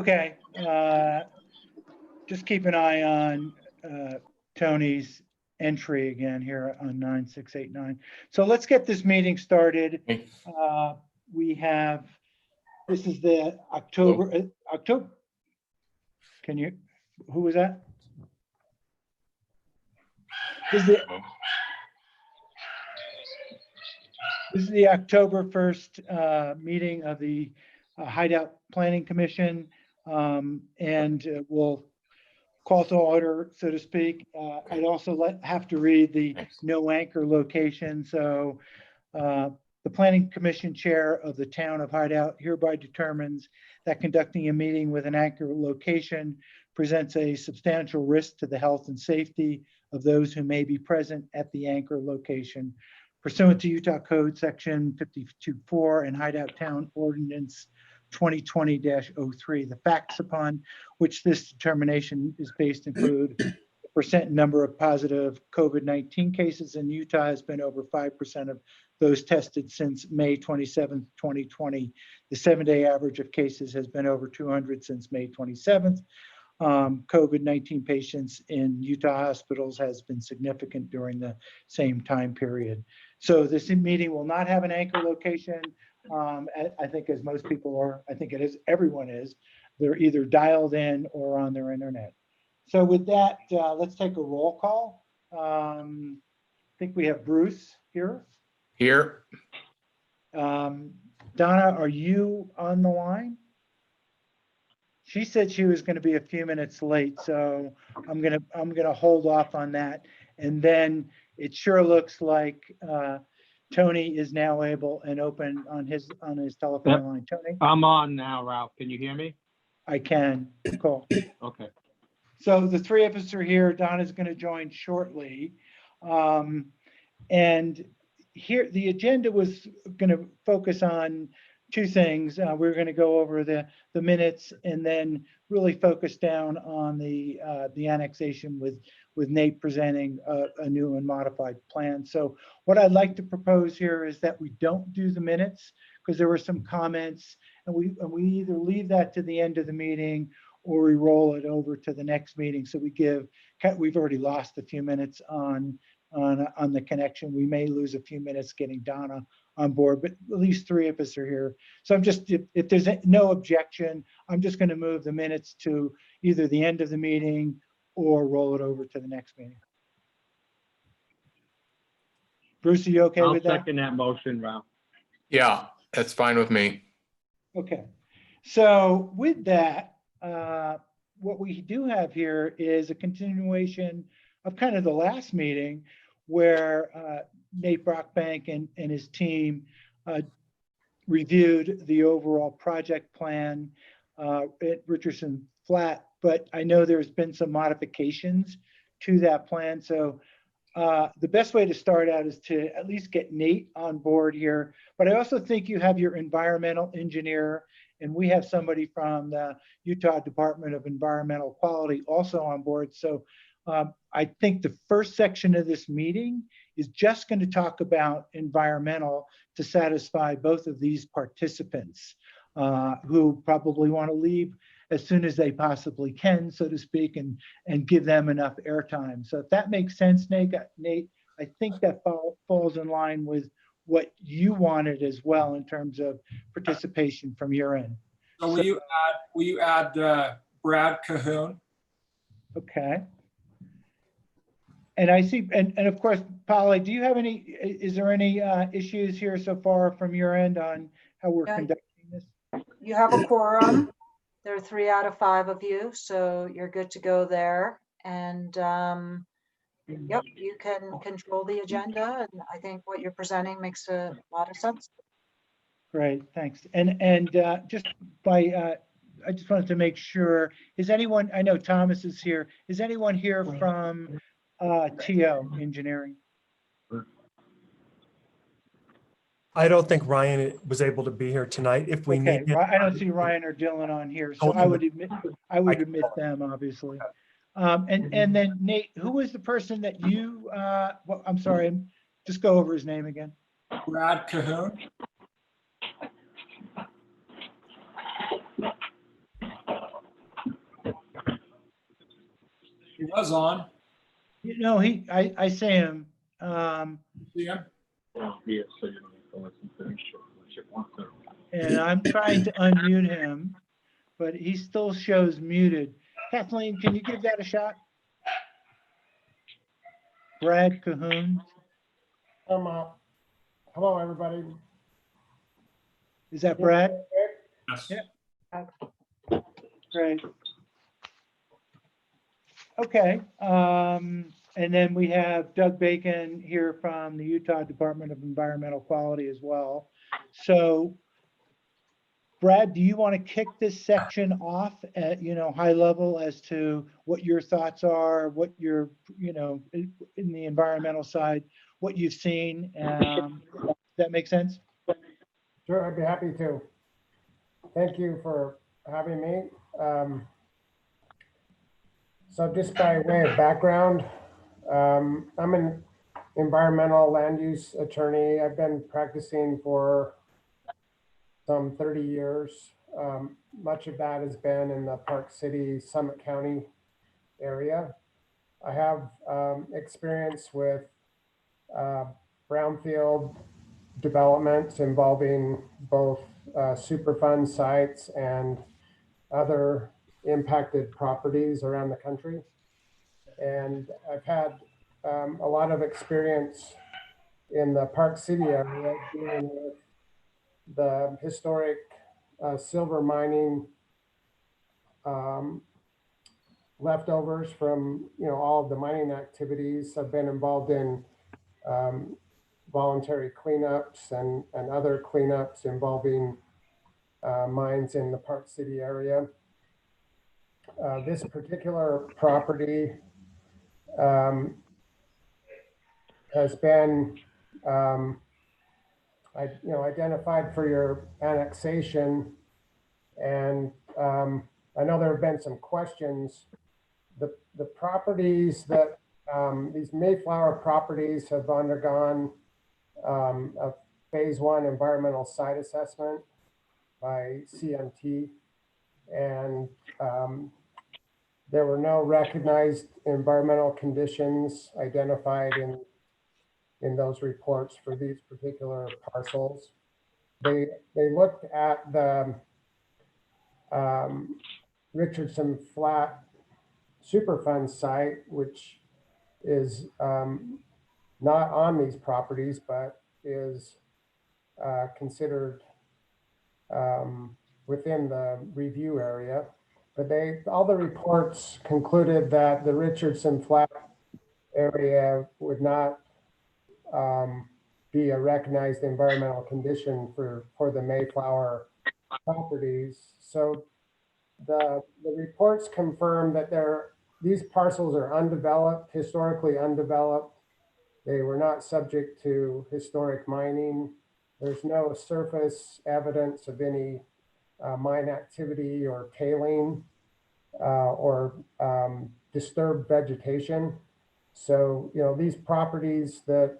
Okay, just keep an eye on Tony's entry again here on 9689. So let's get this meeting started. We have, this is the October, can you, who was that? This is the October 1st meeting of the Hideout Planning Commission, and we'll call to order, so to speak. I'd also have to read the no anchor location. So the Planning Commission Chair of the Town of Hideout hereby determines that conducting a meeting with an anchor location presents a substantial risk to the health and safety of those who may be present at the anchor location pursuant to Utah Code Section 52.4 and Hideout Town Ordinance 2020-03. The facts upon which this determination is based include the percent number of positive COVID-19 cases in Utah has been over 5% of those tested since May 27th, 2020. The 7-day average of cases has been over 200 since May 27th. COVID-19 patients in Utah hospitals has been significant during the same time period. So this meeting will not have an anchor location. I think as most people are, I think it is, everyone is, they're either dialed in or on their internet. So with that, let's take a roll call. I think we have Bruce here. Here. Donna, are you on the line? She said she was going to be a few minutes late, so I'm gonna hold off on that. And then it sure looks like Tony is now able and open on his telephone line. Tony? I'm on now, Ralph. Can you hear me? I can. Cool. Okay. So the three of us are here. Donna's going to join shortly. And here, the agenda was going to focus on two things. We're going to go over the minutes and then really focus down on the annexation with Nate presenting a new and modified plan. So what I'd like to propose here is that we don't do the minutes because there were some comments, and we either leave that to the end of the meeting or we roll it over to the next meeting. So we've already lost a few minutes on the connection. We may lose a few minutes getting Donna on board, but at least three of us are here. So I'm just, if there's no objection, I'm just going to move the minutes to either the end of the meeting or roll it over to the next meeting. Bruce, are you okay with that? I'll second that motion, Ralph. Yeah, that's fine with me. Okay. So with that, what we do have here is a continuation of kind of the last meeting where Nate Brockbank and his team reviewed the overall project plan at Richardson Flat, but I know there's been some modifications to that plan. So the best way to start out is to at least get Nate on board here. But I also think you have your environmental engineer, and we have somebody from the Utah Department of Environmental Quality also on board. So I think the first section of this meeting is just going to talk about environmental to satisfy both of these participants who probably want to leave as soon as they possibly can, so to speak, and give them enough airtime. So if that makes sense, Nate, I think that falls in line with what you wanted as well in terms of participation from your end. So will you add Brad Cahoon? Okay. And I see, and of course, Polly, do you have any, is there any issues here so far from your end on how we're conducting this? You have a quorum. There are 3 out of 5 of you, so you're good to go there. And yep, you can control the agenda, and I think what you're presenting makes a lot of sense. Great, thanks. And just by, I just wanted to make sure, is anyone, I know Thomas is here, is anyone here from TO Engineering? I don't think Ryan was able to be here tonight. If we Okay, need him, I don't see Ryan or Dylan on here, so I would admit them, obviously. And then Nate, who was the person that you, well, I'm sorry, just go over his name again. Brad Cahoon. He was on. You know, I see him. See him? Yes, so you don't need to listen to it unless you want to. And I'm trying to unmute him, but he still shows muted. Kathleen, can you give that a shot? Brad Cahoon, Hello, everybody. is that Brad? Yes. Yeah. Great. Okay, and then we have Doug Bacon here from the Utah Department of Environmental Quality as well. So Brad, do you want to kick this section off at, high level as to what your thoughts are, what you're, in the environmental side, what you've seen? Does that make sense? Sure, I'd be happy to. Thank you for having me. So just by way of background, I'm an environmental land use attorney. I've been practicing for some 30 years. Much of that has been in the Park City, Summit County area. I have experience with brownfield developments involving both Superfund sites and other impacted properties around the country. And I've had a lot of experience in the Park City area dealing with the historic silver mining leftovers from all of the mining activities. I've been involved in voluntary cleanups and other cleanups involving mines in the Park City area. This particular property has been identified for your annexation, and I know there have been some questions. The properties that these Mayflower properties have undergone a phase 1 environmental site assessment by CMT, and there were no recognized environmental conditions identified in those reports for these particular parcels. They looked at the Richardson Flat Superfund site, which is not on these properties, but is considered within the review area. But all the reports concluded that the Richardson Flat area would not be a recognized environmental condition for the Mayflower properties. So the reports confirm that these parcels are undeveloped, historically undeveloped. They were not subject to historic mining. There's no surface evidence of any mine activity or tailing or disturbed vegetation. So, these properties that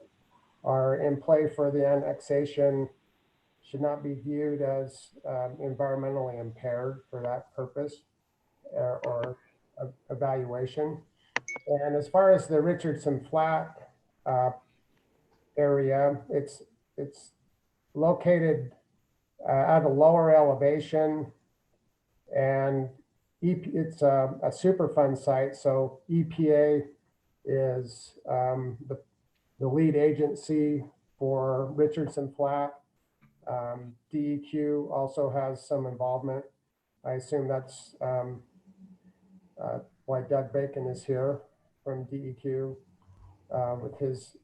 are in play for the annexation should not be viewed as environmentally impaired for that purpose or evaluation. And as far as the Richardson Flat area, it's located at a lower elevation, and it's a Superfund site. So EPA is the lead agency for Richardson Flat. DEQ also has some involvement. I assume that's why Doug Bacon is here from DEQ with his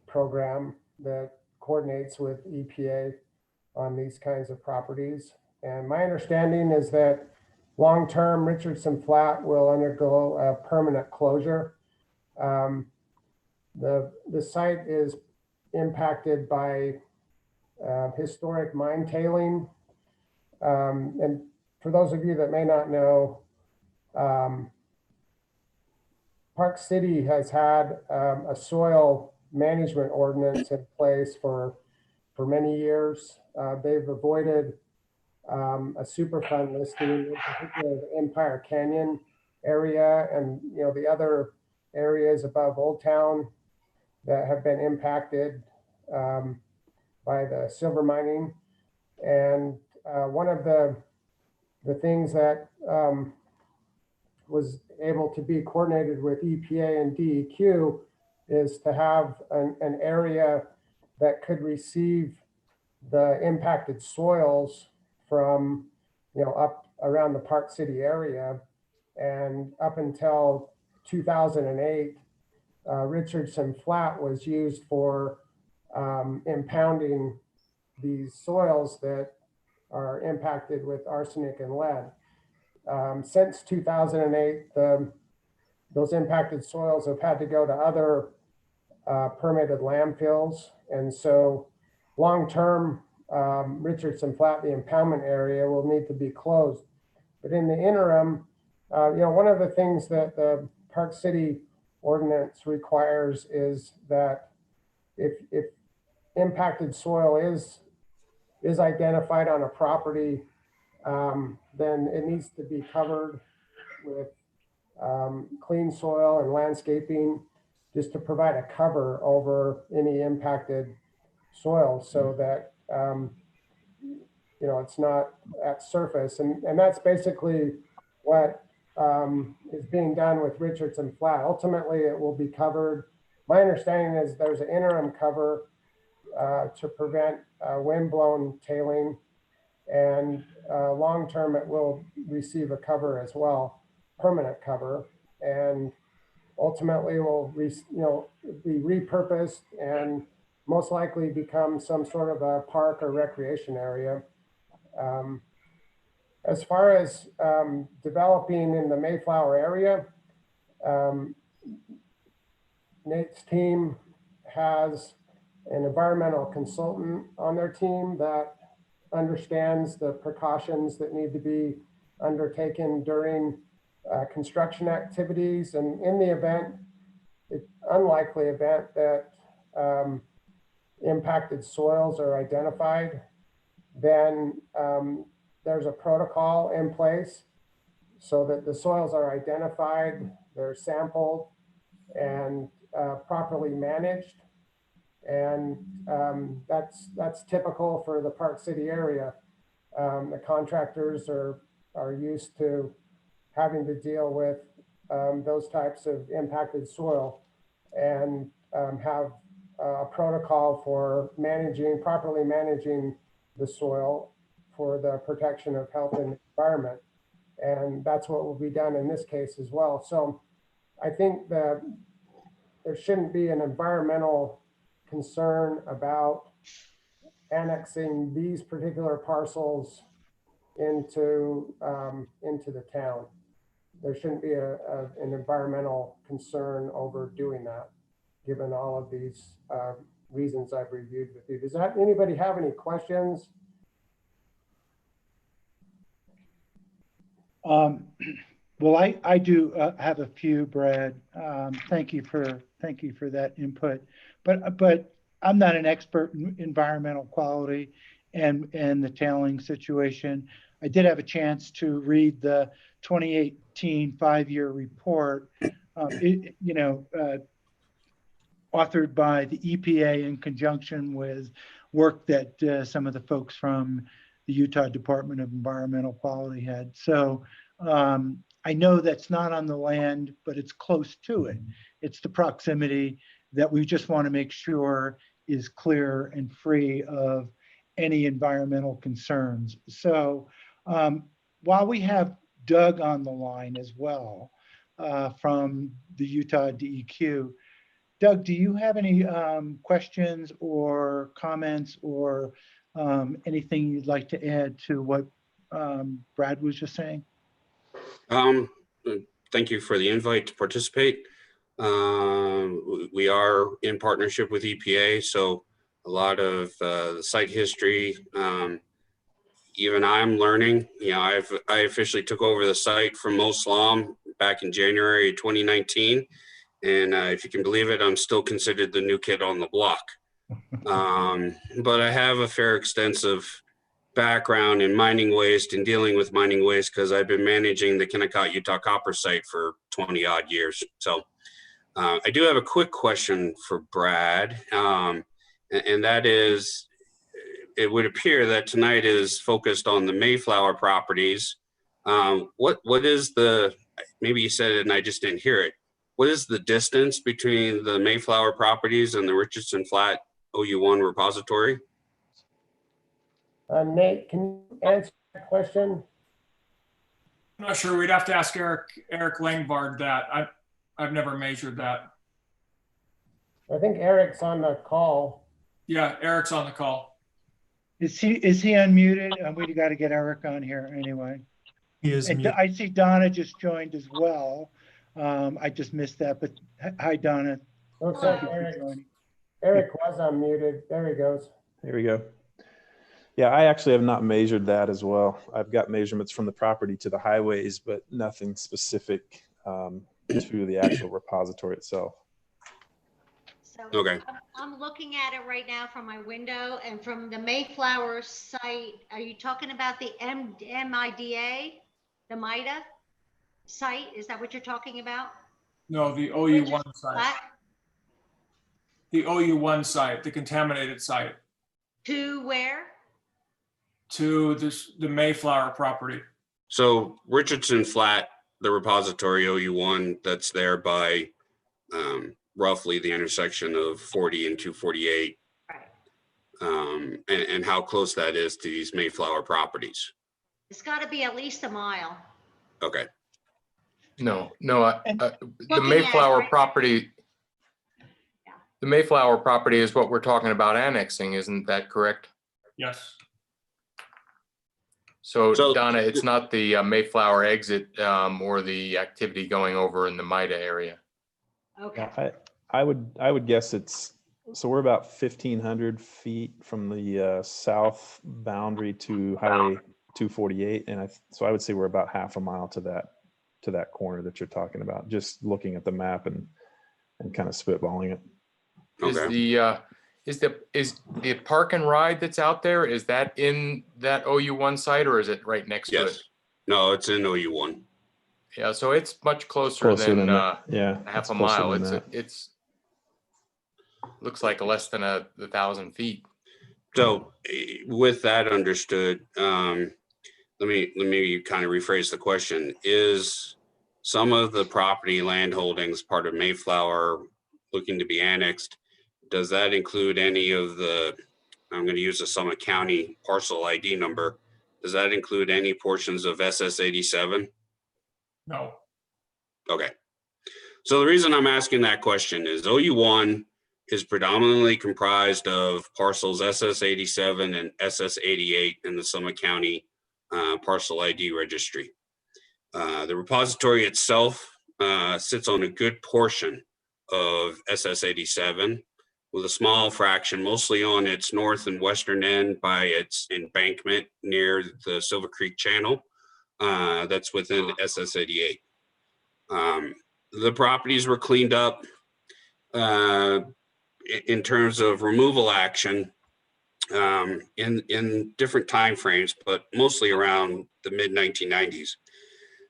program that coordinates with EPA on these kinds of properties. And my understanding is that long-term Richardson Flat will undergo a permanent closure. The site is impacted by historic mine tailing. And for those of you that may not know, Park City has had a soil management ordinance in place for many years. They've avoided a Superfund listing, in particular the Empire Canyon area and, the other areas above Old Town that have been impacted by the silver mining. And one of the things that was able to be coordinated with EPA and DEQ is to have an area that could receive the impacted soils from, up around the Park City area. And up until 2008, Richardson Flat was used for impounding these soils that are impacted with arsenic and lead. Since 2008, those impacted soils have had to go to other permitted landfills. And so long-term, Richardson Flat, the impoundment area, will need to be closed. But in the interim, one of the things that the Park City ordinance requires is that if impacted soil is identified on a property, then it needs to be covered with clean soil and landscaping, just to provide a cover over any impacted soil so that it's not at surface. And that's basically what is being done with Richardson Flat. Ultimately, it will be covered. My understanding is there's an interim cover to prevent wind-blown tailing, and long-term it will receive a cover as well, permanent cover, and ultimately will be repurposed and most likely become some sort of a park or recreation area. As far as developing in the Mayflower area, Nate's team has an environmental consultant on their team that understands the precautions that need to be undertaken during construction activities. And in the event, the unlikely event that impacted soils are identified, then there's a protocol in place so that the soils are identified, they're sampled and properly managed. And that's typical for the Park City area. The contractors are used to having to deal with those types of impacted soil and have a protocol for properly managing the soil for the protection of health and environment. And that's what will be done in this case as well. So I think that there shouldn't be an environmental concern about annexing these particular parcels into the town. There shouldn't be an environmental concern over doing that, given all of these reasons I've reviewed with you. Does anybody have any questions? Well, I do have a few, Brad. Thank you for that input. But I'm not an expert in environmental quality and the tailing situation. I did have a chance to read the 2018 5-year report, authored by the EPA in conjunction with work that some of the folks from the Utah Department of Environmental Quality had. So I know that's not on the land, but it's close to it. It's the proximity that we just want to make sure is clear and free of any environmental concerns. So while we have Doug on the line as well from the Utah DEQ, Doug, do you have any questions or comments or anything you'd like to add to what Brad was just saying? Thank you for the invite to participate. We are in partnership with EPA, so a lot of the site history, even I'm learning. I officially took over the site from Mo Slom back in January 2019. And if you can believe it, I'm still considered the new kid on the block. But I have a fair extensive background in mining waste and dealing with mining waste because I've been managing the Kennecott, Utah copper site for 20 odd years. So I do have a quick question for Brad. And that is, it would appear that tonight is focused on the Mayflower properties. What is the, maybe you said it and I just didn't hear it. What is the distance between the Mayflower properties and the Richardson Flat OU1 repository? Nate, can you answer that question? I'm not sure. We'd have to ask Eric Langbard that. I've never measured that. I think Eric's on the call. Yeah, Eric's on the call. Is he unmuted? We got to get Eric on here anyway. He is And muted. I see Donna just joined as well. I just missed that, but hi, Donna. Looks Thank like you for joining. Eric was unmuted. There he goes. Here we go. Yeah, I actually have not measured that as well. I've got measurements from the property to the highways, but nothing specific to the actual repository itself. So Okay. I'm looking at it right now from my window, and from the Mayflower site, are you talking about the MIDA, the MIDA site? Is that what you're talking about? No, the OU1 site. Flat The OU1 site, the contaminated site, to where? to the Mayflower property. So Richardson Flat, the repository OU1 that's there by roughly the intersection of 40 and 248, Right. and how close that is to these Mayflower properties. It's got to be at least a mile. Okay. No, the Looking at it, Mayflower right? property. Yeah. The Mayflower property is what we're talking about annexing, isn't that correct? Yes. So So- Donna, it's not the Mayflower exit or the activity going over in the MIDA area. Okay. Yeah, I would guess so we're about 1,500 feet from the south boundary to Highway 248, and so I would say we're about half a mile to that corner that you're talking about. Just looking at the map and kind of spitballing it. Okay. Is the park and ride that's out there, is that in that OU1 site or is it right next to it? Yes. No, it's in OU1. Yeah, so it's much closer than that. Yeah, half it's a closer mile. than that. It's looks like less than 1,000 feet. So with that understood, let me kind of rephrase the question. Is some of the property land holdings part of Mayflower looking to be annexed? Does that include any of the, I'm going to use the Summit County parcel ID number. Does that include any portions of SS 87? No. Okay. So the reason I'm asking that question is OU1 is predominantly comprised of parcels SS 87 and SS 88 in the Summit County parcel ID registry. The repository itself sits on a good portion of SS 87 with a small fraction, mostly on its north and western end by its embankment near the Silver Creek Channel. That's within SS 88. The properties were cleaned up in terms of removal action in different timeframes, but mostly around the mid 1990s.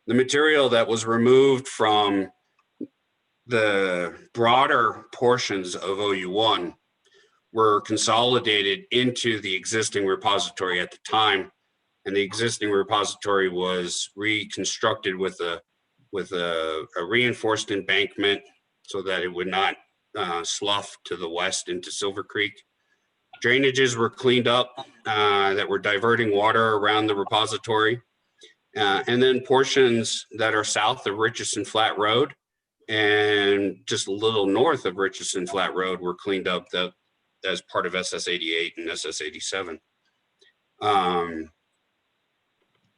The material that was removed from the broader portions of OU1 were consolidated into the existing repository at the time, and the existing repository was reconstructed with a reinforced embankment so that it would not slough to the west into Silver Creek. Drainages were cleaned up that were diverting water around the repository, and then portions that are south of Richardson Flat Road and just a little north of Richardson Flat Road were cleaned up as part of SS 88 and SS 87.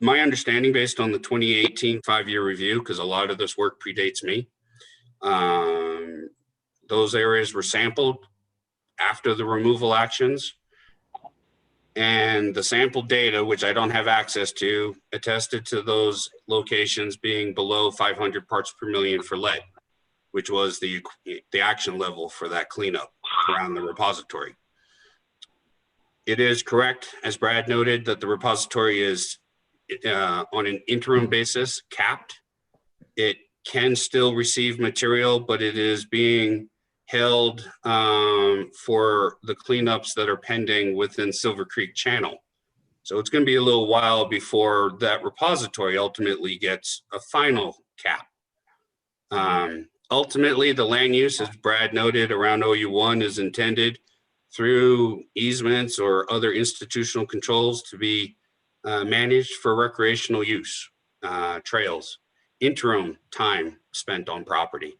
My understanding, based on the 2018 5-year review, because a lot of this work predates me, those areas were sampled after the removal actions. And the sample data, which I don't have access to, attested to those locations being below 500 parts per million for lead, which was the action level for that cleanup around the repository. It is correct, as Brad noted, that the repository is on an interim basis capped. It can still receive material, but it is being held for the cleanups that are pending within Silver Creek Channel. So it's going to be a little while before that repository ultimately gets a final cap. Ultimately, the land use, as Brad noted, around OU1 is intended through easements or other institutional controls to be managed for recreational use, trails, interim time spent on property,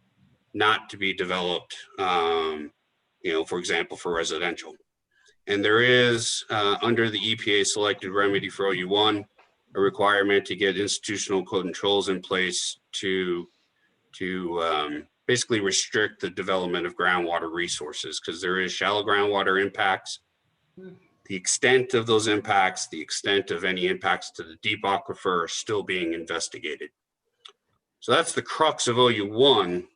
not to be developed, for example, for residential. And there is, under the EPA selected remedy for OU1, a requirement to get institutional controls in place to basically restrict the development of groundwater resources, because there is shallow groundwater impacts. The extent of those impacts, the extent of any impacts to the deep aquifer are still being investigated. So that's the crux of OU1.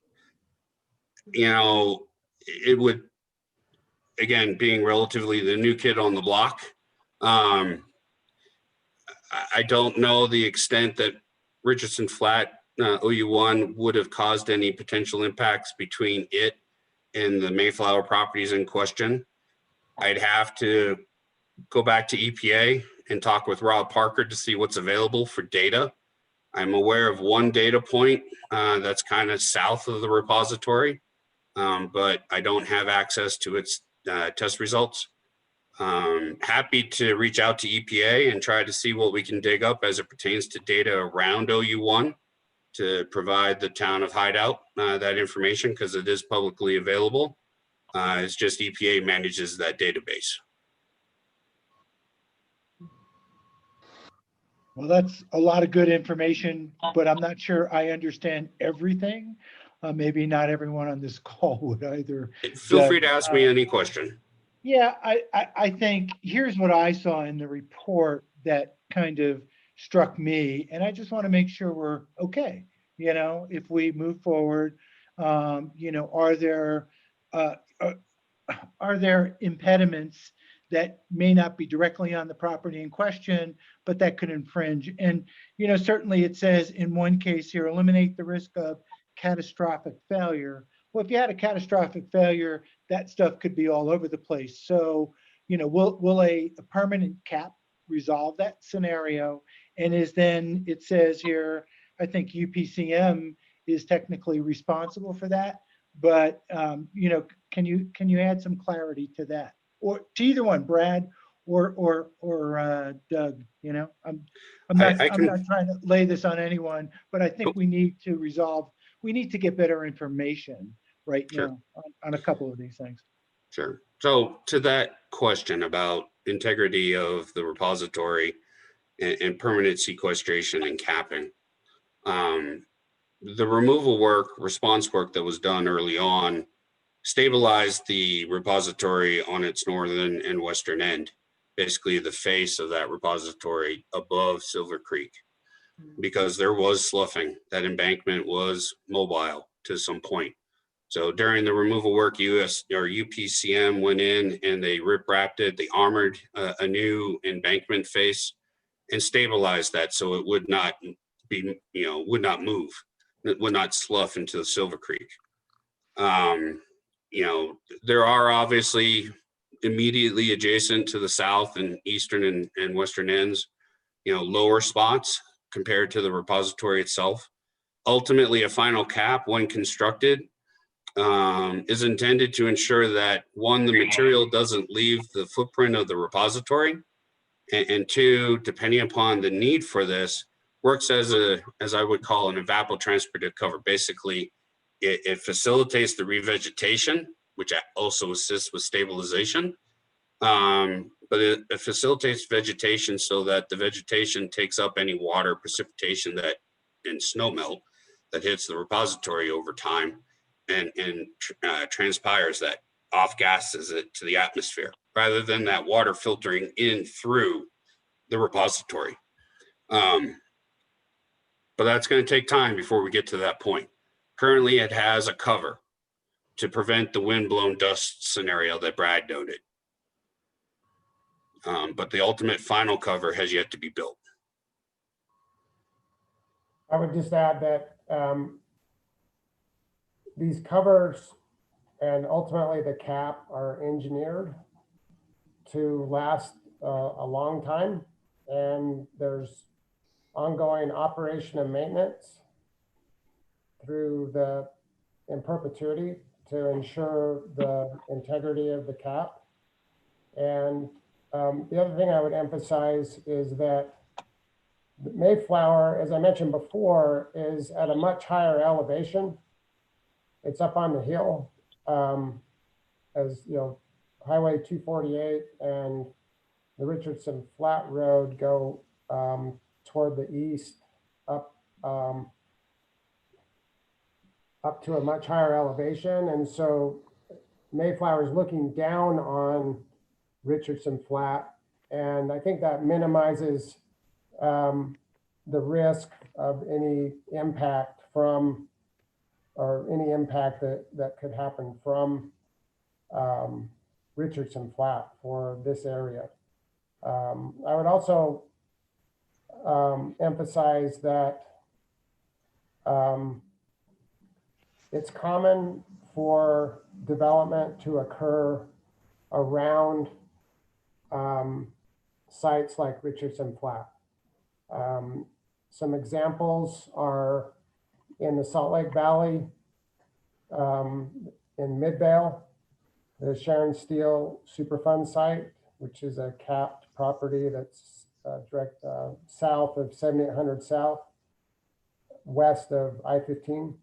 It would, again, being relatively the new kid on the block, I don't know the extent that Richardson Flat OU1 would have caused any potential impacts between it and the Mayflower properties in question. I'd have to go back to EPA and talk with Rob Parker to see what's available for data. I'm aware of one data point that's kind of south of the repository, but I don't have access to its test results. Happy to reach out to EPA and try to see what we can dig up as it pertains to data around OU1 to provide the town of Hideout that information, because it is publicly available. It's just EPA manages that database. Well, that's a lot of good information, but I'm not sure I understand everything. Maybe not everyone on this call would either. Feel free to ask me any question. Yeah, I think here's what I saw in the report that kind of struck me, and I just want to make sure we're okay. If we move forward, are there impediments that may not be directly on the property in question, but that could infringe? And, certainly it says in one case here, eliminate the risk of catastrophic failure. Well, if you had a catastrophic failure, that stuff could be all over the place. So, will a permanent cap resolve that scenario? And it says here, I think UPCM is technically responsible for that, but can you add some clarity to that, or to either one, Brad or Doug? I'm not trying to lay this on anyone, but I think we need to get better information right now on a couple of these things. Sure. So to that question about integrity of the repository and permanent sequestration and capping, the removal response work that was done early on stabilized the repository on its northern and western end, basically the face of that repository above Silver Creek, because there was sloughing. That embankment was mobile to some point. So during the removal work, UPCM went in and they rip-wrapped it, they armored a new embankment face and stabilized that so it would not be, would not move, it would not slough into the Silver Creek. There are obviously immediately adjacent to the south and eastern and western ends, lower spots compared to the repository itself. Ultimately, a final cap, when constructed, is intended to ensure that, one, the material doesn't leave the footprint of the repository, and two, depending upon the need for this, works as I would call an evapotranspirative cover. Basically, it facilitates the revegetation, which also assists with stabilization. But it facilitates vegetation so that the vegetation takes up any water, precipitation and snow melt that hits the repository over time and transpires that, off gases it to the atmosphere, rather than that water filtering in through the repository. But that's going to take time before we get to that point. Currently, it has a cover to prevent the windblown dust scenario that Brad noted. But the ultimate final cover has yet to be built. I would just add that these covers and ultimately the cap are engineered to last a long time. And there's ongoing operation and maintenance through in perpetuity to ensure the integrity of the cap. And the other thing I would emphasize is that the Mayflower, as I mentioned before, is at a much higher elevation. It's up on the hill, as you know, Highway 248 and the Richardson Flat Road go toward the east, up to a much higher elevation. And so Mayflower is looking down on Richardson Flat. And I think that minimizes the risk of any impact from, or any impact that could happen from Richardson Flat for this area. I would also emphasize that it's common for development to occur around sites like Richardson Flat. Some examples are in the Salt Lake Valley, in Midvale, the Sharon Steel Superfund site, which is a capped property that's direct south of 7800 South, west of I-15,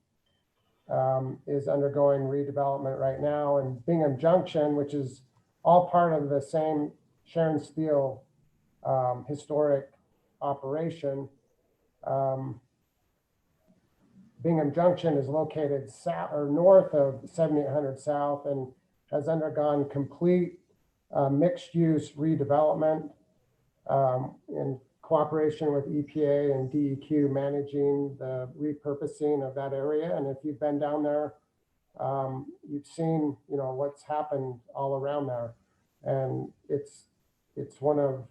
is undergoing redevelopment right now. And Bingham Junction, which is all part of the same Sharon Steel historic operation. Bingham Junction is located south or north of 7800 South and has undergone complete mixed-use redevelopment in cooperation with EPA and DEQ, managing the repurposing of that area. And if you've been down there, you've seen, you know, what's happened all around there, and it's one of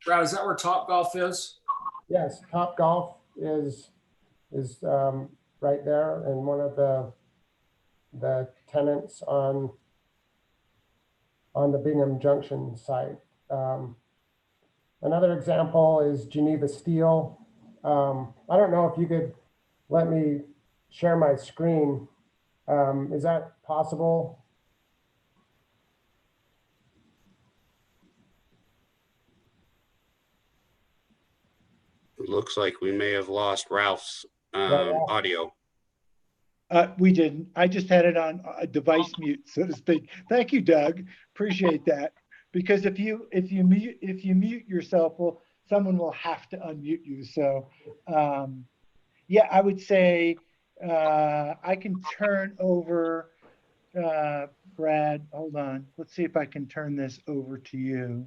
Brad, is that where Top Golf is? yes, Top Golf is right there, and one of the tenants on the Bingham Junction site. Another example is Geneva Steel. I don't know if you could let me share my screen. Is that possible? It looks like we may have lost Ralph's audio. We didn't. I just had it on a device mute, so to speak. Thank you, Doug. Appreciate that. Because if you mute yourself, well, someone will have to unmute you. So, yeah, I would say I can turn over. Brad, hold on. Let's see if I can turn this over to you.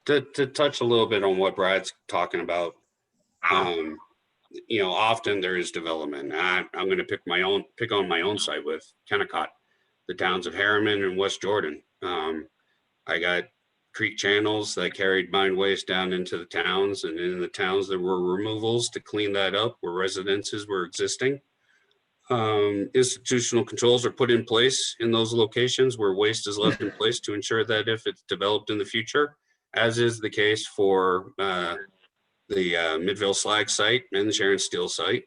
To touch a little bit on what Brad's talking about, you know, often there is development. I'm going to pick on my own site with Kennecott, the towns of Harriman and West Jordan. I got creek channels that carried mine waste down into the towns, and in the towns there were removals to clean that up where residences were existing. Institutional controls are put in place in those locations where waste is left in place to ensure that if it's developed in the future, as is the case for the Midvale Slag site and the Sharon Steel site,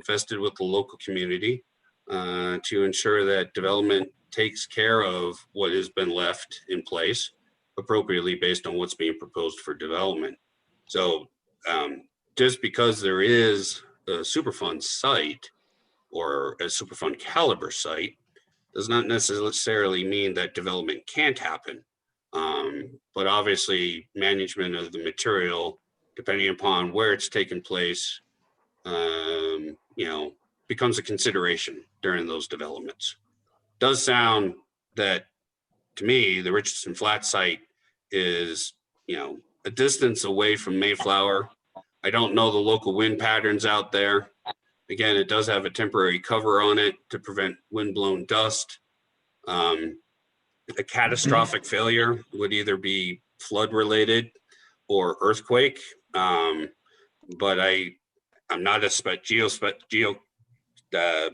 vested with the local community to ensure that development takes care of what has been left in place appropriately based on what's being proposed for development. So just because there is a Superfund site or a Superfund caliber site does not necessarily mean that development can't happen. But obviously management of the material, depending upon where it's taken place, you know, becomes a consideration during those developments. Does sound that, to me, the Richardson Flat site is, you know, a distance away from Mayflower. I don't know the local wind patterns out there. Again, it does have a temporary cover on it to prevent windblown dust. a catastrophic failure would either be flood related or earthquake. But I'm not a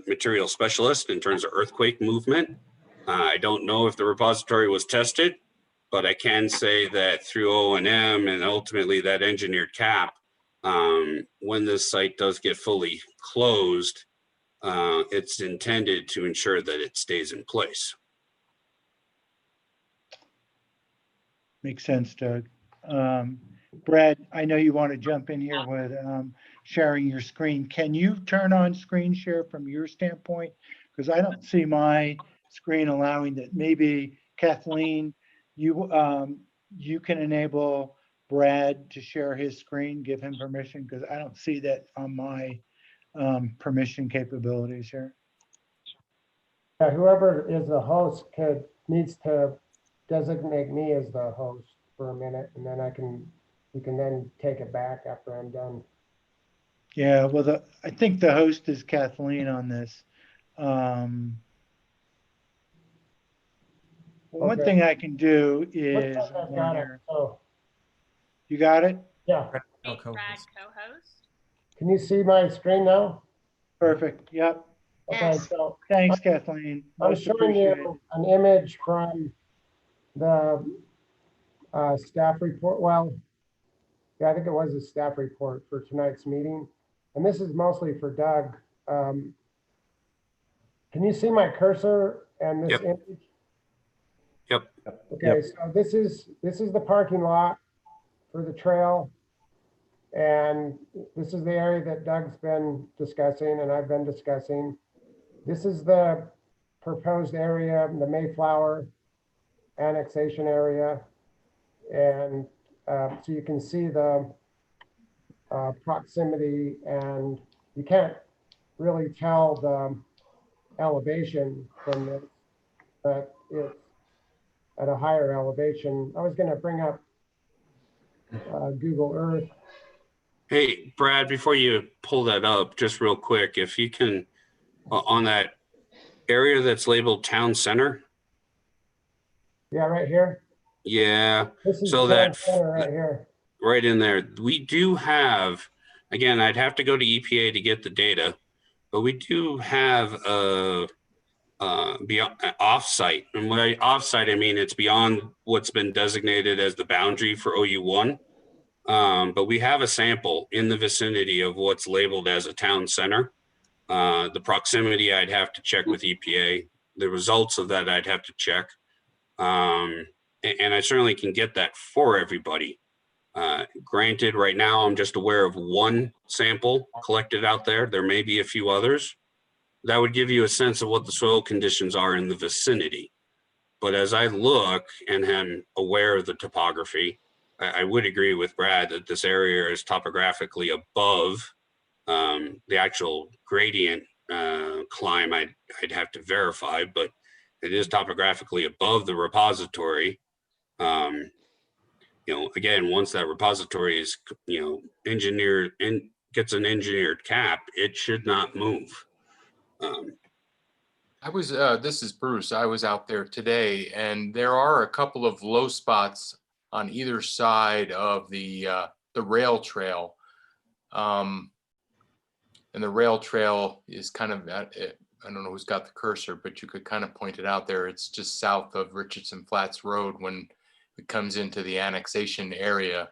material specialist in terms of earthquake movement. I don't know if the repository was tested, but I can say that through O&M and ultimately that engineered cap, when this site does get fully closed, it's intended to ensure that it stays in place. Makes sense, Doug. Brad, I know you want to jump in here with sharing your screen. Can you turn on screen share from your standpoint? Because I don't see my screen allowing that. Maybe Kathleen, you can enable Brad to share his screen, give him permission, because I don't see that on my permission capabilities here. Yeah, whoever is the host needs to designate me as the host for a minute, and then you can then take it back after I'm done. Yeah, well, I think the host is Kathleen on this. One Okay. thing I can do Looks is, like I've got it. Oh, you got it? yeah. Make Brad co-host. Can you see my screen now? Perfect. Yep. Okay, Yes. so Thanks, Kathleen. I'm Most showing appreciated. you an image from the staff report. Well, yeah, I think it was a staff report for tonight's meeting. And this is mostly for Doug. Can you see my cursor and this Yep. image? Yep. Okay, so this is the parking lot for the trail. And this is the area that Doug's been discussing and I've been discussing. This is the proposed area, the Mayflower annexation area. And so you can see the proximity, and you can't really tell the elevation from this, but it's at a higher elevation. I was going to bring up Google Earth. Hey, Brad, before you pull that up, just real quick, if you can, on that area that's labeled town center. Yeah, right here. Yeah. This is So town that center right here. right in there, we do have, again, I'd have to go to EPA to get the data, but we do have a offsite. And when I offsite, I mean, it's beyond what's been designated as the boundary for OU1. But we have a sample in the vicinity of what's labeled as a town center. The proximity, I'd have to check with EPA. The results of that, I'd have to check. And I certainly can get that for everybody. Granted, right now, I'm just aware of one sample collected out there. There may be a few others. That would give you a sense of what the soil conditions are in the vicinity. But as I look and am aware of the topography, I would agree with Brad that this area is topographically above the actual gradient climb. I'd have to verify, but it is topographically above the repository. Again, once that repository is, engineered and gets an engineered cap, it should not move. This is Bruce. I was out there today, and there are a couple of low spots on either side of the rail trail. And the rail trail is kind of I don't know who's got the cursor, but you could kind of point it out there. It's just south of Richardson Flats Road when it comes into the annexation area.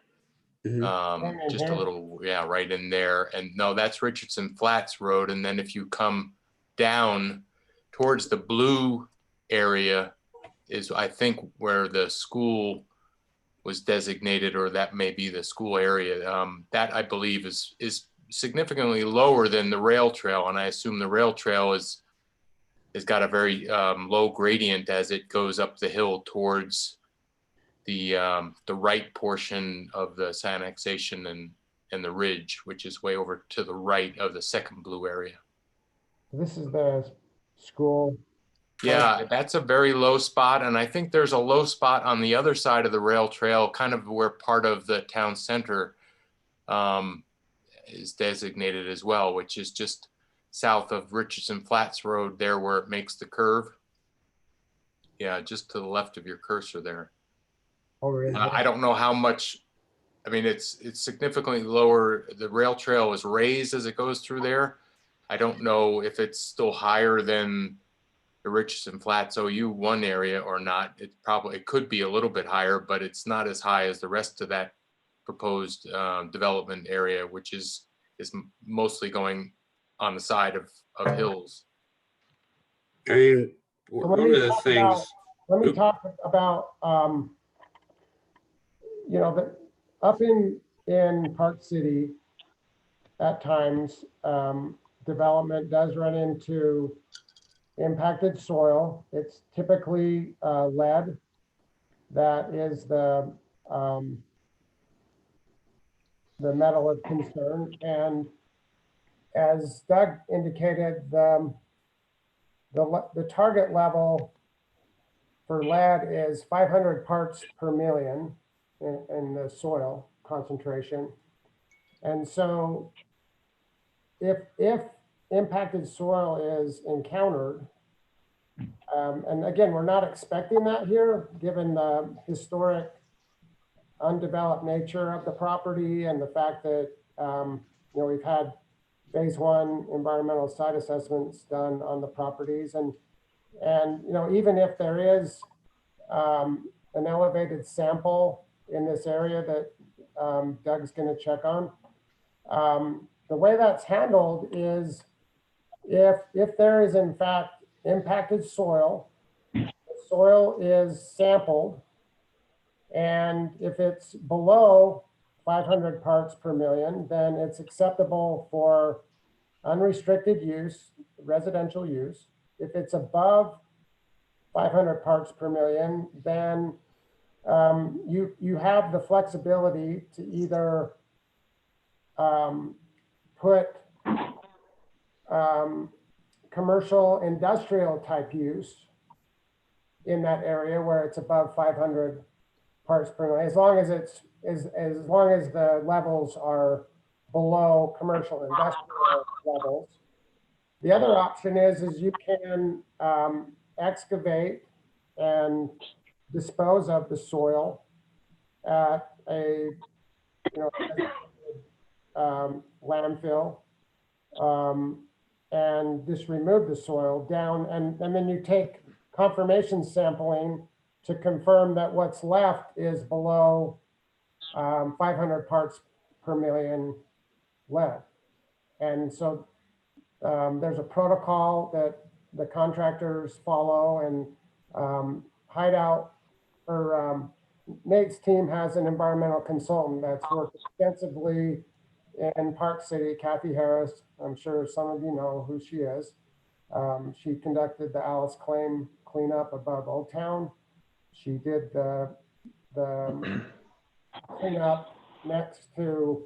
Just a little, right in there. And no, that's Richardson Flats Road. And then if you come down towards the blue area is, I think, where the school was designated, or that may be the school area. That I believe is significantly lower than the rail trail. And I assume the rail trail has got a very low gradient as it goes up the hill towards the right portion of the annexation and the ridge, which is way over to the right of the second blue area. This is the school. Yeah, that's a very low spot. And I think there's a low spot on the other side of the rail trail, kind of where part of the town center is designated as well, which is just south of Richardson Flats Road there where it makes the curve. Yeah, just to the left of your cursor there. Over in I don't know how much, I mean, it's significantly lower. The rail trail is raised as it goes through there. I don't know if it's still higher than the Richardson Flats OU1 area or not. It could be a little bit higher, but it's not as high as the rest of that proposed development area, which is mostly going on the side of hills. I mean, So one of the things, let me talk about, you know, up in Park City, at times, development does run into impacted soil. It's typically lead that is the metal of concern. And as Doug indicated, the target level for lead is 500 parts per million in the soil concentration. And so if impacted soil is encountered, and again, we're not expecting that here, given the historic undeveloped nature of the property and the fact that you know, we've had phase 1 environmental site assessments done on the properties, and you know, even if there is an elevated sample in this area that Doug's going to check on, the way that's handled is if there is in fact impacted soil, the soil is sampled, and if it's below 500 parts per million, then it's acceptable for unrestricted use, residential use. If it's above 500 parts per million, then you have the flexibility to either put commercial industrial type use in that area where it's above 500 parts per million, as long as as long as the levels are below commercial industrial levels. The other option is you can excavate and dispose of the soil at a landfill, and just remove the soil down, and then you take confirmation sampling to confirm that what's left is below 500 parts per million lead. And so there's a protocol that the contractors follow, and Hideout, or Nate's team has an environmental consultant that's worked extensively in Park City, Kathy Harris. I'm sure some of you know who she is. She conducted the Alice Claim cleanup above Old Town. She did the cleanup next to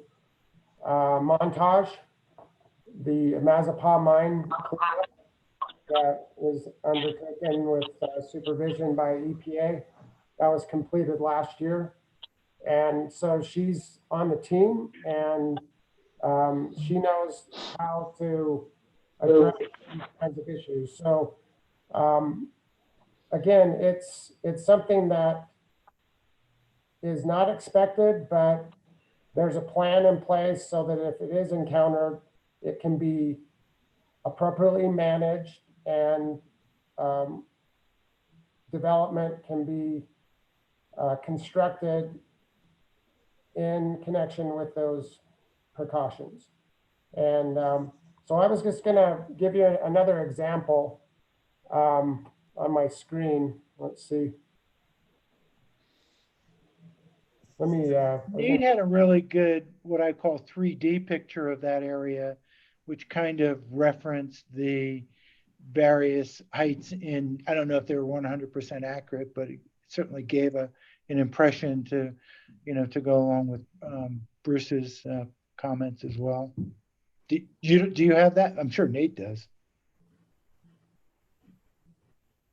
Montage, the Mazapa mine cleanup that was undertaken with supervision by EPA. That was completed last year. And so she's on the team, and she knows how to address these kinds of issues. So again, it's something that is not expected, but there's a plan in place so that if it is encountered, it can be appropriately managed, and development can be constructed in connection with those precautions. And so I was just gonna give you another example on my screen. Let's see. Let me. Nate had a really good, what I call 3D picture of that area, which kind of referenced the various heights in, I don't know if they were 100% accurate, but it certainly gave an impression to, to go along with Bruce's comments as well. Do you have that? I'm sure Nate does.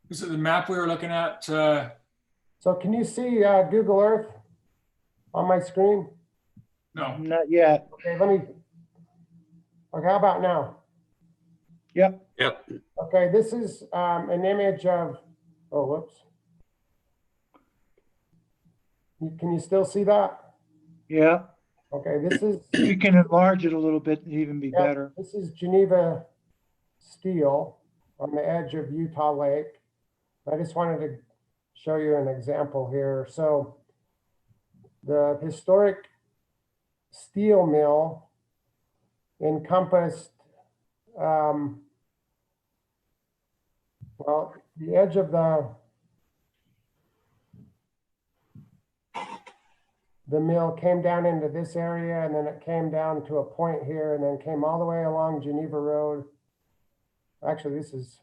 Is it the map we were looking at? So can you see Google Earth on my screen? No. Not yet. Okay, okay, how about now? Yep. Yep. Okay, this is an image of, oh, whoops. Can you still see that? Yeah, Okay, this is, if you can enlarge it a little bit, it'd even be yeah, better. this is Geneva Steel on the edge of Utah Lake. I just wanted to show you an example here. So the historic steel mill encompassed, well, the edge of the mill came down into this area, and then it came down to a point here, and then came all the way along Geneva Road. Actually, this is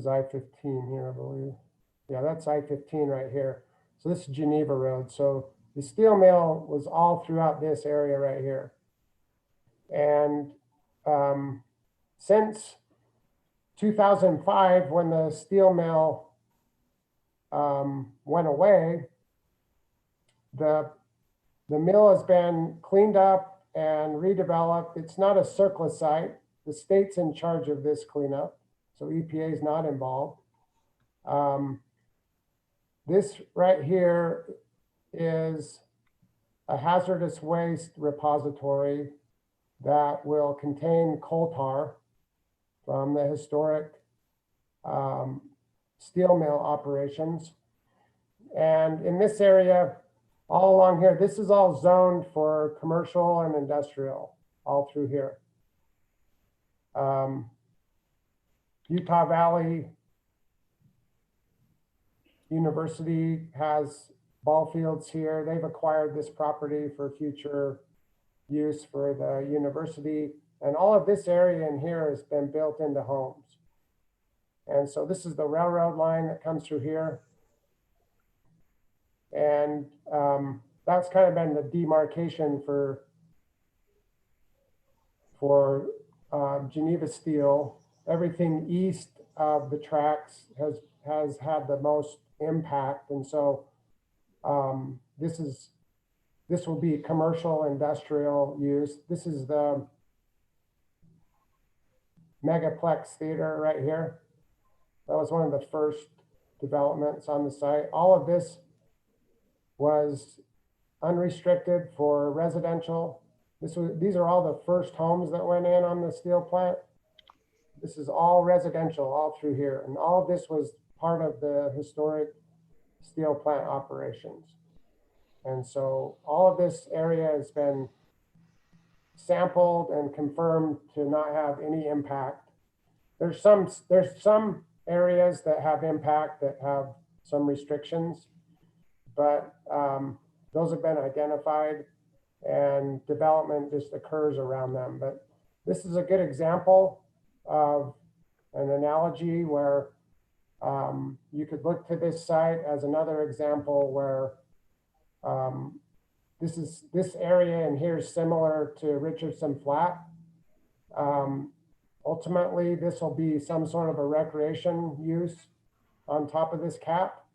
I-15 here, I believe. Yeah, that's I-15 right here. So this is Geneva Road. So the steel mill was all throughout this area right here. And since 2005, when the steel mill went away, the mill has been cleaned up and redeveloped. It's not a surplus site. The state's in charge of this cleanup, so EPA is not involved. This right here is a hazardous waste repository that will contain coal tar from the historic steel mill operations. And in this area, all along here, this is all zoned for commercial and industrial, all through here. Utah Valley University has ball fields here. They've acquired this property for future use for the university. And all of this area in here has been built into homes. And so this is the railroad line that comes through here. And that's kind of been the demarcation for Geneva Steel. Everything east of the tracks has had the most impact. And so this will be commercial industrial use. This is the Megaplex Theater right here. That was one of the first developments on the site. All of this was unrestricted for residential. These are all the first homes that went in on the steel plant. This is all residential all through here. And all of this was part of the historic steel plant operations. And so all of this area has been sampled and confirmed to not have any impact. There's some areas that have impact that have some restrictions, but those have been identified and development just occurs around them. But this is a good example of an analogy where you could look to this site as another example where this area in here is similar to Richardson Flat. Ultimately, this will be some sort of a recreation use on top of this cap.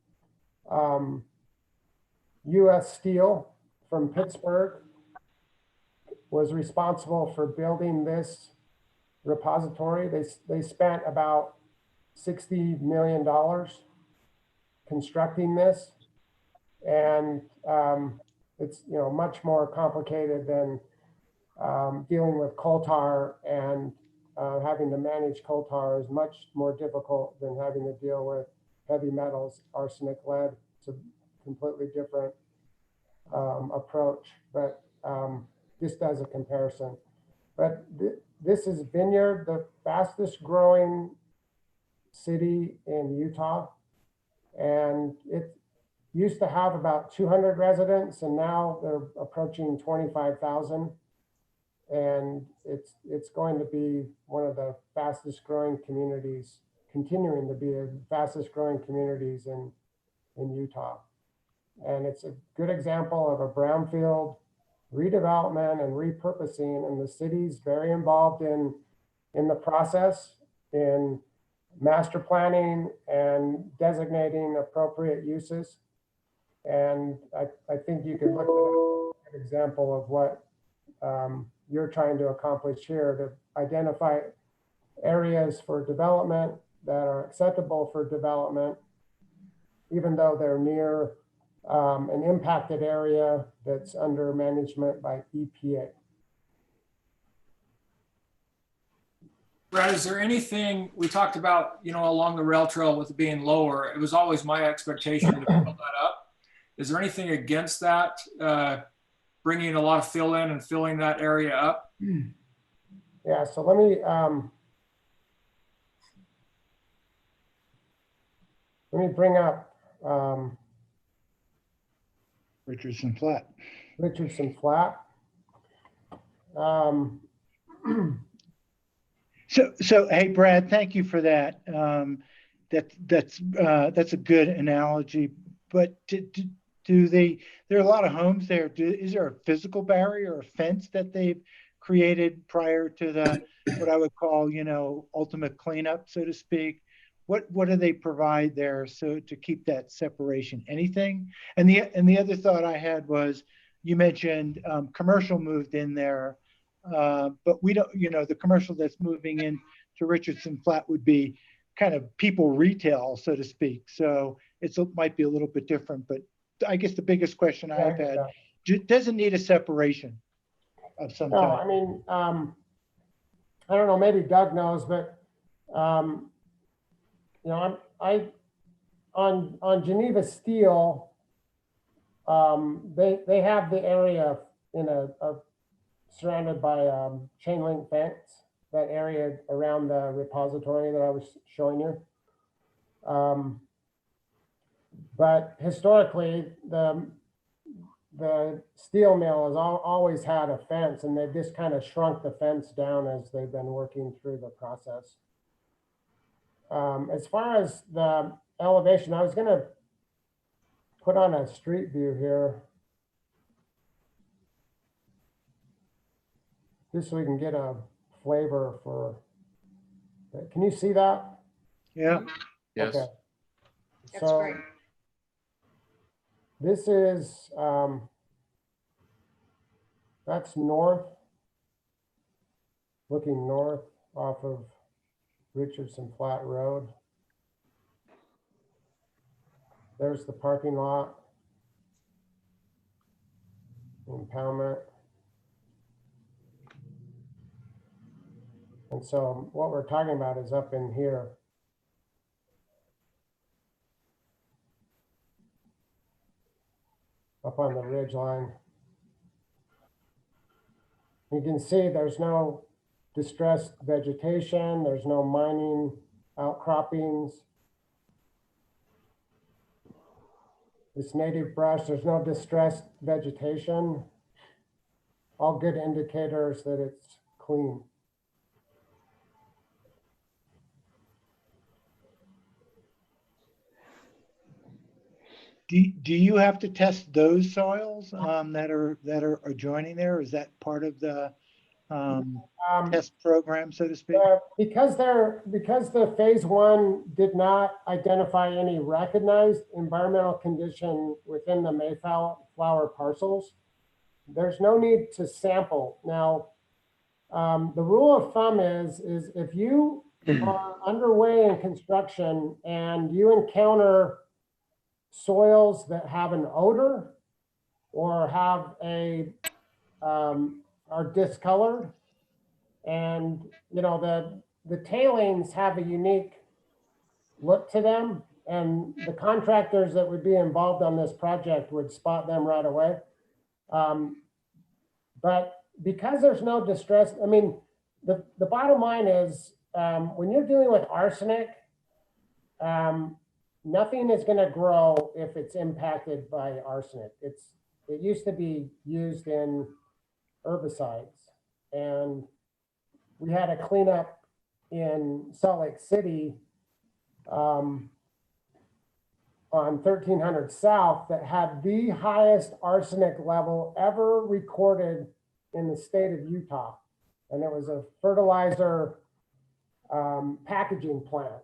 US Steel from Pittsburgh was responsible for building this repository. They spent about $60 million constructing this. And it's much more complicated than dealing with coal tar, and having to manage coal tar is much more difficult than having to deal with heavy metals, arsenic, lead. It's a completely different approach, but just as a comparison. But this is Vineyard, the fastest growing city in Utah. And it used to have about 200 residents, and now they're approaching 25,000. And it's going to be one of the fastest growing communities, continuing to be the fastest growing communities in Utah. And it's a good example of a brownfield redevelopment and repurposing, and the city's very involved in the process, in master planning and designating appropriate uses. And I think you could look at an example of what you're trying to accomplish here, to identify areas for development that are acceptable for development, even though they're near an impacted area that's under management by EPA. Brad, is there anything, we talked about, along the rail trail with it being lower, it was always my expectation to fill that up. Is there anything against that, bringing a lot of fill in and filling that area up? Yeah, so let me bring up Richardson Flat. Richardson Flat. So hey, Brad, thank you for that. That's a good analogy. But there are a lot of homes there. Is there a physical barrier or a fence that they've created prior to what I would call, ultimate cleanup, so to speak? What do they provide there so to keep that separation? Anything? And the other thought I had was, you mentioned commercial moved in there. But we don't, the commercial that's moving in to Richardson Flat would be kind of people retail, so to speak. So it might be a little bit different, but I guess the biggest question I've had, does it need a separation of some No, type? I mean, I don't know, maybe Doug knows, but, on Geneva Steel, they have the area in a surrounded by chain link fence, that area around the repository that I was showing you. But historically, the steel mill has always had a fence, and they've just kind of shrunk the fence down as they've been working through the process. As far as the elevation, I was going to put on a street view here, just so we can get a flavor for, can you see that? Yeah. Yes. Okay. That's great. This is, that's north, looking north off of Richardson Flat Road. There's the parking lot, impoundment. And so what we're talking about is up in here. Up on the ridge line. You can see there's no distressed vegetation, there's no mining outcroppings. This native brush, there's no distressed vegetation. All good indicators that it's clean. Do you have to test those soils that are adjoining there? Is that part of the test program, so to speak? Because the phase one did not identify any recognized environmental condition within the Mayflower parcels, there's no need to sample. Now, the rule of thumb is if you are underway in construction and you encounter soils that have an odor or have are discolored, and the tailings have a unique look to them, and the contractors that would be involved on this project would spot them right away. But because there's no distress, I mean, the bottom line is when you're dealing with arsenic, nothing is going to grow if it's impacted by arsenic. It used to be used in herbicides, and we had a cleanup in Salt Lake City on 1300 South that had the highest arsenic level ever recorded in the state of Utah. And it was a fertilizer packaging plant.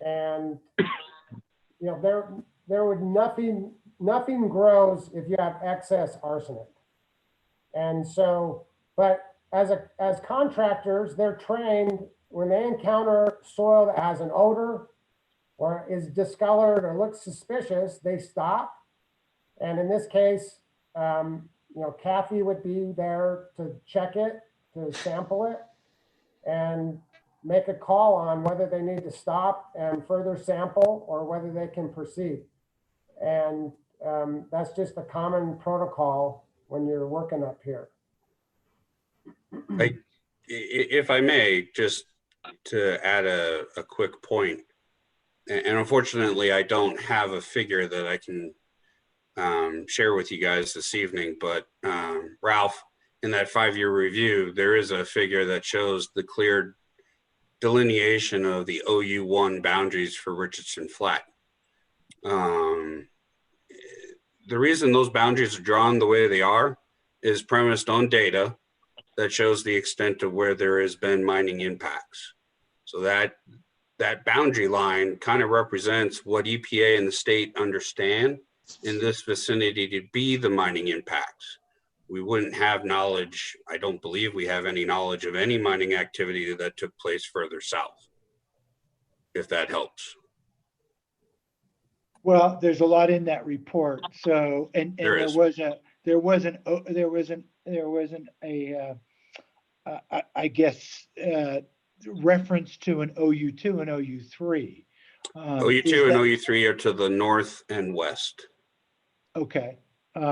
And there would nothing grows if you have excess arsenic. And so, but as contractors, they're trained when they encounter soil that has an odor or is discolored or looks suspicious, they stop. And in this case, Kathy would be there to check it, to sample it, and make a call on whether they need to stop and further sample or whether they can proceed. And that's just a common protocol when you're working up here. If I may, just to add a quick point, and unfortunately, I don't have a figure that I can share with you guys this evening, but Ralph, in that 5-year review, there is a figure that shows the clear delineation of the OU1 boundaries for Richardson Flat. The reason those boundaries are drawn the way they are is premised on data that shows the extent of where there has been mining impacts. So that boundary line kind of represents what EPA and the state understand in this vicinity to be the mining impacts. We wouldn't have knowledge, I don't believe we have any knowledge of any mining activity that took place further south, if that helps. Well, there's a lot in that report. So, and there wasn't I guess, reference to an OU2 and OU3. OU2 and OU3 are to the north and west. Okay.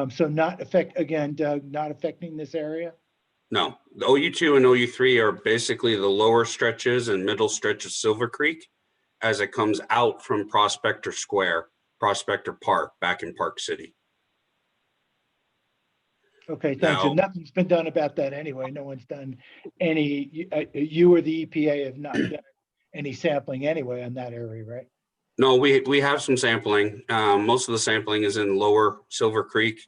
So not again, Doug, not affecting this area? No, the OU2 and OU3 are basically the lower stretches and middle stretch of Silver Creek as it comes out from Prospector Park back in Park City. Okay, thanks. And nothing's been done about that anyway. No one's done any, you or the EPA have not done any sampling anyway on that area, right? No, we have some sampling. Most of the sampling is in lower Silver Creek,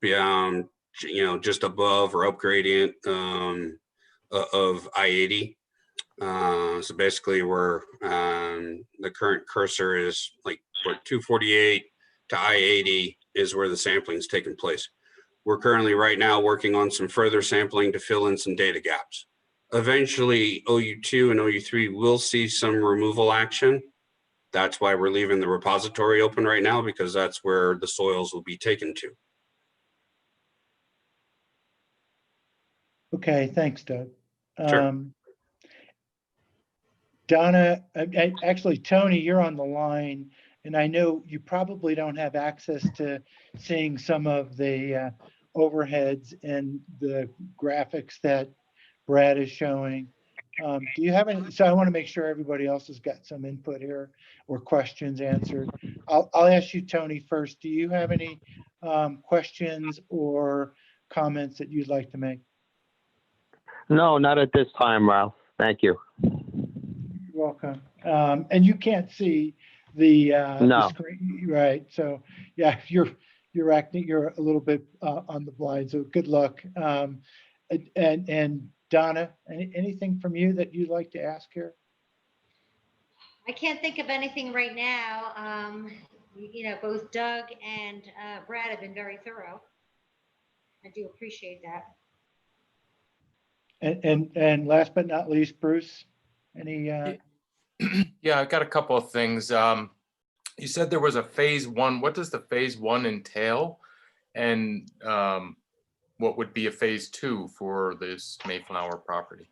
just above or up gradient of I-80. So basically where the current cursor is, like where 248 to I-80 is where the sampling is taking place. We're currently right now working on some further sampling to fill in some data gaps. Eventually OU2 and OU3 will see some removal action. That's why we're leaving the repository open right now, because that's where the soils will be taken to. Okay, thanks, Doug. Sure. Donna, actually, Tony, you're on the line, and I know you probably don't have access to seeing some of the overheads and the graphics that Brad is showing. Do you have any? So I want to make sure everybody else has got some input here or questions answered. I'll ask you, Tony, first. Do you have any questions or comments that you'd like to make? No, not at this time, Ralph. Thank you. You're welcome. And you can't see the screen, right? So yeah, you're a little bit on the blind. So good luck. And Donna, anything from you that you'd like to ask here? I can't think of anything right now. Both Doug and Brad have been very thorough. I do appreciate that. And last but not least, Bruce, any? Yeah, I've got a couple of things. You said there was a phase 1. What does the phase 1 entail? And what would be a phase 2 for this Mayflower property?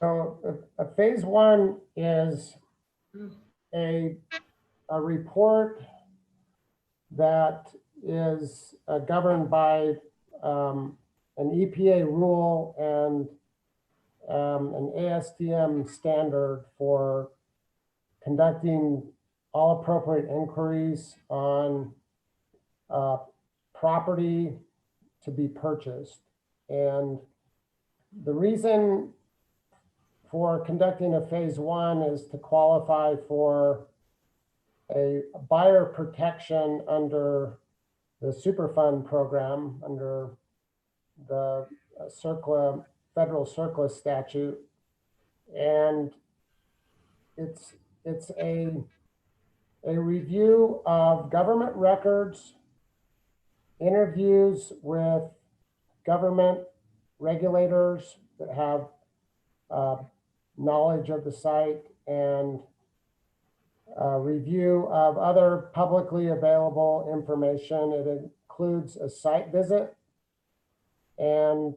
So a phase 1 is a report that is governed by an EPA rule and an ASTM standard for conducting all appropriate inquiries on property to be purchased. And the reason for conducting a phase 1 is to qualify for a buyer protection under the Superfund program, under the federal CERCLA statute. And it's a review of government records, interviews with government regulators that have knowledge of the site, and review of other publicly available information. It includes a site visit. And,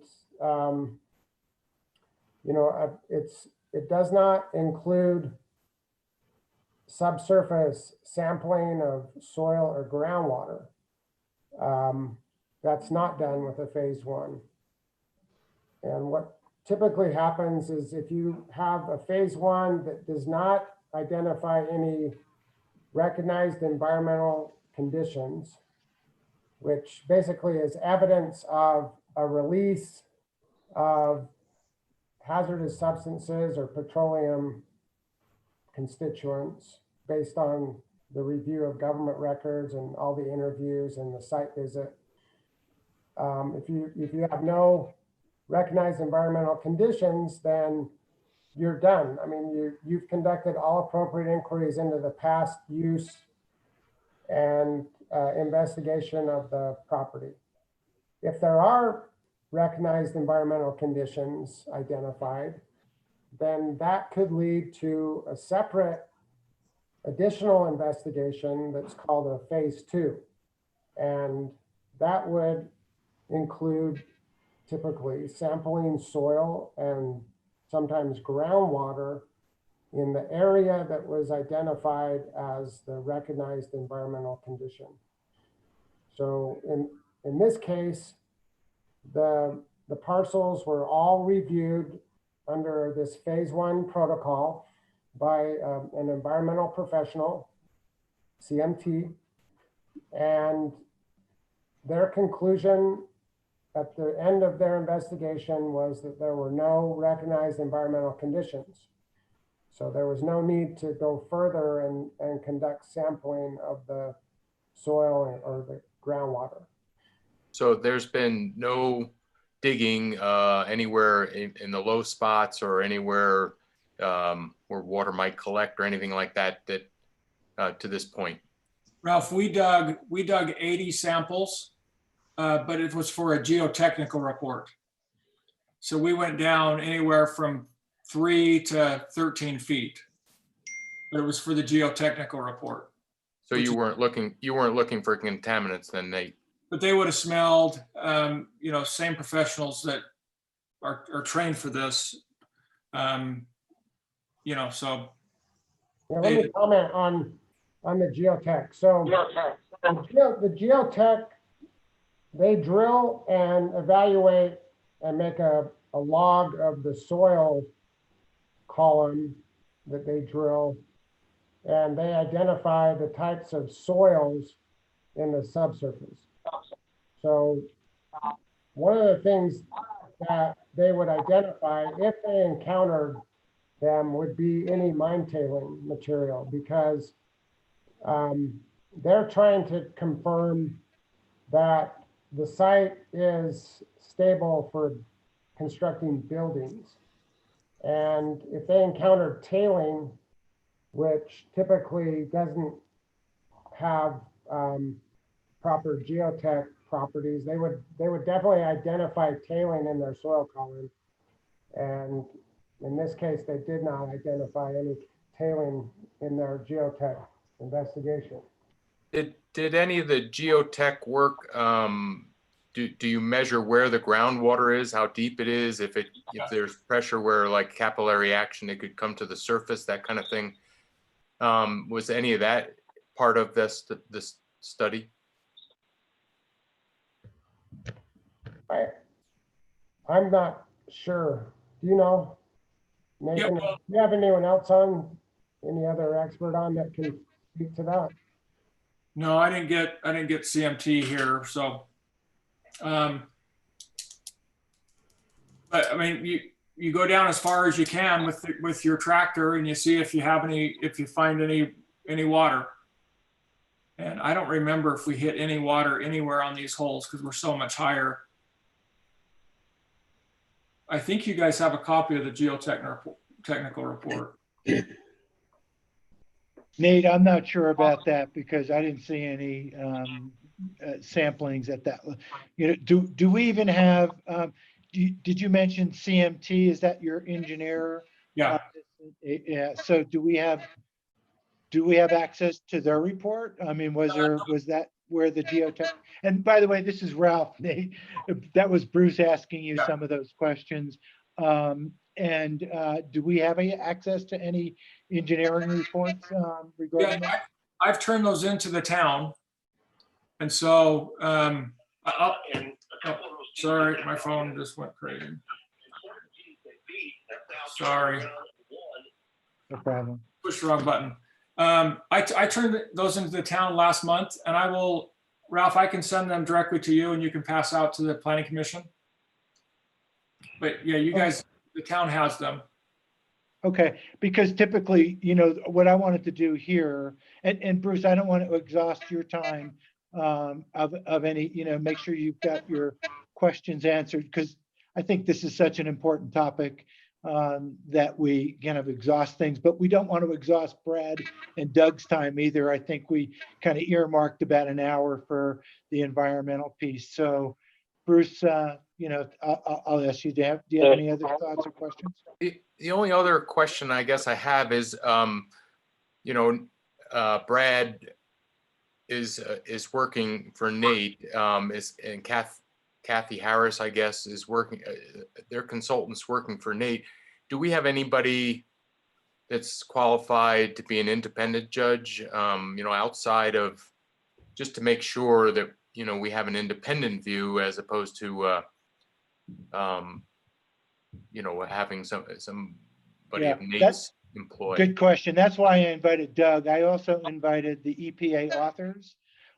it does not include subsurface sampling of soil or groundwater. That's not done with a phase one. And what typically happens is if you have a phase one that does not identify any recognized environmental conditions, which basically is evidence of a release of hazardous substances or petroleum constituents based on the review of government records and all the interviews and the site visit. If you have no recognized environmental conditions, then you're done. I mean, you've conducted all appropriate inquiries into the past use and investigation of the property. If there are recognized environmental conditions identified, then that could lead to a separate additional investigation that's called a phase two. And that would include typically sampling soil and sometimes groundwater in the area that was identified as the recognized environmental condition. So in this case, the parcels were all reviewed under this phase one protocol by an environmental professional, CMT, and their conclusion at the end of their investigation was that there were no recognized environmental conditions. So there was no need to go further and conduct sampling of the soil or the groundwater. So there's been no digging anywhere in the low spots or anywhere where water might collect or anything like that to this point? Ralph, we dug 80 samples, but it was for a geotechnical report. So we went down anywhere from 3 to 13 feet. But it was for the geotechnical report. So you weren't looking for contaminants then, Nate? But they would have smelled, same professionals that are trained for this, so. Yeah, let me comment on the geotech. So the geotech, they drill and evaluate and make a log of the soil column that they drill, and they identify the types of soils in the subsurface. So one of the things that they would identify if they encountered them would be any mine tailing material, because they're trying to confirm that the site is stable for constructing buildings. And if they encounter tailing, which typically doesn't have proper geotech properties, they would definitely identify tailing in their soil column. And in this case, they did not identify any tailing in their geotech investigation. Did any of the geotech work, do you measure where the groundwater is, how deep it is, if there's pressure where like capillary action, it could come to the surface, that kind of thing? Was any of that part of this study? I'm not sure. Do you know, Nathan? Yep. Do you have anyone else on? Any other expert on that can speak to that? No, I didn't get CMT here, so. But I mean, you go down as far as you can with your tractor, and you see if you find any water. And I don't remember if we hit any water anywhere on these holes because we're so much higher. I think you guys have a copy of the geotechnical report. Nate, I'm not sure about that because I didn't see any samplings at that. Do we even have, did you mention CMT? Is that your engineer? Yeah. Yeah. So do we have do we have access to their report? I mean, was that where the geotech? And by the way, this is Ralph. That was Bruce asking you Yeah. some of those questions. And do we have any access to any engineering reports regarding Yeah, that? I've turned those into the town. And so, sorry, my phone just went crazy. Sorry, No problem. push the wrong button. I turned those into the town last month, and I will, Ralph, I can send them directly to you and you can pass out to the planning commission. But yeah, you guys, the town has them. Okay, because typically, you know, what I wanted to do here, and Bruce, I don't want to exhaust your time of any, you know, make sure you've got your questions answered, because I think this is such an important topic that we kind of exhaust things, but we don't want to exhaust Brad and Doug's time either. I think we kind of earmarked about an hour for the environmental piece. So Bruce, you know, I'll ask you, do you have any other thoughts or questions? The only other question I guess I have is, you know, Brad is working for Nate, and Kathy Harris, I guess, is working. Their consultants working for Nate. Do we have anybody that's qualified to be an independent judge? You know, outside of, just to make sure that, you know, we have an independent view as opposed to you know, having somebody Yeah, of Nate's employ. Good question. That's why I invited Doug. I also invited the EPA authors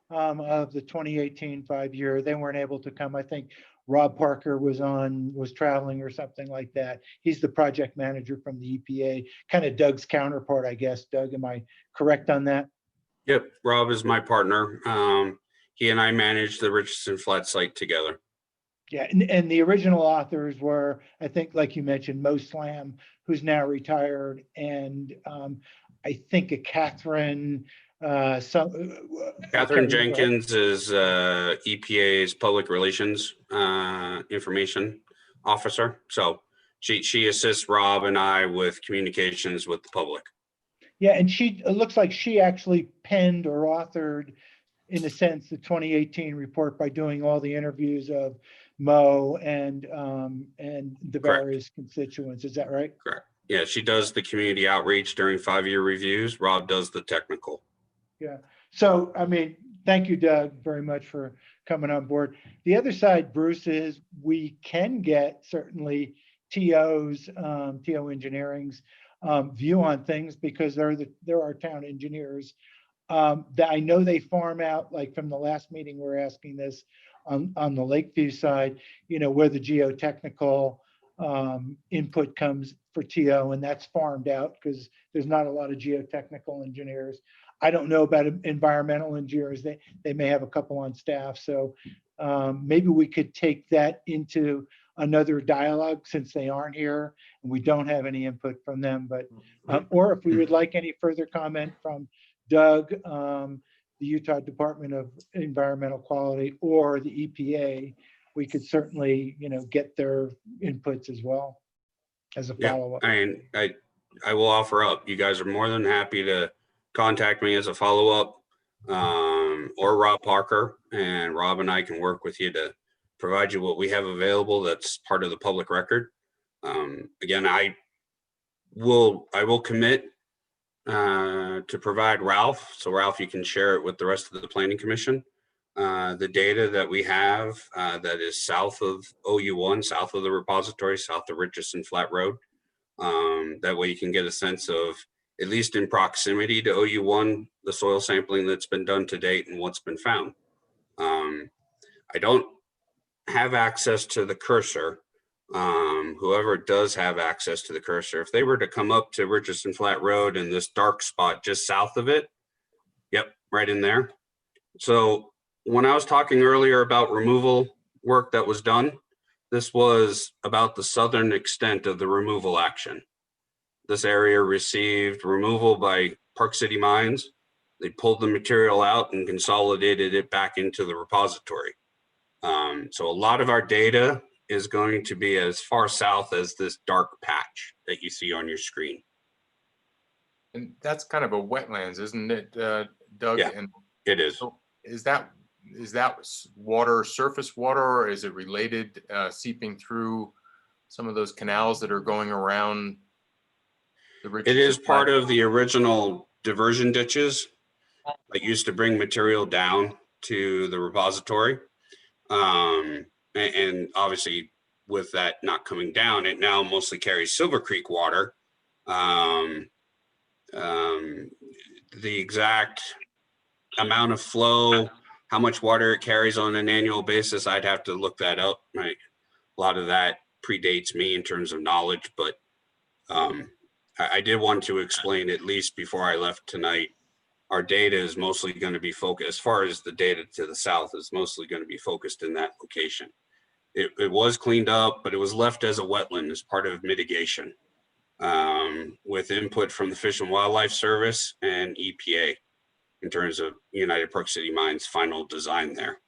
of the 2018 5-year. They weren't able to come. I think Rob Parker was traveling or something like that. He's the project manager from the EPA, kind of Doug's counterpart, I guess. Doug, am I correct on that? Yep, Rob is my partner. He and I manage the Richardson Flat site together. Yeah, and the original authors were, I think, like you mentioned, Mo Slam, who's now retired, and I think a Catherine. Catherine Jenkins is EPA's public relations information officer. So she assists Rob and I with communications with the public. Yeah, and it looks like she actually penned or authored, in a sense, the 2018 report by doing all the interviews of Mo and the various constituents. Is that right? Correct. Yeah, she does the community outreach during 5-year reviews. Rob does the technical. Yeah. So, I mean, thank you, Doug, very much for coming on board. The other side, Bruce, is we can get certainly TO's, TO Engineering's view on things, because they're our town engineers. That I know they farm out, like from the last meeting, we're asking this on the Lakeview side, you know, where the geotechnical input comes for TO, and that's farmed out because there's not a lot of geotechnical engineers. I don't know about environmental engineers. They may have a couple on staff. So maybe we could take that into another dialogue, since they aren't here and we don't have any input from them. But or if we would like any further comment from Doug, the Utah Department of Environmental Quality, or the EPA, we could certainly, you know, get their inputs as well as a follow-up. And I will offer up. You guys are more than happy to contact me as a follow-up, or Rob Parker, and Rob and I can work with you to provide you what we have available that's part of the public record. Again, I will commit to provide Ralph. So Ralph, you can share it with the rest of the planning commission. The data that we have that is south of OU1, south of the repository, south of Richardson Flat Road. That way you can get a sense of, at least in proximity to OU1, the soil sampling that's been done to date and what's been found. I don't have access to the cursor. Whoever does have access to the cursor, if they were to come up to Richardson Flat Road and this dark spot just south of it, yep, right in there. So when I was talking earlier about removal work that was done, this was about the southern extent of the removal action. This area received removal by Park City Mines. They pulled the material out and consolidated it back into the repository. So a lot of our data is going to be as far south as this dark patch that you see on your screen. And that's kind of a wetlands, isn't it, Doug? Yeah. And It is. so is that water, surface water, or is it related, seeping through some of those canals that are going around the It Richardson is part Platte? of the original diversion ditches that used to bring material down to the repository. And obviously with that not coming down, it now mostly carries Silver Creek water. The exact amount of flow, how much water it carries on an annual basis, I'd have to look that up. Right? A lot of that predates me in terms of knowledge, but I did want to explain, at least before I left tonight, our data is mostly going to be focused, as far as the data to the south, is mostly going to be focused in that location. It was cleaned up, but it was left as a wetland as part of mitigation, with input from the Fish and Wildlife Service and EPA in terms of United Park City Mines' final design there.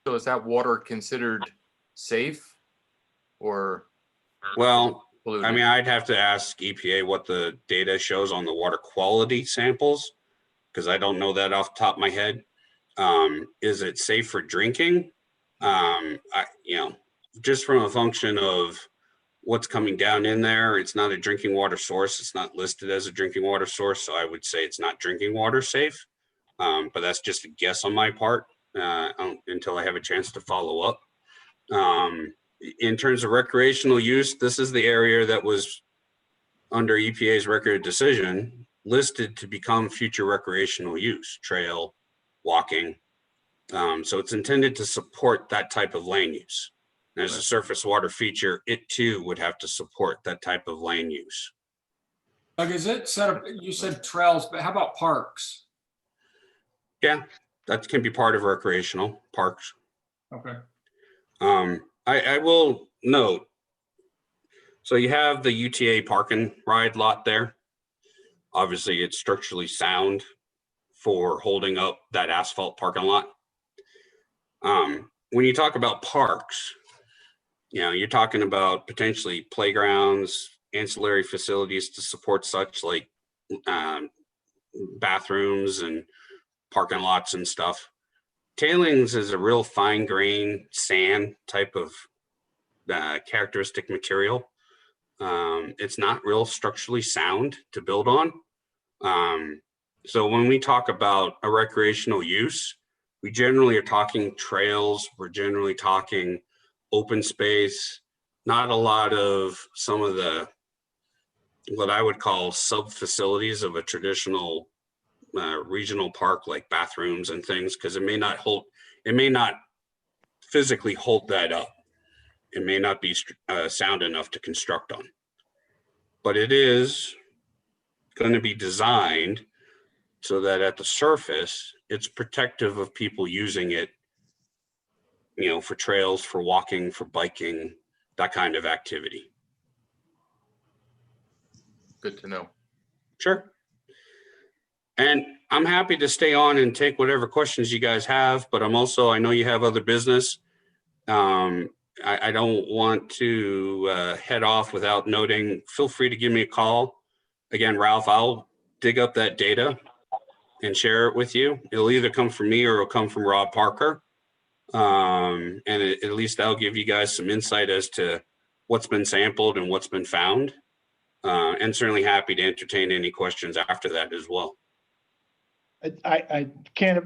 So is that water considered safe or Well, polluted? I mean, I'd have to ask EPA what the data shows on the water quality samples, because I don't know that off the top of my head. Is it safe for drinking? Just from a function of what's coming down in there, it's not a drinking water source. It's not listed as a drinking water source, so I would say it's not drinking water safe. But that's just a guess on my part until I have a chance to follow up. In terms of recreational use, this is the area that was under EPA's record of decision listed to become future recreational use, trail, walking. So it's intended to support that type of land use. And as a surface water feature, it too would have to support that type of land use. Like, is it set up, you said trails, but how about parks? Yeah, that can be part of recreational parks. Okay. I will note, so you have the UTA park and ride lot there. Obviously, it's structurally sound for holding up that asphalt parking lot. When you talk about parks, you're talking about potentially playgrounds, ancillary facilities to support such, like bathrooms and parking lots and stuff. Tailings is a real fine grain sand type of characteristic material. It's not real structurally sound to build on. So when we talk about a recreational use, we generally are talking trails. We're generally talking open space, not a lot of some of the, what I would call sub facilities of a traditional regional park, like bathrooms and things, because it may not physically hold that up. It may not be sound enough to construct on, but it is going to be designed so that at the surface, it's protective of people using it, for trails, for walking, for biking, that kind of activity. Good to know. Sure. And I'm happy to stay on and take whatever questions you guys have, but I know you have other business. I don't want to head off without noting, feel free to give me a call. Again, Ralph, I'll dig up that data and share it with you. It'll either come from me or it'll come from Rob Parker. And at least that'll give you guys some insight as to what's been sampled and what's been found. And certainly happy to entertain any questions after that as well. I can't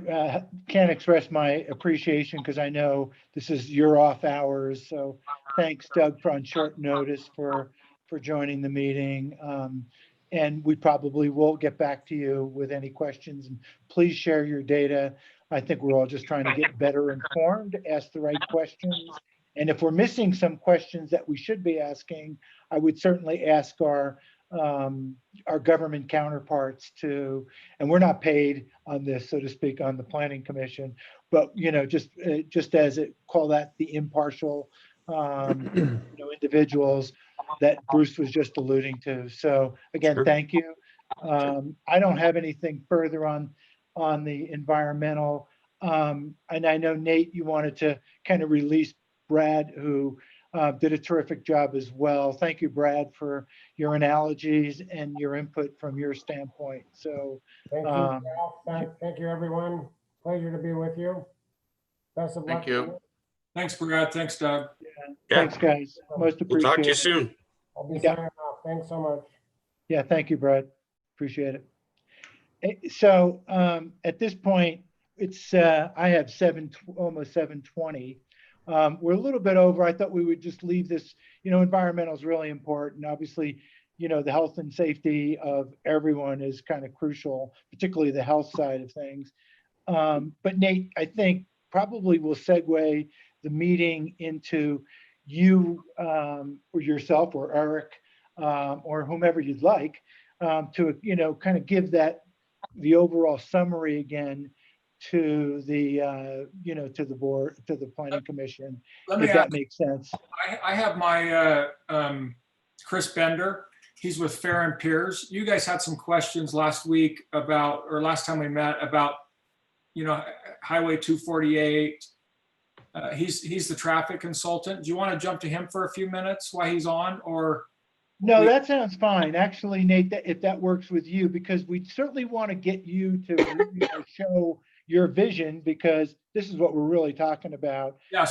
express my appreciation because I know this is your off hours. So thanks, Doug, on short notice for joining the meeting. And we probably will get back to you with any questions. And please share your data. I think we're all just trying to get better informed, ask the right questions. And if we're missing some questions that we should be asking, I would certainly ask our government counterparts to, and we're not paid on this, so to speak, on the Planning Commission, but just as it call that the impartial individuals that Bruce was just alluding to. So again, Sure. Thank you. I don't have anything further on the environmental. And I know, Nate, you wanted to kind of release Brad, who did a terrific job as well. Thank you, Brad, for your analogies and your input from your standpoint. So, Thank you, um, Ralph. Thank you, everyone. Pleasure to be with you. Best of luck. Thank you. Thanks, Brad. Thanks, Doug. Yeah. thanks, guys. Most We'll talk to you appreciated. soon. I'll be Yeah. signing off. Thanks so much. Yeah, thank you, Brad. Appreciate it. So at this point, it's I have almost 7:20. We're a little bit over. I thought we would just leave this. Environmental is really important. Obviously, the health and safety of everyone is kind of crucial, particularly the health side of things. But Nate, I think probably we'll segue the meeting into you or yourself or Eric or whomever you'd like to kind of give the overall summary again to the to the board, to the planning commission, if that makes sense. I have my Chris Bender. He's with Fair and Peers. You guys had some questions last week about, or last time we met about, Highway 248. He's the traffic consultant. Do you want to jump to him for a few minutes while he's on, or? No, that sounds fine. Actually, Nate, if that works with you, because we certainly want to get you to show your vision, because this is what we're really talking about. Yeah,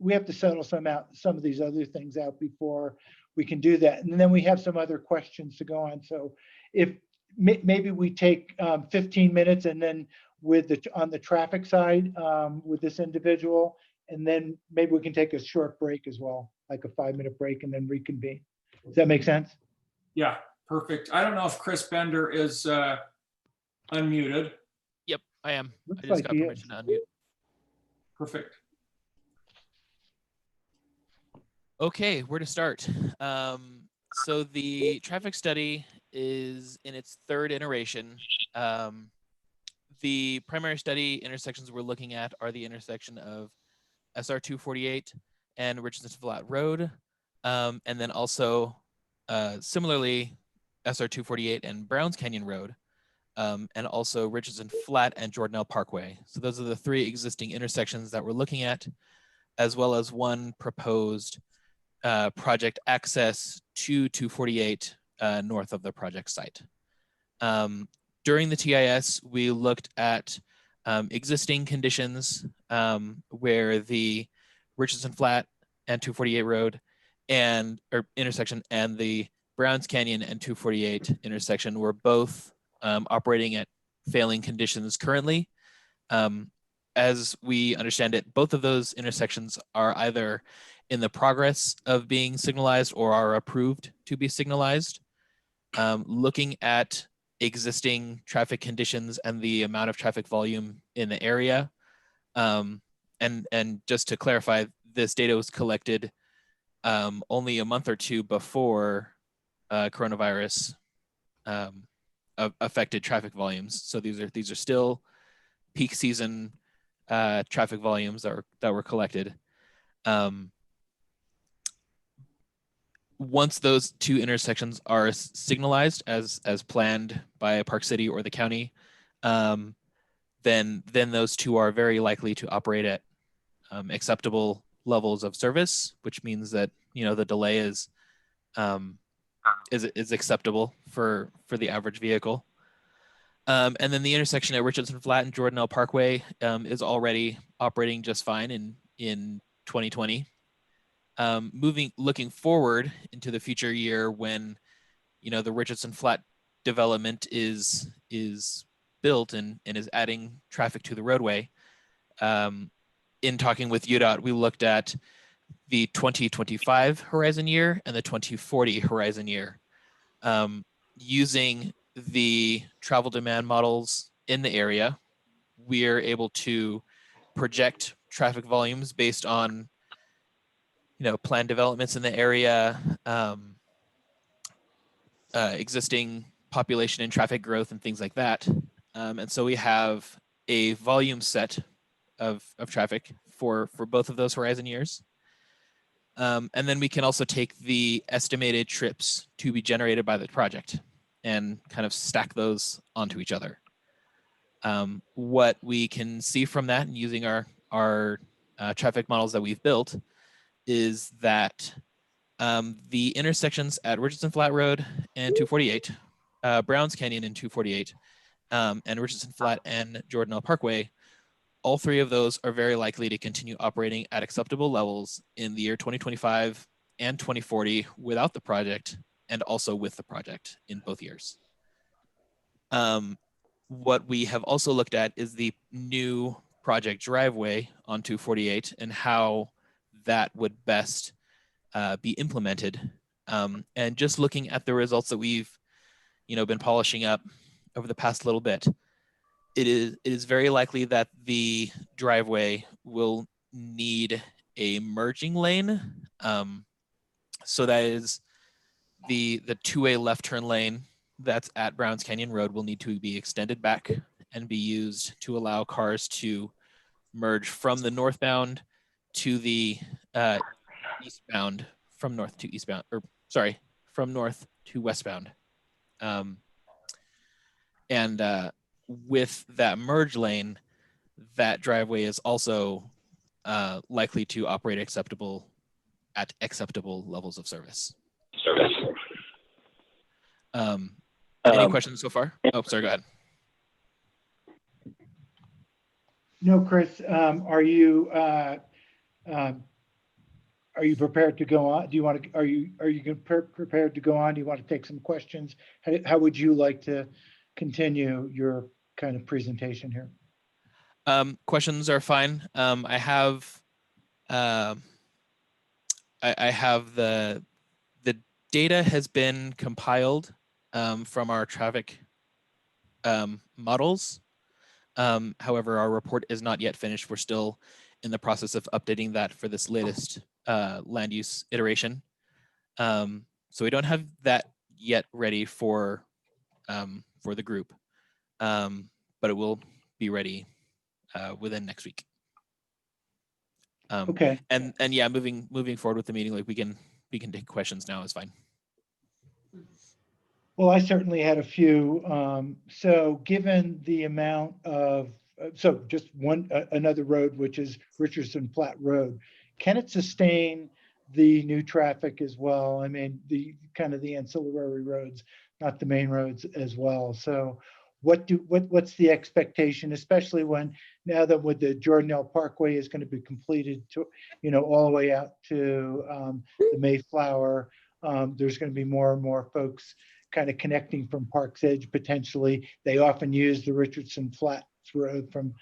we have to settle some of these other things out before we can do that. And then we have some other questions to go on. So if maybe we take 15 minutes and then on the traffic side with this individual, and then maybe we can take a short break as well, like a 5-minute break, and then reconvene. Does that make sense? Yeah, perfect. I don't know if Chris Bender is unmuted. Yep, I am. Looks I just like got he permission to unmute. Perfect. Okay, where to start? So the traffic study is in its third iteration. The primary study intersections we're looking at are the intersection of SR 248 and Richardson Flat Road. And then also, similarly, SR 248 and Browns Canyon Road, and also Richardson Flat and Jordanelle Parkway. So those are the 3 existing intersections that we're looking at, as well as one proposed project access to 248 north of the project site. During the TIS, we looked at existing conditions where the Richardson Flat and 248 Road or intersection and the Browns Canyon and 248 intersection were both operating at failing conditions currently. As we understand it, both of those intersections are either in the progress of being signalized or are approved to be signalized. Looking at existing traffic conditions and the amount of traffic volume in the area. And just to clarify, this data was collected only a month or two before coronavirus affected traffic volumes. So these are still peak season traffic volumes that were collected. Once those 2 intersections are signalized as planned by Park City or the county, then those 2 are very likely to operate at acceptable levels of service, which means that the delay is acceptable for the average vehicle. And then the intersection at Richardson Flat and Jordanelle Parkway is already operating just fine in 2020. Looking forward into the future year when the Richardson Flat development is built and is adding traffic to the roadway. In talking with UDOT, we looked at the 2025 horizon year and the 2040 horizon year. Using the travel demand models in the area, we are able to project traffic volumes based on planned developments in the area, existing population and traffic growth and things like that. And so we have a volume set of traffic for both of those horizon years. And then we can also take the estimated trips to be generated by the project and kind of stack those onto each other. What we can see from that, and using our traffic models that we've built, is that the intersections at Richardson Flat Road and 248, Browns Canyon and 248, and Richardson Flat and Jordan L. Parkway, all three of those are very likely to continue operating at acceptable levels in the year 2025 and 2040 without the project and also with the project in both years. What we have also looked at is the new project driveway on 248 and how that would best be implemented. And just looking at the results that we've been polishing up over the past little bit, it is very likely that the driveway will need a merging lane. So that is the two-way left turn lane that's at Browns Canyon Road will need to be extended back and be used to allow cars to merge from the northbound to the eastbound, from north to eastbound, or sorry, from north to westbound. With that merge lane, that driveway is also likely to operate at acceptable levels of service. Any questions so far? Oh, sorry, go ahead. No, Chris, are you prepared to go on? Do you want to, are you prepared to go on? Do you want to take some questions? How would you like to continue your kind of presentation here? Questions are fine. I have the data has been compiled from our traffic models. However, our report is not yet finished. We're still in the process of updating that for this latest land use iteration. So we don't have that yet ready for the group, but it will be ready within next week. Okay. And yeah, moving forward with the meeting, like we can take questions now is fine. Well, I certainly had a few. So given the amount of, so just another road, which is Richardson Flat Road, can it sustain the new traffic as well? I mean, the kind of the ancillary roads, not the main roads as well. So what's the expectation, especially now that with the Jordan L. Parkway is going to be completed to, all the way out to the Mayflower. There's going to be more and more folks kind of connecting from Park's Edge potentially. They often use the Richardson Flats Road from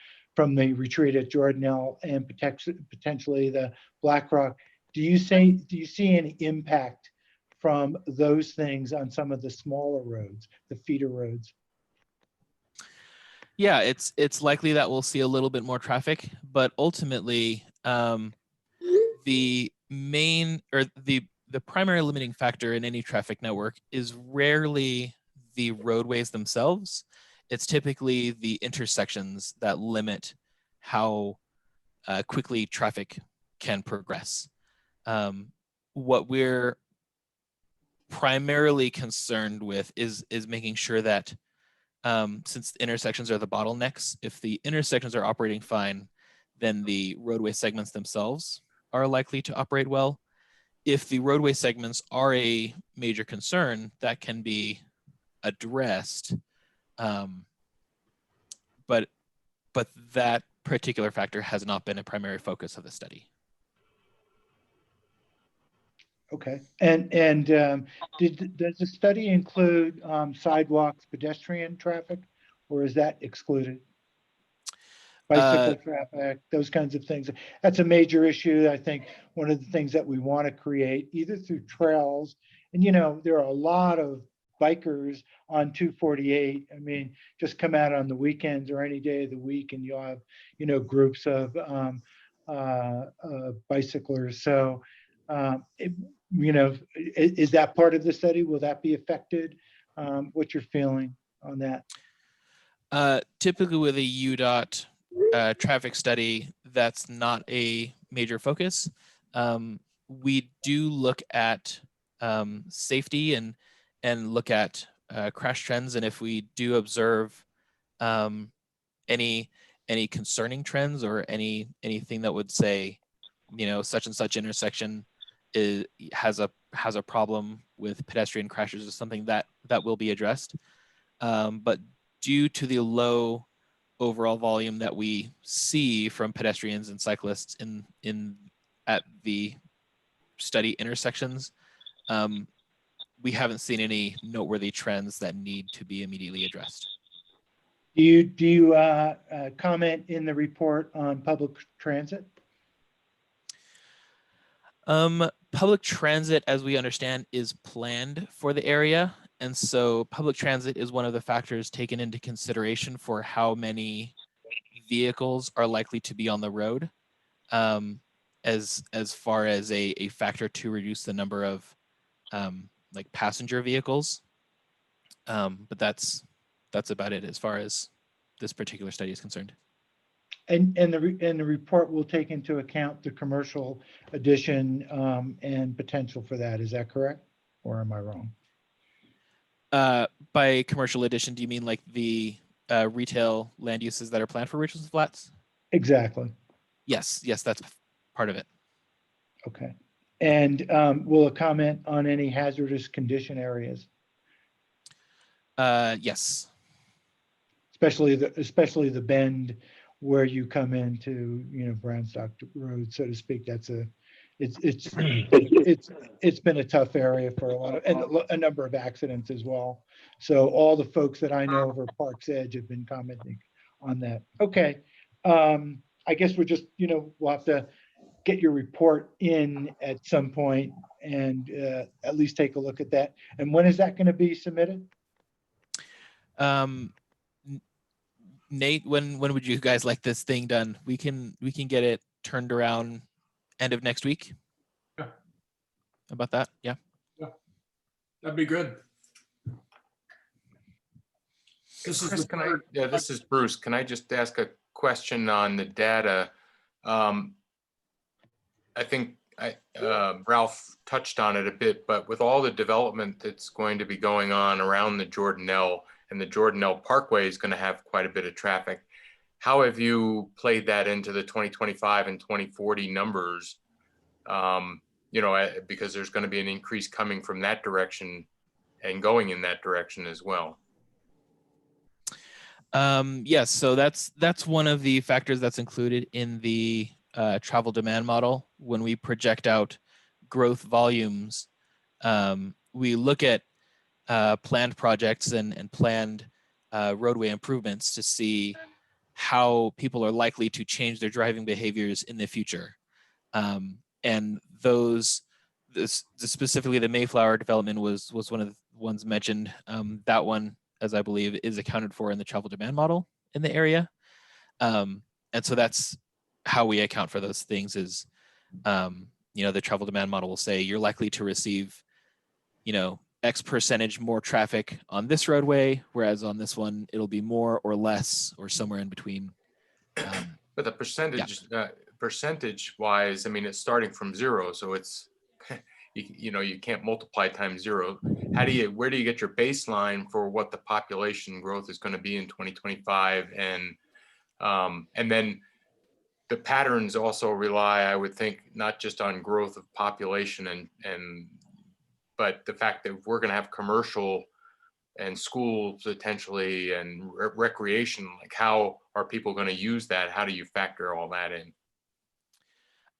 the retreat at Jordan L. and potentially the Black Rock. Do you see any impact from those things on some of the smaller roads, the feeder roads? Yeah, it's likely that we'll see a little bit more traffic, but ultimately the main or the primary limiting factor in any traffic network is rarely the roadways themselves. It's typically the intersections that limit how quickly traffic can progress. What we're primarily concerned with is making sure that since the intersections are the bottlenecks, if the intersections are operating fine, then the roadway segments themselves are likely to operate well. If the roadway segments are a major concern, that can be addressed, but that particular factor has not been a primary focus of the study. Okay, and does the study include sidewalks, pedestrian traffic, or is that excluded? Bicycle traffic, those kinds of things. That's a major issue. I think one of the things that we want to create either through trails, and there are a lot of bikers on 248. I mean, just come out on the weekends or any day of the week and you'll have, groups of bicyclers. So, is that part of the study? Will that be affected? What's your feeling on that? Typically with a UDOT traffic study, that's not a major focus. We do look at safety and look at crash trends, and if we do observe any concerning trends or anything that would say such and such intersection has a problem with pedestrian crashes or something that will be addressed. But due to the low overall volume that we see from pedestrians and cyclists at the study intersections, we haven't seen any noteworthy trends that need to be immediately addressed. Do you comment in the report on public transit? Public transit, as we understand, is planned for the area. And so public transit is one of the factors taken into consideration for how many vehicles are likely to be on the road, as far as a factor to reduce the number of like passenger vehicles. But that's about it as far as this particular study is concerned. And the report will take into account the commercial addition and potential for that. Is that correct? Or am I wrong? By commercial addition, do you mean like the retail land uses that are planned for Richardson Flats? Exactly. Yes, that's part of it. Okay. And will it comment on any hazardous condition areas? Yes. Especially the bend where you come into, Brownstock Road, so to speak. It's been a tough area for a lot of, and a number of accidents as well. So all the folks that I know over Park's Edge have been commenting on that. Okay. I guess we're just, we'll have to get your report in at some point and at least take a look at that. And when is that going to be submitted? Nate, when would you guys like this thing done? We can get it turned around end of next week. Yeah. About that? Yeah. Yeah. That'd be good. This is Bruce. Can I just ask a question on the data? I think Ralph touched on it a bit, but with all the development that's going to be going on around the Jordanelle, and the Jordanelle Parkway is going to have quite a bit of traffic, how have you played that into the 2025 and 2040 numbers? Because there's going to be an increase coming from that direction and going in that direction as well. Yes, so that's one of the factors that's included in the travel demand model. When we project out growth volumes, we look at planned projects and planned roadway improvements to see how people are likely to change their driving behaviors in the future. And specifically the Mayflower development was one of the ones mentioned. That one, as I believe, is accounted for in the travel demand model in the area. And so that's how we account for those things is, the travel demand model will say you're likely to receive, X percentage more traffic on this roadway, whereas on this one, it'll be more or less or somewhere in between. But the percentage wise, it's starting from zero. So it's, you can't multiply times zero. Where do you get your baseline for what the population growth is going to be in 2025? And then the patterns also rely, I would think, not just on growth of population but the fact that we're going to have commercial and schools potentially and recreation, like how are people going to use that? How do you factor all that in?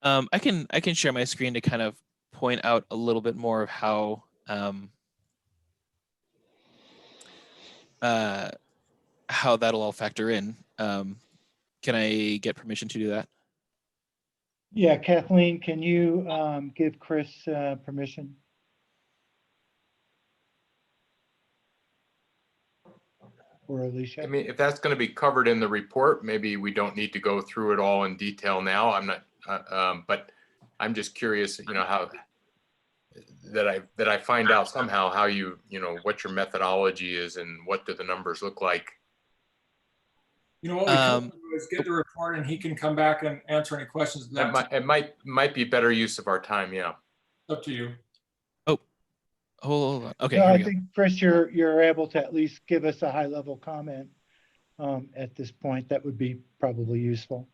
I can share my screen to kind of point out a little bit more of how that'll all factor in. Can I get permission to do that? Yeah, Kathleen, can you give Chris permission? Or Alicia? If that's going to be covered in the report, maybe we don't need to go through it all in detail now. I'm not, but I'm just curious, how that I find out somehow how what your methodology is and what do the numbers look like. What we can do is get the report and he can come back and answer any questions. It might be better use of our time. Yeah. Up to you. Hold on. Okay. No, I think, Chris, you're able to at least give us a high level comment at this point. That would be probably useful.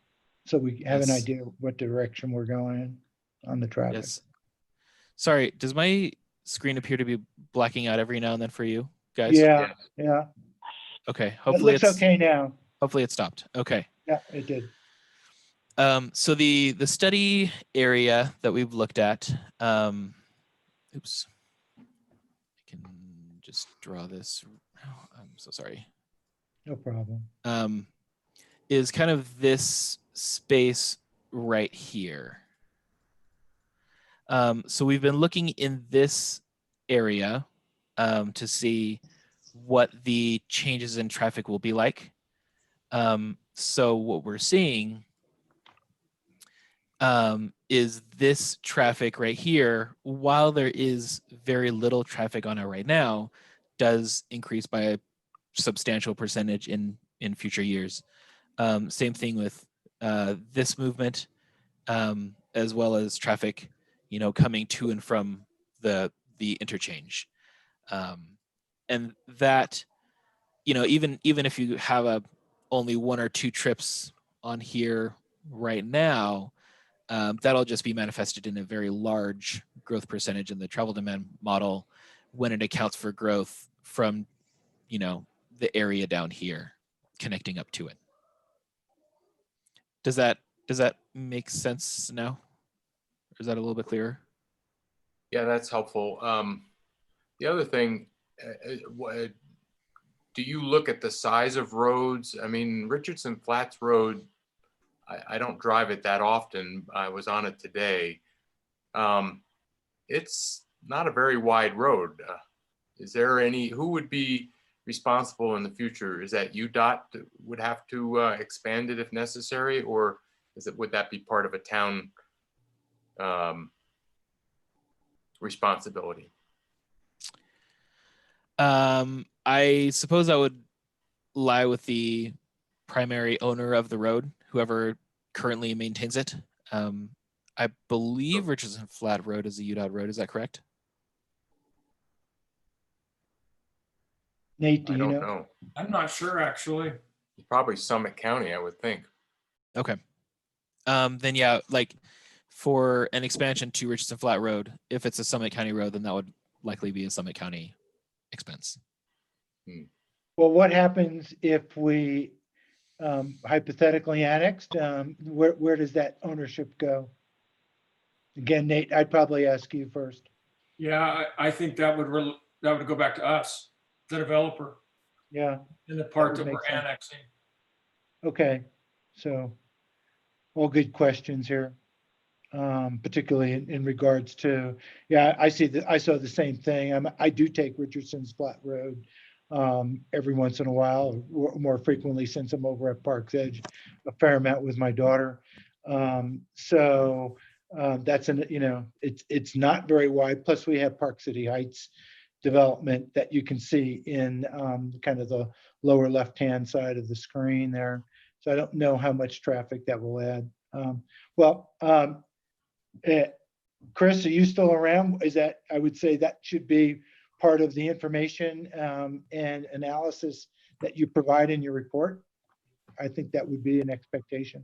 so we have an Yes. idea what direction we're going in on the traffic. Yes. Sorry, does my screen appear to be blacking out every now and then for you guys? Yeah, yeah. Okay. It Hopefully looks it's okay now. hopefully it stopped. Okay. Yeah, it did. So the study area that we've looked at, oops, I can just draw this. Oh, I'm so sorry. No problem. Is kind of this space right here. So we've been looking in this area to see what the changes in traffic will be like. So what we're seeing is this traffic right here, while there is very little traffic on it right now, does increase by a substantial percentage in future years. Same thing with this movement, as well as traffic, coming to and from the interchange. And that, even if you have only 1 or 2 trips on here right now, that'll just be manifested in a very large growth percentage in the travel demand model when it accounts for growth from, the area down here connecting up to it. Does that make sense now? Or is that a little bit clearer? Yeah, that's helpful. The other thing, do you look at the size of roads? I mean, Richardson Flats Road, I don't drive it that often. I was on it today. It's not a very wide road. Is there who would be responsible in the future? Is that UDOT that would have to expand it if necessary, or would that be part of a town responsibility? I suppose that would lie with the primary owner of the road, whoever currently maintains it. I believe Richardson Flat Road is a UDOT road. Is that correct? Nate, do I you don't know? know. I'm not sure, actually. Probably Summit County, I would think. Okay. Then yeah, like for an expansion to Richardson Flat Road, if it's a Summit County road, then that would likely be a Summit County expense. Well, what happens if we hypothetically annexed? Where does that ownership go? Again, Nate, I'd probably ask you first. Yeah, I think that would go back to us, the developer, Yeah, in the part would that we're make sense. annexing. okay. So all good questions here, particularly in regards to, yeah, I saw the same thing. I do take Richardson's Flat Road every once in a while, or more frequently since I'm over at Park's Edge, a fair amount with my daughter. That's it's not very wide. Plus we have Park City Heights development that you can see in kind of the lower left-hand side of the screen there. So I don't know how much traffic that will add. Chris, are you still around? I would say that should be part of the information and analysis that you provide in your report. I think that would be an expectation.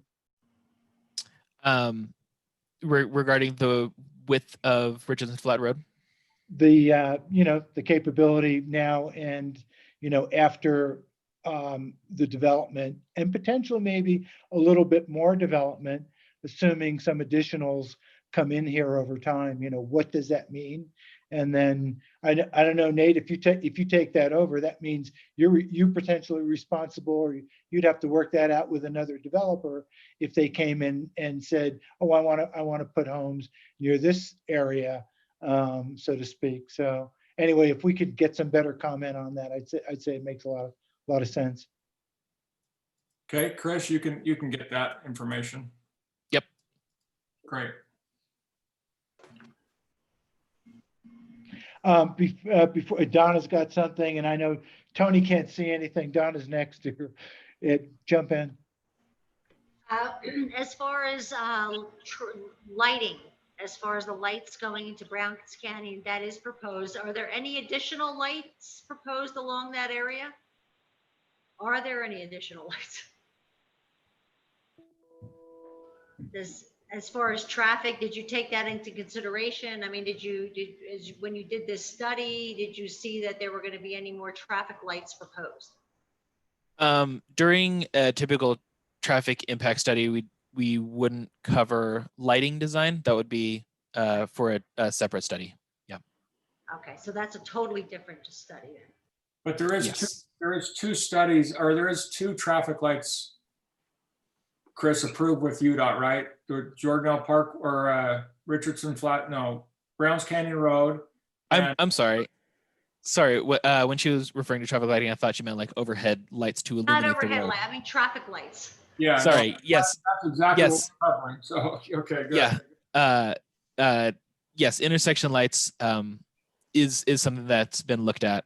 Regarding the width of Richardson Flat Road? The capability now and, after the development and potential maybe a little bit more development, assuming some additionals come in here over time, what does that mean? And then I don't know, Nate, if you take that over, that means you're potentially responsible, or you'd have to work that out with another developer if they came in and said, oh, I want to put homes near this area, so to speak. So anyway, if we could get some better comment on that, I'd say it makes a lot of sense. Okay, Chris, you can get that information. Yep. Before Great. Donna's got something, and I know Tony can't see anything. Donna's next to her. Jump in. As far as lighting, as far as the lights going into Browns Canyon, that is proposed. Are there any additional lights proposed along that area? Are there any additional lights? as far as traffic, did you take that into consideration? I mean, when you did this study, did you see that there were going to be any more traffic lights proposed? During a typical traffic impact study, we wouldn't cover lighting design. That would be for a separate study. Yeah. Okay, so that's a totally different study then. But there is Yes. two studies, or there is 2 traffic lights, Chris, approved with UDOT, right? The Jordanelle Park or Richardson Flat, no, Browns Canyon Road. I'm sorry. Sorry, when she was referring to traffic lighting, I thought she meant like overhead lights to Not illuminate the overhead road. light, I mean traffic lights. Yeah. Sorry. No, Yes. That's exactly Yes. what we're covering. So, okay, good. Yeah. Yes, intersection lights is something that's been looked at.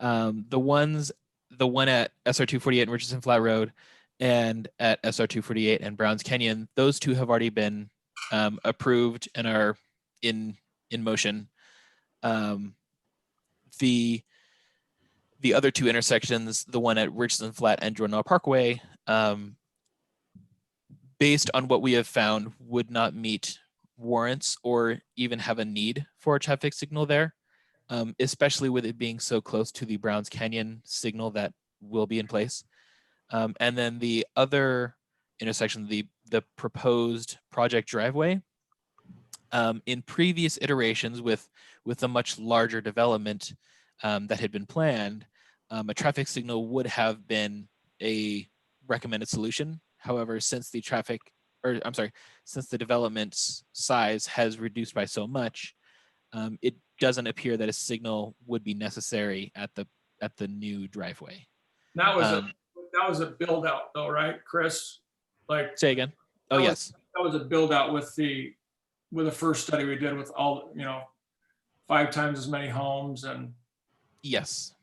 The one at SR 248 and Richardson Flat Road and at SR 248 and Browns Canyon, those 2 have already been approved and are in motion. The other 2 intersections, the one at Richardson Flat and Jordanelle Parkway, based on what we have found, would not meet warrants or even have a need for a traffic signal there, especially with it being so close to the Browns Canyon signal that will be in place. And then the other intersection, the proposed project driveway, in previous iterations with a much larger development that had been planned, a traffic signal would have been a recommended solution. However, since the development size has reduced by so much, it doesn't appear that a signal would be necessary at the new driveway. That was a build out though, right, Chris? Like, say again. Oh, yes. That was a build out with the first study we did with all, 5 times as many homes and. Yes.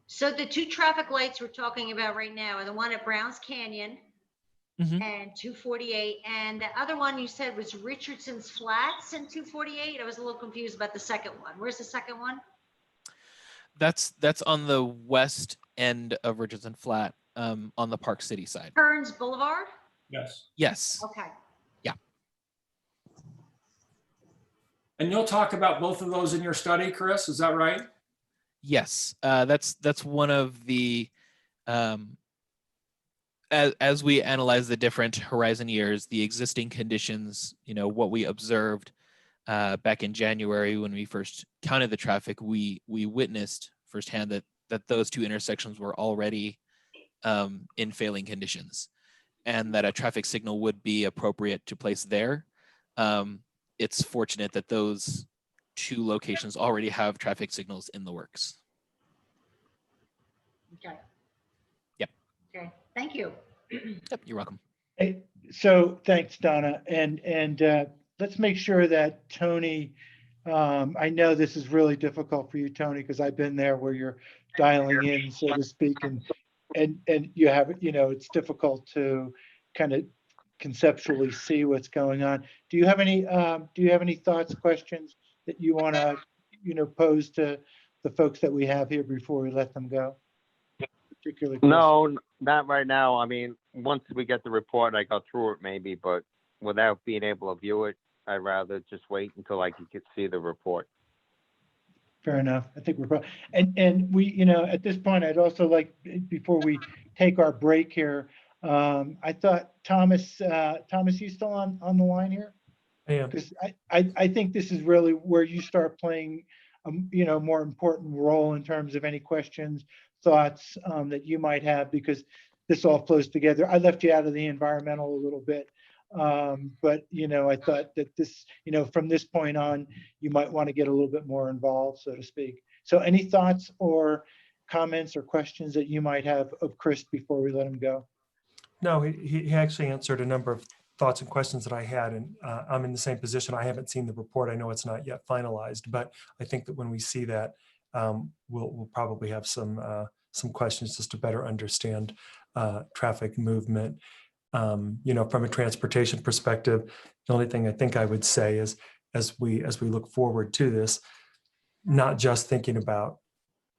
So the 2 traffic lights we're talking about right now are the one at Browns Canyon and 248, and the other one you said was Richardson's Flats and 248. I was a little confused about the second one. Where's the second one? That's on the west end of Richardson Flat, on the Park City side. Kearns Boulevard? Yes. Yes. Okay. Yeah. And you'll talk about both of those in your study, Chris, is that right? Yes. That's one of the, as we analyze the different horizon years, the existing conditions, what we observed back in January when we first counted the traffic, we witnessed firsthand that those 2 intersections were already in failing conditions, and that a traffic signal would be appropriate to place there. It's fortunate that those 2 locations already have traffic signals in the works. Okay. Yep. Okay, thank you. Yep, you're welcome. Hey, so thanks, Donna. And let's make sure that Tony, I know this is really difficult for you, Tony, because I've been there where you're dialing in, so to speak, and you have, it's difficult to kind of conceptually see what's going on. Do you have any thoughts, questions that you want to, pose to the folks that we have here before we let them go? Particularly Chris? No, not right now. I mean, once we get the report, I go through it maybe, but without being able to view it, I'd rather just wait until I can see the report. Fair enough. I think we're, and we, at this point, I'd also like, before we take our break here, I thought Thomas, you still on the line here? I am. Because I think this is really where you start playing, more important role in terms of any questions, thoughts that you might have, because this all flows together. I left you out of the environmental a little bit, but I thought that this, from this point on, you might want to get a little bit more involved, so to speak. So any thoughts or comments or questions that you might have of Chris before we let him go? No, he actually answered a number of thoughts and questions that I had, and I'm in the same position. I haven't seen the report. I know it's not yet finalized, but I think that when we see that, we'll probably have some questions just to better understand traffic movement. From a transportation perspective, the only thing I think I would say is, as we look forward to this, not just thinking about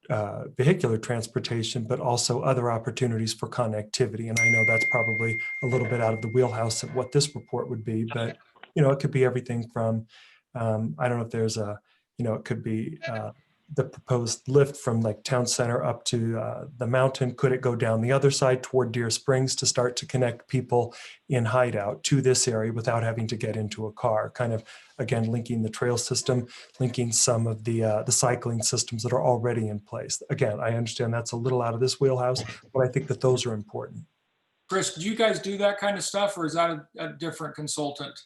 vehicular transportation, but also other opportunities for connectivity. And I know that's probably a little bit out of the wheelhouse of what this report would be, but it could be everything from, I don't know if there's it could be the proposed lift from like town center up to the mountain. Could it go down the other side toward Deer Springs to start to connect people in Hideout to this area without having to get into a car? Kind of, again, linking the trail system, linking some of the cycling systems that are already in place. Again, I understand that's a little out of this wheelhouse, but I think that those are important. Chris, do you guys do that kind of stuff, or is that a different consultant?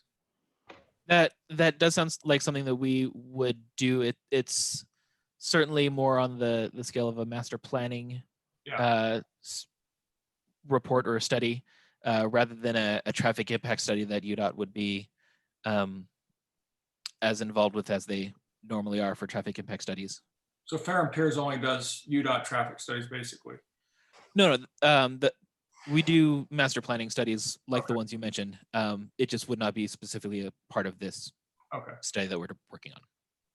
That does sound like something that we would do. It's certainly more on the scale of a master planning report or a study, rather than a traffic impact study that UDOT would be as involved with as they normally are for traffic impact studies. So Ferrum Piers only does UDOT traffic studies, basically. No, we do master planning studies like the ones you mentioned. It just would not be specifically a part of this study that we're working on.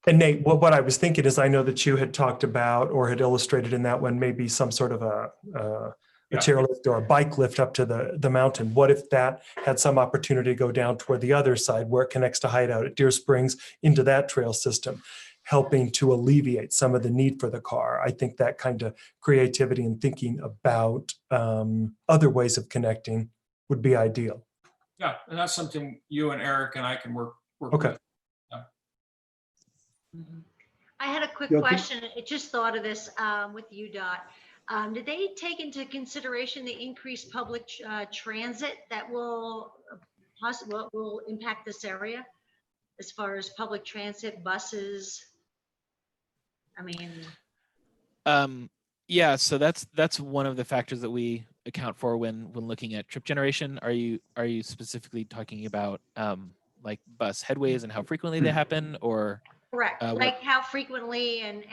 And Nate, what I was thinking is, I know that you had talked about or had illustrated in that one, maybe some sort of a chairlift or a bike lift up to the mountain. What if that had some opportunity to go down toward the other side where it connects to Hideout at Deer Springs into that trail system, helping to alleviate some of the need for the car? I think that kind of creativity and thinking about other ways of connecting would be ideal. Yeah, and that's something you and Eric and I can work Okay. with. I had a quick You okay? question. I just thought of this with UDOT. Did they take into consideration the increased public transit that will impact this area as far as public transit, buses? I mean, yeah, so that's one of the factors that we account for when looking at trip generation. Are you specifically talking about like bus headways and how frequently they happen, or correct. Like how frequently and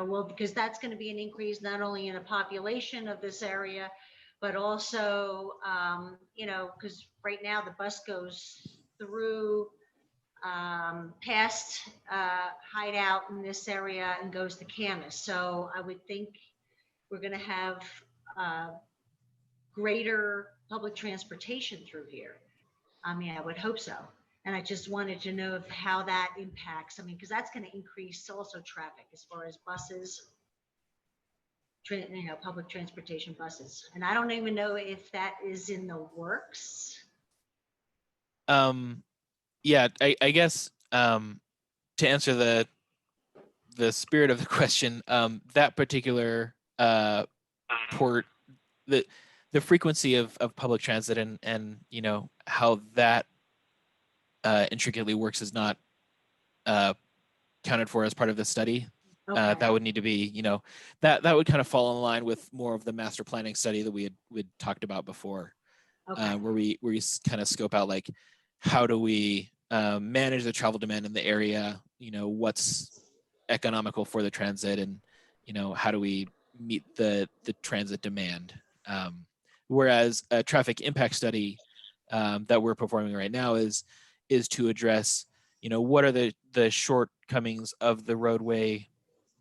well, because that's going to be an increase not only in a population of this area, but also, because right now the bus goes through past Hideout in this area and goes to Camas. So I would think we're going to have greater public transportation through here. I mean, I would hope so. And I just wanted to know how that impacts. I mean, because that's going to increase also traffic as far as buses, public transportation buses. And I don't even know if that is in the works. Yeah, I guess to answer the spirit of the question, that particular port, the frequency of public transit and how that intricately works is not counted for as part of the study. Okay. That would need to be, that would kind of fall in line with more of the master planning study that we'd talked about before, Okay. where we kind of scope out like how do we manage the travel demand in the area, what's economical for the transit, and how do we meet the transit demand. Whereas a traffic impact study that we're performing right now is to address, what are the shortcomings of the roadway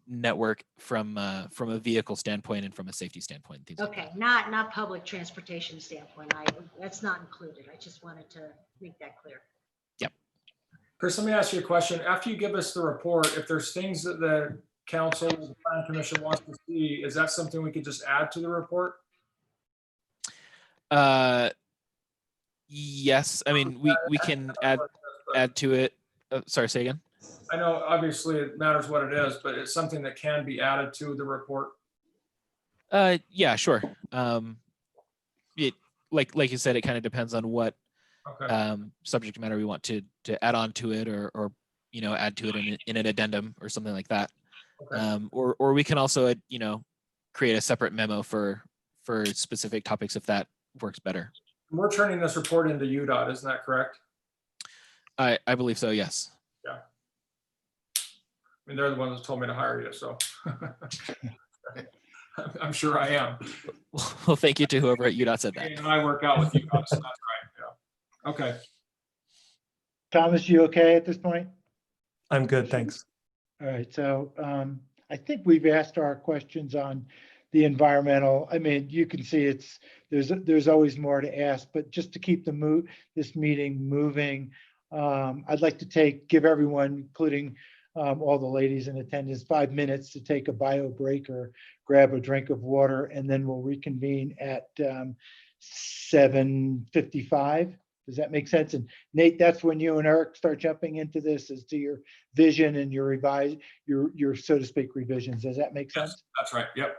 network from a vehicle standpoint and from a safety standpoint. And things Okay, like that. not public transportation standpoint. That's not included. I just wanted to make that clear. Yep. Chris, let me ask you a question. After you give us the report, if there's things that the council, the planning commission wants to see, is that something we could just add to the report? Yes. I mean, we can add to it. Sorry, say again. I know obviously it matters what it is, but it's something that can be added to the report. Yeah, sure. It like you said, it kind of depends on what subject matter we want to add on to it, or add to it in an addendum or something like that. Okay. Or we can also create a separate memo for specific topics if that works better. We're turning this report into UDOT, isn't that correct? I believe so, yes. Yeah. I mean, they're the ones that told me to hire you, so I'm sure I am. Well, thank you to whoever at UDOT said that. And I work out with UDOT, so that's right. Yeah. Okay. Thomas, you okay at this point? I'm good, thanks. All right, so I I think we've asked our questions on the environmental. I mean, you can see there's always more to ask, but just to keep this meeting moving, I'd like to give everyone, including all the ladies in attendance, 5 minutes to take a bio break or grab a drink of water, and then we'll reconvene at 7:55. Does that make sense? And Nate, that's when you and Eric start jumping into this as to your vision and your so to speak, revisions. Does that make sense? That's right. Yep.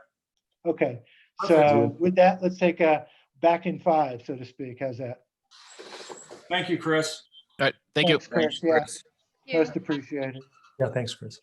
Okay. Perfect. So with that, let's take a back in 5, so to speak. How's that? Thank you, Chris. All right. Thank you. Thanks, Chris. Yeah, most appreciated. Yeah, thanks, Chris.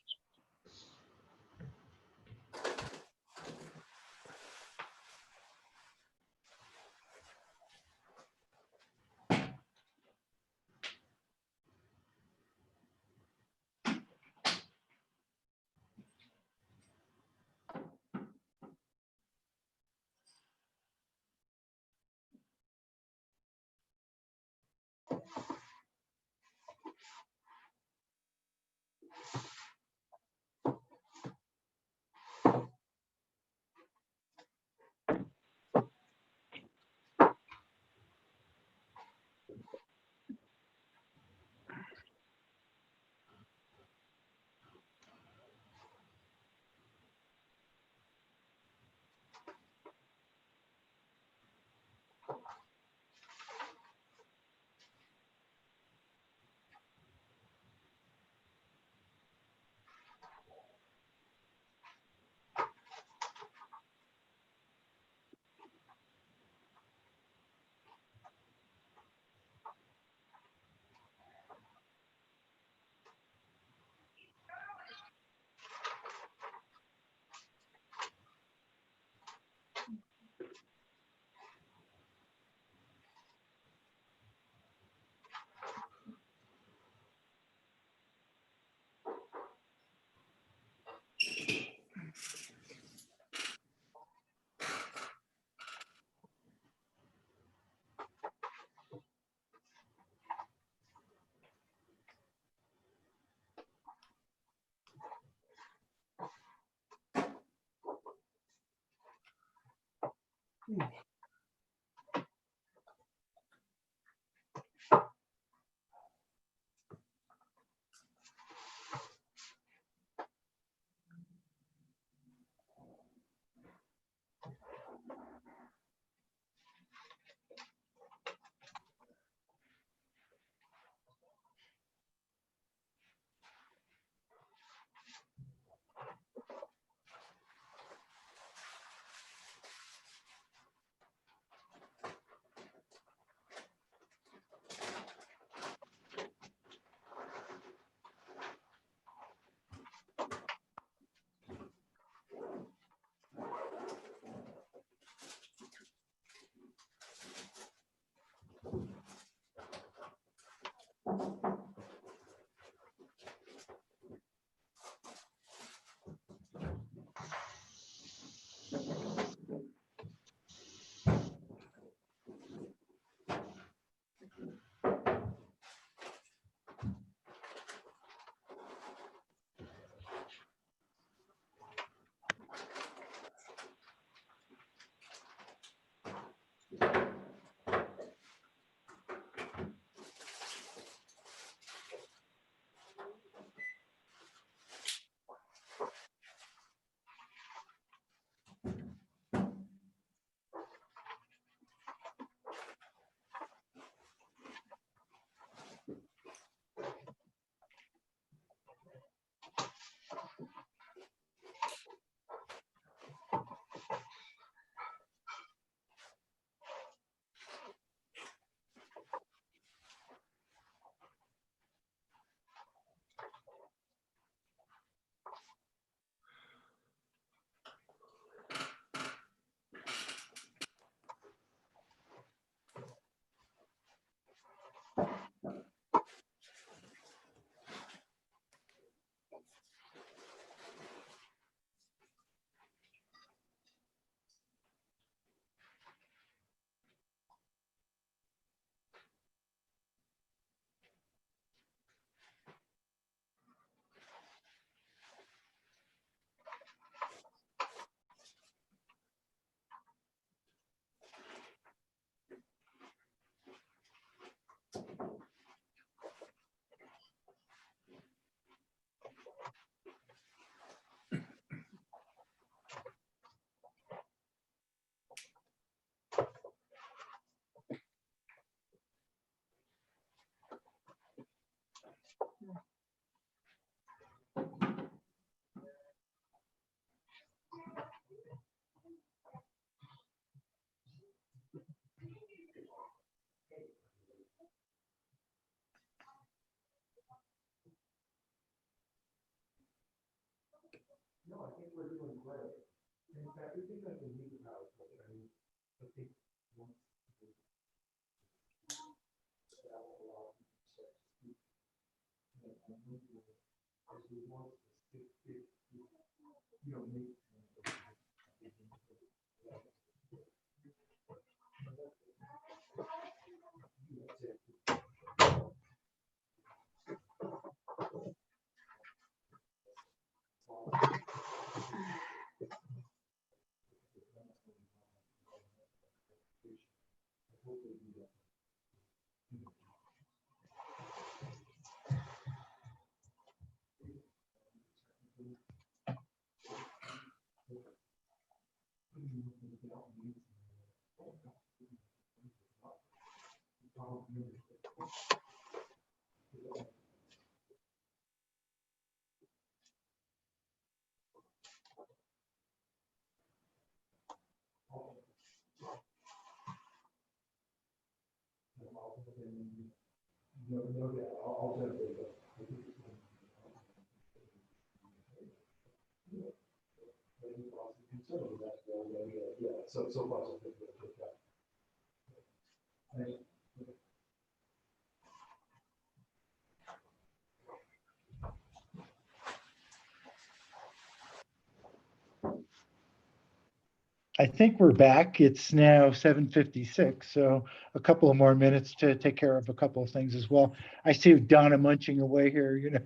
I think we're back. It's now 7:56, so a couple of more minutes to take care of a couple of things as well. I see Donna munching away here, you know.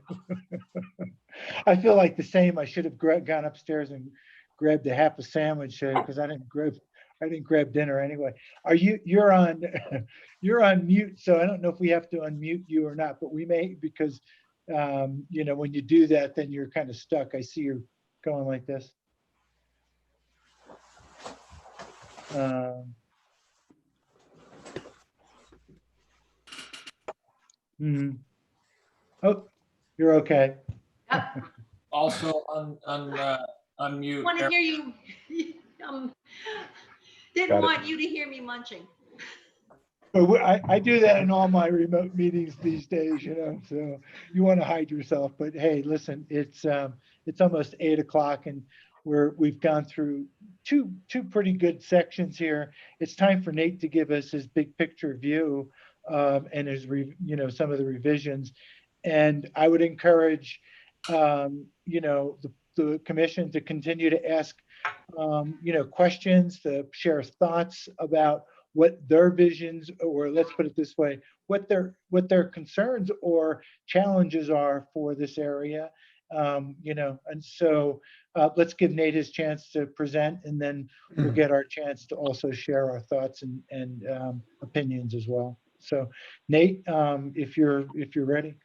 I feel like the same. I should have gone upstairs and grabbed a half a sandwich because I didn't grab dinner anyway. You're on you're on mute, so I don't know if we have to unmute you or not, but we may, because you know, when you do that, then you're kind of stuck. I see you're going like this. Oh, you're okay. Also unmute. Want to Eric. hear you. um, Didn't Got it. want you to hear me munching. But I do that in all my remote meetings these days, you know, so you want to hide yourself. But hey, listen, it's almost 8 o'clock and we've gone through two pretty good sections here. It's time for Nate to give us his big picture view and his, you know, some of the revisions. And I would encourage, you know, the commission to continue to ask, you know, questions, to share thoughts about what their visions, or let's put it this way, what their concerns or challenges are for this area. You know, and so let's give Nate his chance to present, and then we'll get our chance to also share our thoughts and opinions as well. So Nate, if you're ready.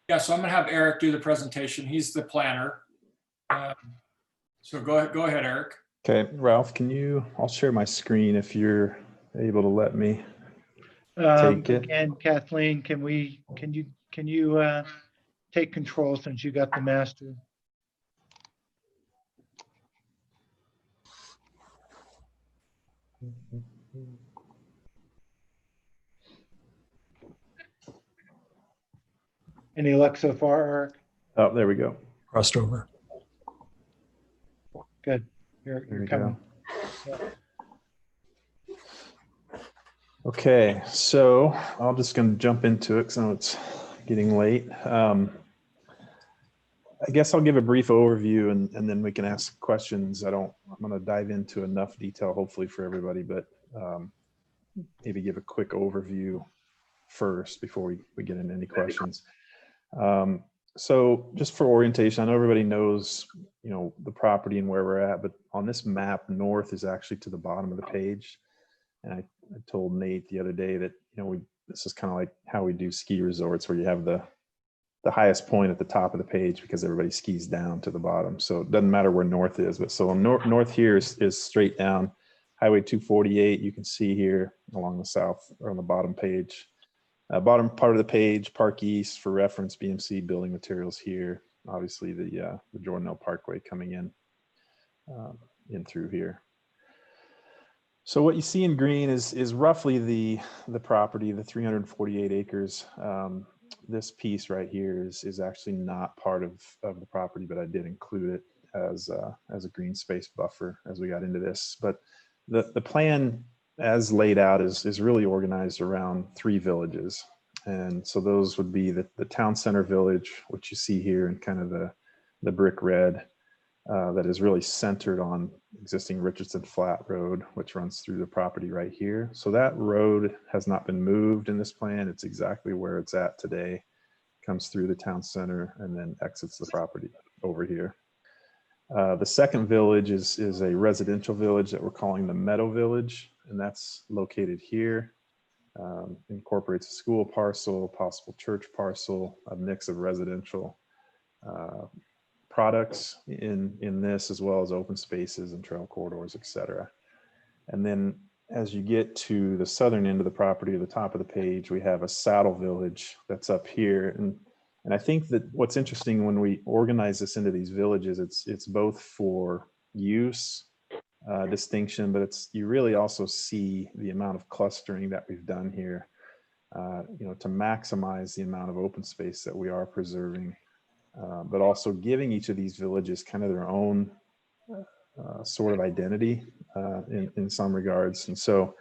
Yeah, so I'm gonna have Eric do the presentation. He's the planner. So go ahead, Eric. Okay, Ralph, I'll share my screen if you're able to let me take it. And Kathleen, can you take control since you got the master? Any luck so far, Eric? Oh, there we go. Crossed over. Good. You're coming. Yeah. Okay, so I'm just going to jump into it because I know it's getting late. I guess I'll give a brief overview and then we can ask questions. I'm going to dive into enough detail, hopefully, for everybody, but maybe give a quick overview first before we get into any questions. So just for orientation, I know everybody knows, you know, the property and where we're at, but on this map, north is actually to the bottom of the page. And I told Nate the other day that, you know, this is kind of like how we do ski resorts, where you have the highest point at the top of the page because everybody skis down to the bottom. So it doesn't matter where north is, but so north here is straight down Highway 248. You can see here along the south or on the bottom page, Bottom part of the page, Park East for reference, BMC building materials here. Obviously the Jordanelle Parkway coming in through here. So what you see in green is roughly the property, the 348 acres. This piece right here is actually not part of the property, but I did include it as a green space buffer as we got into this. But the plan as laid out is really organized around 3 villages. And so those would be the town center village, which you see here in kind of the brick red, that is really centered on existing Richardson Flat Road, which runs through the property right here. So that road has not been moved in this plan. It's exactly where it's at today. Comes through the town center and then exits the property over here. The second village is a residential village that we're calling the Meadow Village, and that's located here. Incorporates a school parcel, possible church parcel, a mix of residential products in this, as well as open spaces and trail corridors, etc. And then as you get to the southern end of the property, at the top of the page, we have a saddle village that's up here. And I think that what's interesting when we organize this into these villages, it's both for use distinction, but you really also see the amount of clustering that we've done here, to maximize the amount of open space that we are preserving, but also giving each of these villages kind of their own sort of identity in some regards. And so,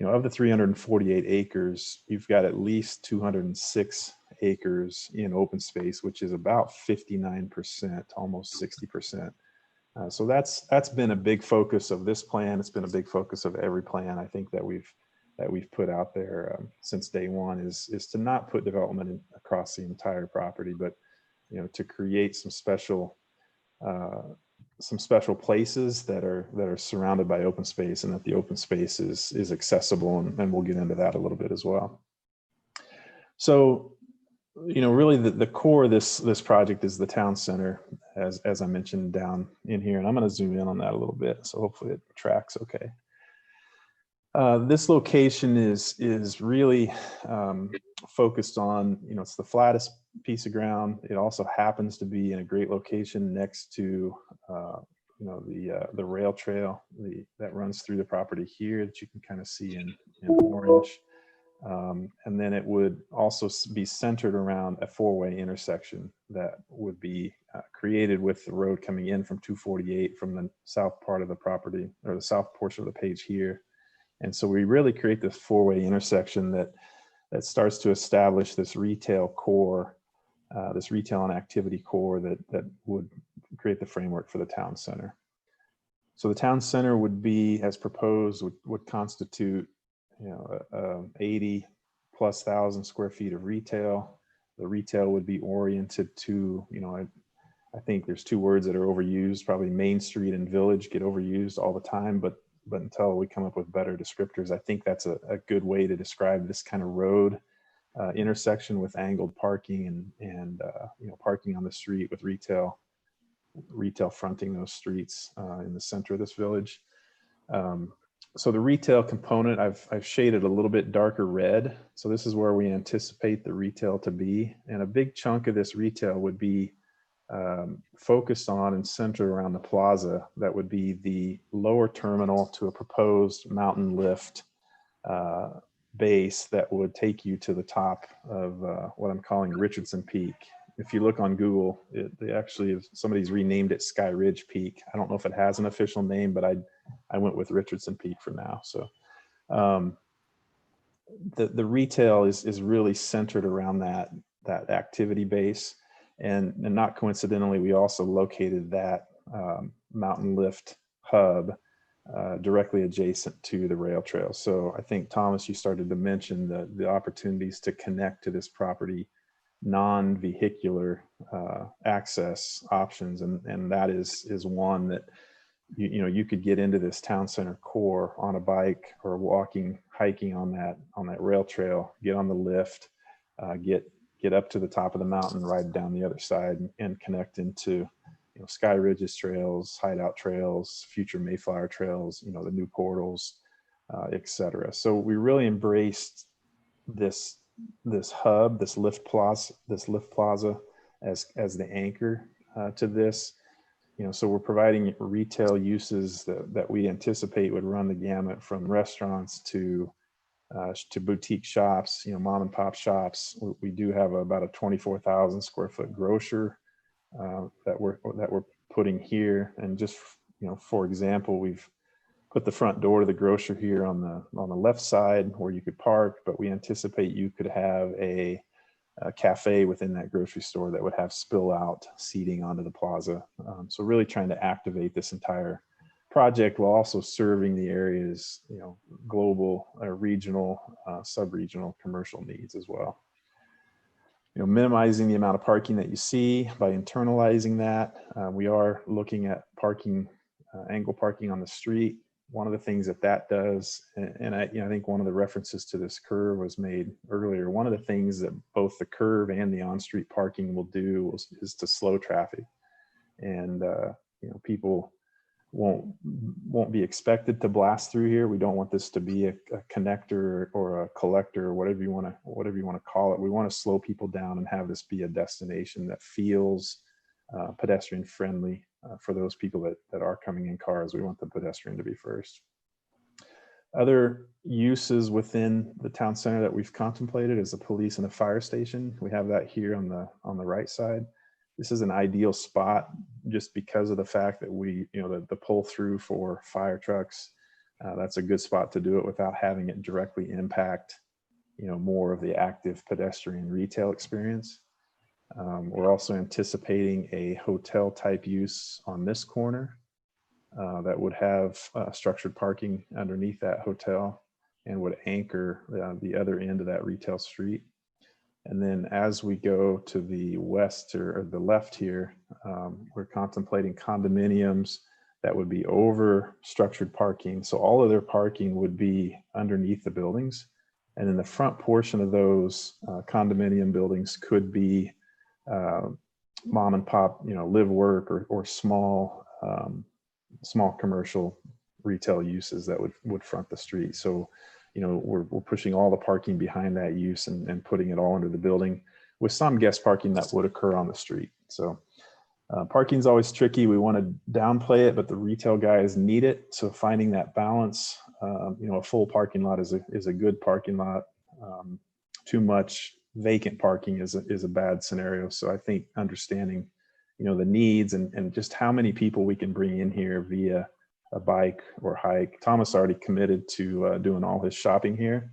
of the 348 acres, you've got at least 206 acres in open space, which is about 59%, almost 60%. So that's been a big focus of this plan. It's been a big focus of every plan I think that we've put out there since day one is to not put development across the entire property, but to create some special places that are surrounded by open space, and that the open space is accessible, and we'll get into that a little bit as well. So, really the core of this project is the town center, as I mentioned down in here, and I'm going to zoom in on that a little bit, so hopefully it tracks okay. This location is really focused on, it's the flattest piece of ground. It also happens to be in a great location next to, the rail trail that runs through the property here that you can kind of see in orange. And then it would also be centered around a 4-way intersection that would be created with the road coming in from 248 from the south part of the property, or the south portion of the page here. And so we really create this 4-way intersection that starts to establish this retail core, this retail and activity core that would create the framework for the town center. So the town center would be, as proposed, would constitute 80+ thousand square feet of retail. The retail would be oriented to, I think there's 2 words that are overused, probably Main Street and Village get overused all the time, but until we come up with better descriptors, I think that's a good way to describe this kind of road intersection with angled parking and parking on the street with retail fronting those streets in the center of this village. So the retail component, I've shaded a little bit darker red. So this is where we anticipate the retail to be. And a big chunk of this retail would be focused on and centered around the plaza. That would be the lower terminal to a proposed mountain lift base that would take you to the top of what I'm calling Richardson Peak. If you look on Google, somebody's renamed it Sky Ridge Peak. I don't know if it has an official name, but I went with Richardson Peak for now. So the retail is really centered around that activity base. And not coincidentally, we also located that mountain lift hub directly adjacent to the rail trail. So I think, Thomas, you started to mention the opportunities to connect to this property non-vehicular access options, and that is one that you could get into this town center core on a bike or walking, hiking on that rail trail, get on the lift, get up to the top of the mountain, ride down the other side, and connect into Sky Ridges trails, Hideout trails, future Mayflower trails, the new portals, etc. So we really embraced this hub, this lift plaza as the anchor to this. So we're providing retail uses that we anticipate would run the gamut from restaurants to boutique shops, mom and pop shops. We do have about a 24,000 square foot grocer that we're putting here. And just, for example, we've put the front door to the grocer here on the left side where you could park, but we anticipate you could have a cafe within that grocery store that would have spill out seating onto the plaza. So really trying to activate this entire project while also serving the area's global, regional, sub-regional commercial needs as well. Minimizing the amount of parking that you see by internalizing that. We are looking at parking, angle parking on the street. One of the things that does, and I think one of the references to this curve was made earlier. One of the things that both the curve and the on-street parking will do is to slow traffic, and people won't be expected to blast through here. We don't want this to be a connector or a collector or whatever you want to call it. We want to slow people down and have this be a destination that feels pedestrian friendly for those people that are coming in cars. We want the pedestrian to be first. Other uses within the town center that we've contemplated is the police and the fire station. We have that here on the right side. This is an ideal spot just because of the fact that the pull through for fire trucks. That's a good spot to do it without having it directly impact, more of the active pedestrian retail experience. We're also anticipating a hotel type use on this corner that would have structured parking underneath that hotel and would anchor the other end of that retail street. And then as we go to the west or the left here, we're contemplating condominiums that would be over structured parking. So all of their parking would be underneath the buildings. And in the front portion of those condominium buildings could be mom and pop, live work or small commercial retail uses that would front the street. So we're pushing all the parking behind that use and putting it all under the building with some guest parking that would occur on the street. So parking is always tricky. We want to downplay it, but the retail guys need it. So finding that balance, a full parking lot is a good parking lot. Too much vacant parking is a bad scenario. So I think understanding, the needs and just how many people we can bring in here via a bike or hike. Thomas already committed to doing all his shopping here.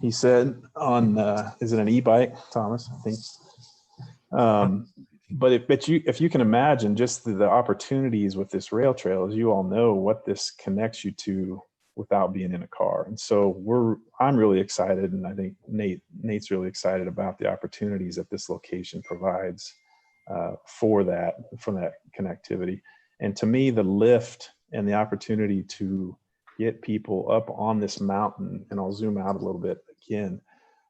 He said on, is it an e-bike, Thomas? I think. But if you can imagine just the opportunities with this rail trail, as you all know, what this connects you to without being in a car. And so I'm really excited, and I think Nate's really excited about the opportunities that this location provides for that connectivity. And to me, the lift and the opportunity to get people up on this mountain, and I'll zoom out a little bit again,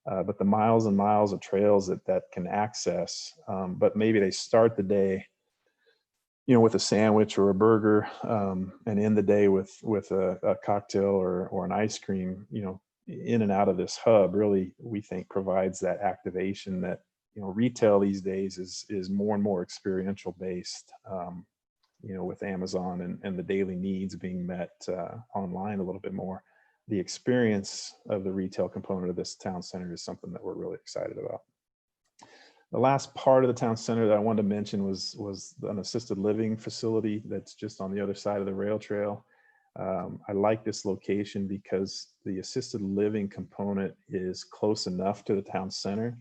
but the miles and miles of trails that can access, but maybe they start the day, with a sandwich or a burger, and end the day with a cocktail or an ice cream, in and out of this hub really, we think provides that activation that, retail these days is more and more experiential based, with Amazon and the daily needs being met online a little bit more. The experience of the retail component of this town center is something that we're really excited about. The last part of the town center that I wanted to mention was an assisted living facility that's just on the other side of the rail trail. I like this location because the assisted living component is close enough to the town center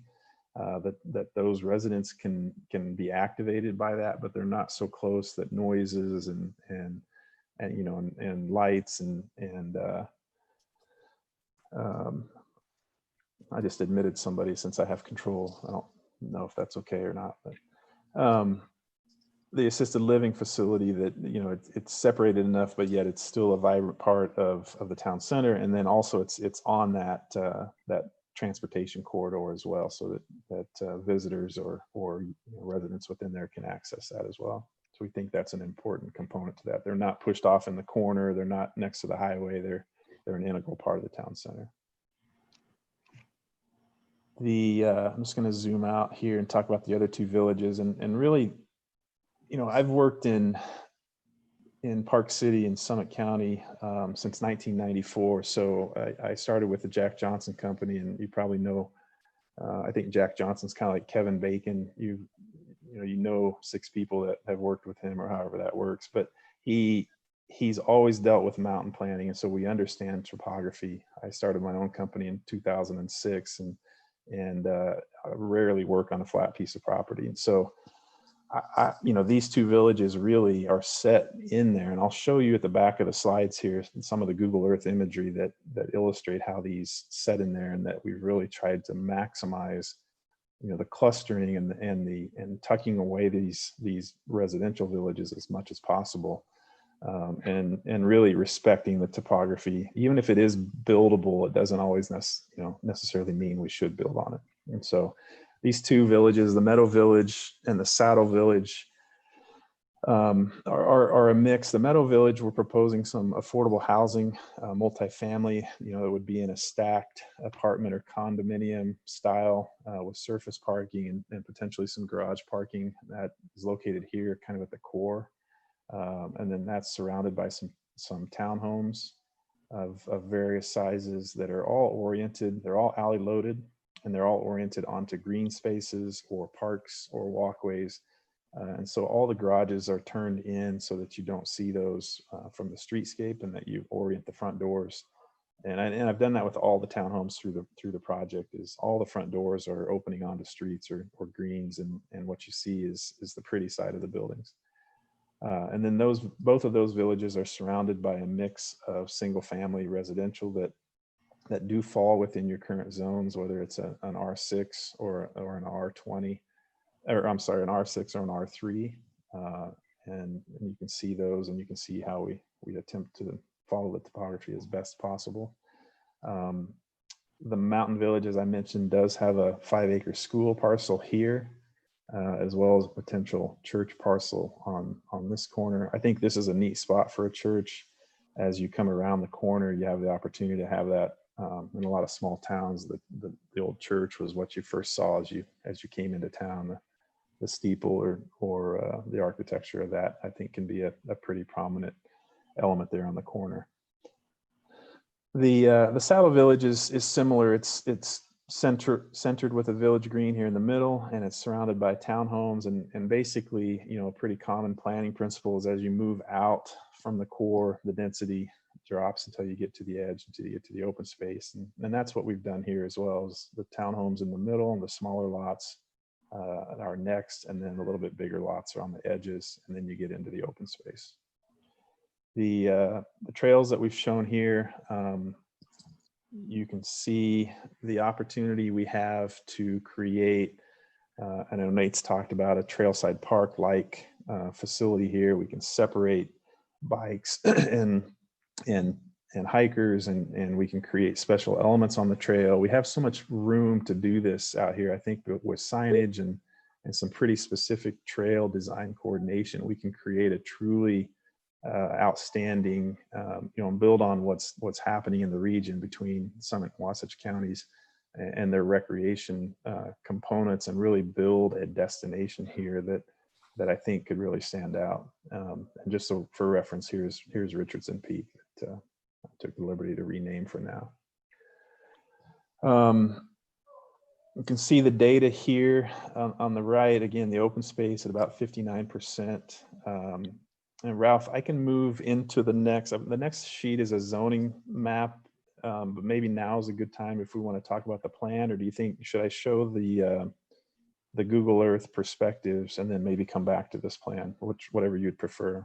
that those residents can be activated by that, but they're not so close that noises and lights and I just admitted somebody since I have control. I don't know if that's okay or not, but the assisted living facility that, it's separated enough, but yet it's still a vibrant part of the town center. And then also it's on that transportation corridor as well, so that visitors or residents within there can access that as well. So we think that's an important component to that. They're not pushed off in the corner. They're not next to the highway. They're an integral part of the town center. I'm just going to zoom out here and talk about the other two villages. And really, I've worked in Park City and Summit County since 1994. So I started with the Jack Johnson Company, and you probably know, I think Jack Johnson's kind of like Kevin Bacon. You know 6 people that have worked with him, or however that works. But he's always dealt with mountain planning, and so we understand topography. I started my own company in 2006, and I rarely work on a flat piece of property. And so these two villages really are set in there, and I'll show you at the back of the slides here some of the Google Earth imagery that illustrate how these set in there, and that we've really tried to maximize the clustering and tucking away these residential villages as much as possible, and really respecting the topography. Even if it is buildable, it doesn't always necessarily mean we should build on it. And so these two villages, the Meadow Village and the Saddle Village, are a mix. The Meadow Village, we're proposing some affordable housing, multifamily, that would be in a stacked apartment or condominium style, with surface parking and potentially some garage parking. That is located here kind of at the core. And then that's surrounded by some townhomes of various sizes that are all oriented. They're all alley loaded, and they're all oriented onto green spaces or parks or walkways. And so all the garages are turned in so that you don't see those from the streetscape, and that you orient the front doors. And I've done that with all the townhomes through the project. Is all the front doors are opening onto streets or greens, and what you see is the pretty side of the buildings. And then both of those villages are surrounded by a mix of single family residential that do fall within your current zones, whether it's an R6 or an R20. Or I'm sorry, an R6 or an R3, and you can see those, and you can see how we attempt to follow the topography as best possible. The Mountain Village, as I mentioned, does have a 5-acre school parcel here, as well as a potential church parcel on this corner. I think this is a neat spot for a church. As you come around the corner, you have the opportunity to have that. In a lot of small towns, the old church was what you first saw as you came into town. The steeple or the architecture of that, I think, can be a pretty prominent element there on the corner. The Saddle Village is similar. It's centered with a village green here in the middle, and it's surrounded by townhomes, and basically, a pretty common planning principle is as you move out from the core, the density drops until you get to the edge, until you get to the open space. And that's what we've done here as well, is the townhomes in the middle and the smaller lots are next, and then a little bit bigger lots are on the edges, and then you get into the open space. The trails that we've shown here, you can see the opportunity we have to create, I know Nate's talked about a trailside park-like facility here. We can separate bikes and hikers, and we can create special elements on the trail. We have so much room to do this out here. I think with signage and some pretty specific trail design coordination, we can create a truly outstanding, build on what's happening in the region between Summit and Wasatch counties and their recreation components, and really build a destination here that I think could really stand out. And just so for reference, here's Richardson Peak that I took the liberty to rename for now. You can see the data here on the right. Again, the open space at about 59%. And Ralph, I can move into the next sheet is a zoning map, but maybe now is a good time if we want to talk about the plan, or do you think, should I show the Google Earth perspectives and then maybe come back to this plan, whatever you'd prefer?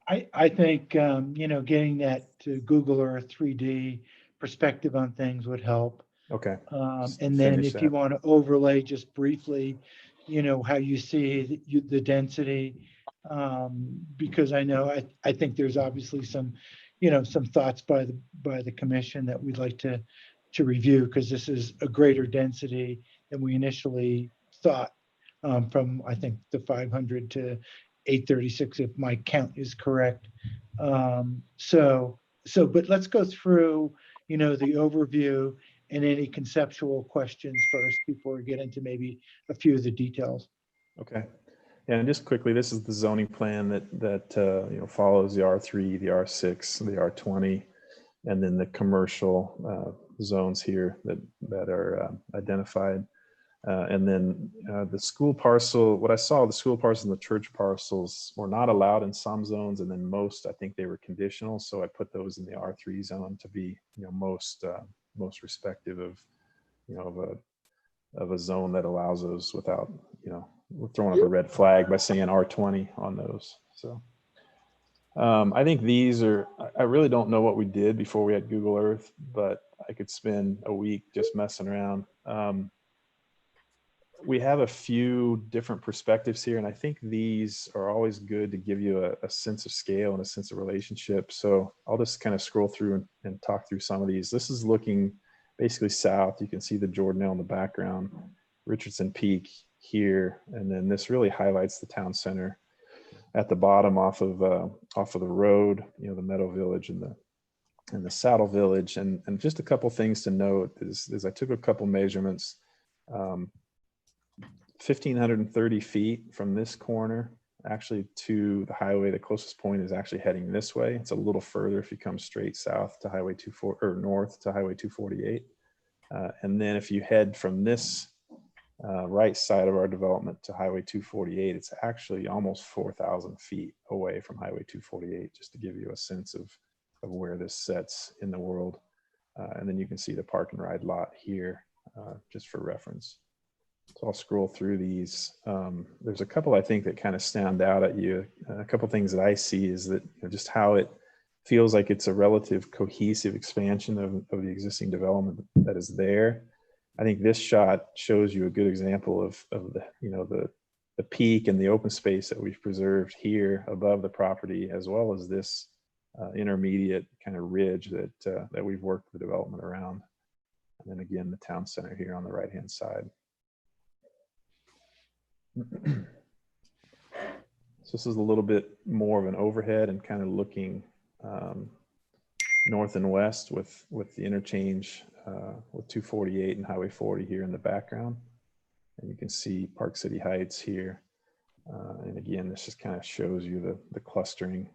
I think, getting that to Google Earth 3D perspective on things would help. Okay. And then if you want to overlay just briefly, how you see the density, because I think there's obviously some thoughts by the commission that we'd like to review, because this is a greater density than we initially thought, from I think the 500 to 836, if my count is correct. But let's go through, the overview, and any conceptual questions first before we get into maybe a few of the details. Okay. Yeah, and just quickly, this is the zoning plan that follows the R3, the R6, the R20, and then the commercial zones here that are identified. And then the school parcel, what I saw, the school parcels and the church parcels were not allowed in some zones, and then most, I think they were conditional. So I put those in the R3 zone to be, most respective of a zone that allows those without, we're throwing up a red flag by saying R20 on those. So I think I really don't know what we did before we had Google Earth, but I could spend a week just messing around. We have a few different perspectives here, and I think these are always good to give you a sense of scale and a sense of relationship. So I'll just kind of scroll through and talk through some of these. This is looking basically south. You can see the Jordanelle in the background, Richardson Peak here, and then this really highlights the town center at the bottom off of the road, the Meadow Village and the Saddle Village. And just a couple things to note is I took a couple measurements. 1,530 feet from this corner actually to the highway. The closest point is actually heading this way. It's a little further if you come straight south to Highway 24 or north to Highway 248. And then if you head from this right side of our development to Highway 248, it's actually almost 4,000 feet away from Highway 248, just to give you a sense of where this sets in the world. And then you can see the park and ride lot here, just for reference. So I'll scroll through these. There's a couple I think that kind of stand out at you. A couple things that I see is that just how it feels like it's a relative cohesive expansion of the existing development that is there. I think this shot shows you a good example of the peak and the open space that we've preserved here above the property, as well as this intermediate kind of ridge that we've worked the development around. And then again, the town center here on the right-hand side. So this is a little bit more of an overhead and kind of looking north and west with the interchange with 248 and Highway 40 here in the background. And you can see Park City Heights here. And again, this just kind of shows you the clustering.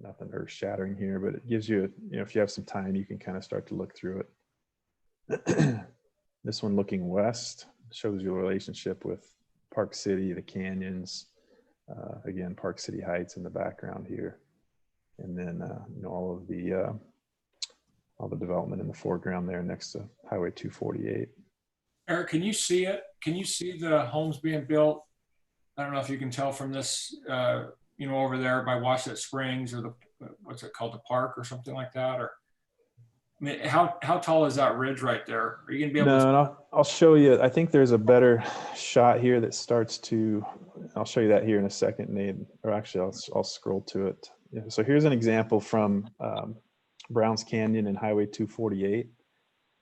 Nothing earth shattering here, but it gives you, if you have some time, you can kind of start to look through it. This one looking west shows you a relationship with Park City, the canyons, again, Park City Heights in the background here. And then all the development in the foreground there next to Highway 248. Eric, can you see it? Can you see the homes being built? I don't know if you can tell from this, over there by Wasatch Springs or what's it called, the park or something like that? Or I mean, how tall is that ridge right there? Are you gonna be able to? No, I'll show you. I think there's a better shot here that starts to. I'll show you that here in a second, Nate. Or actually, I'll scroll to it. Yeah, so here's an example from Browns Canyon and Highway 248.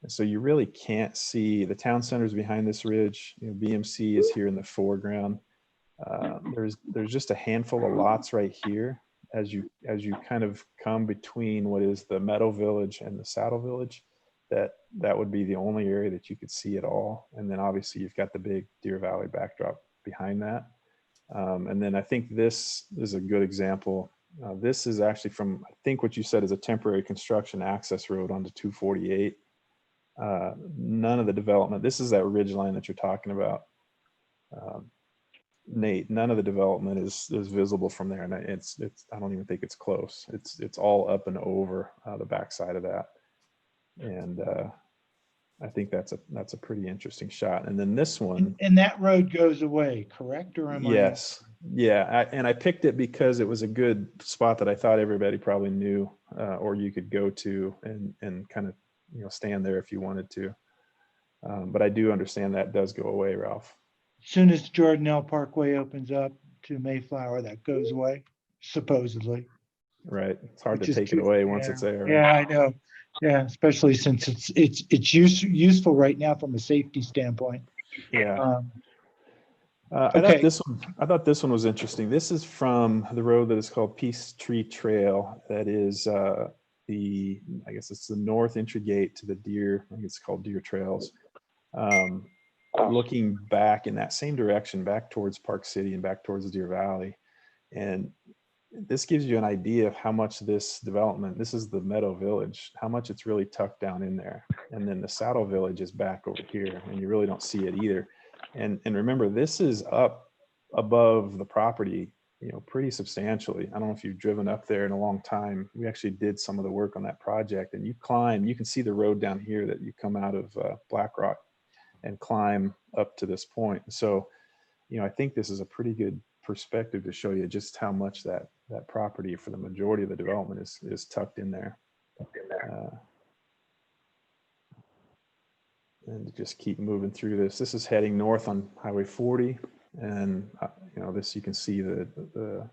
And so you really can't see the town centers behind this ridge. BMC is here in the foreground. There's just a handful of lots right here as you kind of come between what is the Meadow Village and the Saddle Village. That would be the only area that you could see at all. And then obviously you've got the big Deer Valley backdrop behind that. And then I think this is a good example. This is actually from, I think what you said is a temporary construction access road onto 248. None of the development, this is that ridge line that you're talking about. Nate, none of the development is visible from there, and it's I don't even think it's close. It's all up and over the backside of that, and I think that's a pretty interesting shot. And then this one, and that road goes away, correct? Or am yes, yeah, and I picked it because it was a good spot that I thought everybody probably knew, or you could go to and kind of stand there if you wanted to. But I do understand that does go away, Ralph. As soon as Jordanelle Parkway opens up to Mayflower, that goes away, supposedly. Right. It's hard to take it away once it's there. Right? Yeah, I know. Yeah, especially since it's useful right now from a safety standpoint. Yeah. Okay. I thought this one was interesting. This is from the road that is called Peace Tree Trail. That is I guess it's the north entry gate to the Deer, I think it's called Deer Trails. Looking back in that same direction, back towards Park City and back towards Deer Valley. And this gives you an idea of how much this development, this is the Meadow Village, how much it's really tucked down in there. And then the Saddle Village is back over here, and you really don't see it either. And remember, this is up above the property, you know, pretty substantially. I don't know if you've driven up there in a long time. We actually did some of the work on that project, and you climb, you can see the road down here that you come out of Black Rock and climb up to this point. So, you know, I think this is a pretty good perspective to show you just how much that property for the majority of the development is tucked in there. And to just keep moving through this. This is heading north on Highway 40, and you know, this, you can see the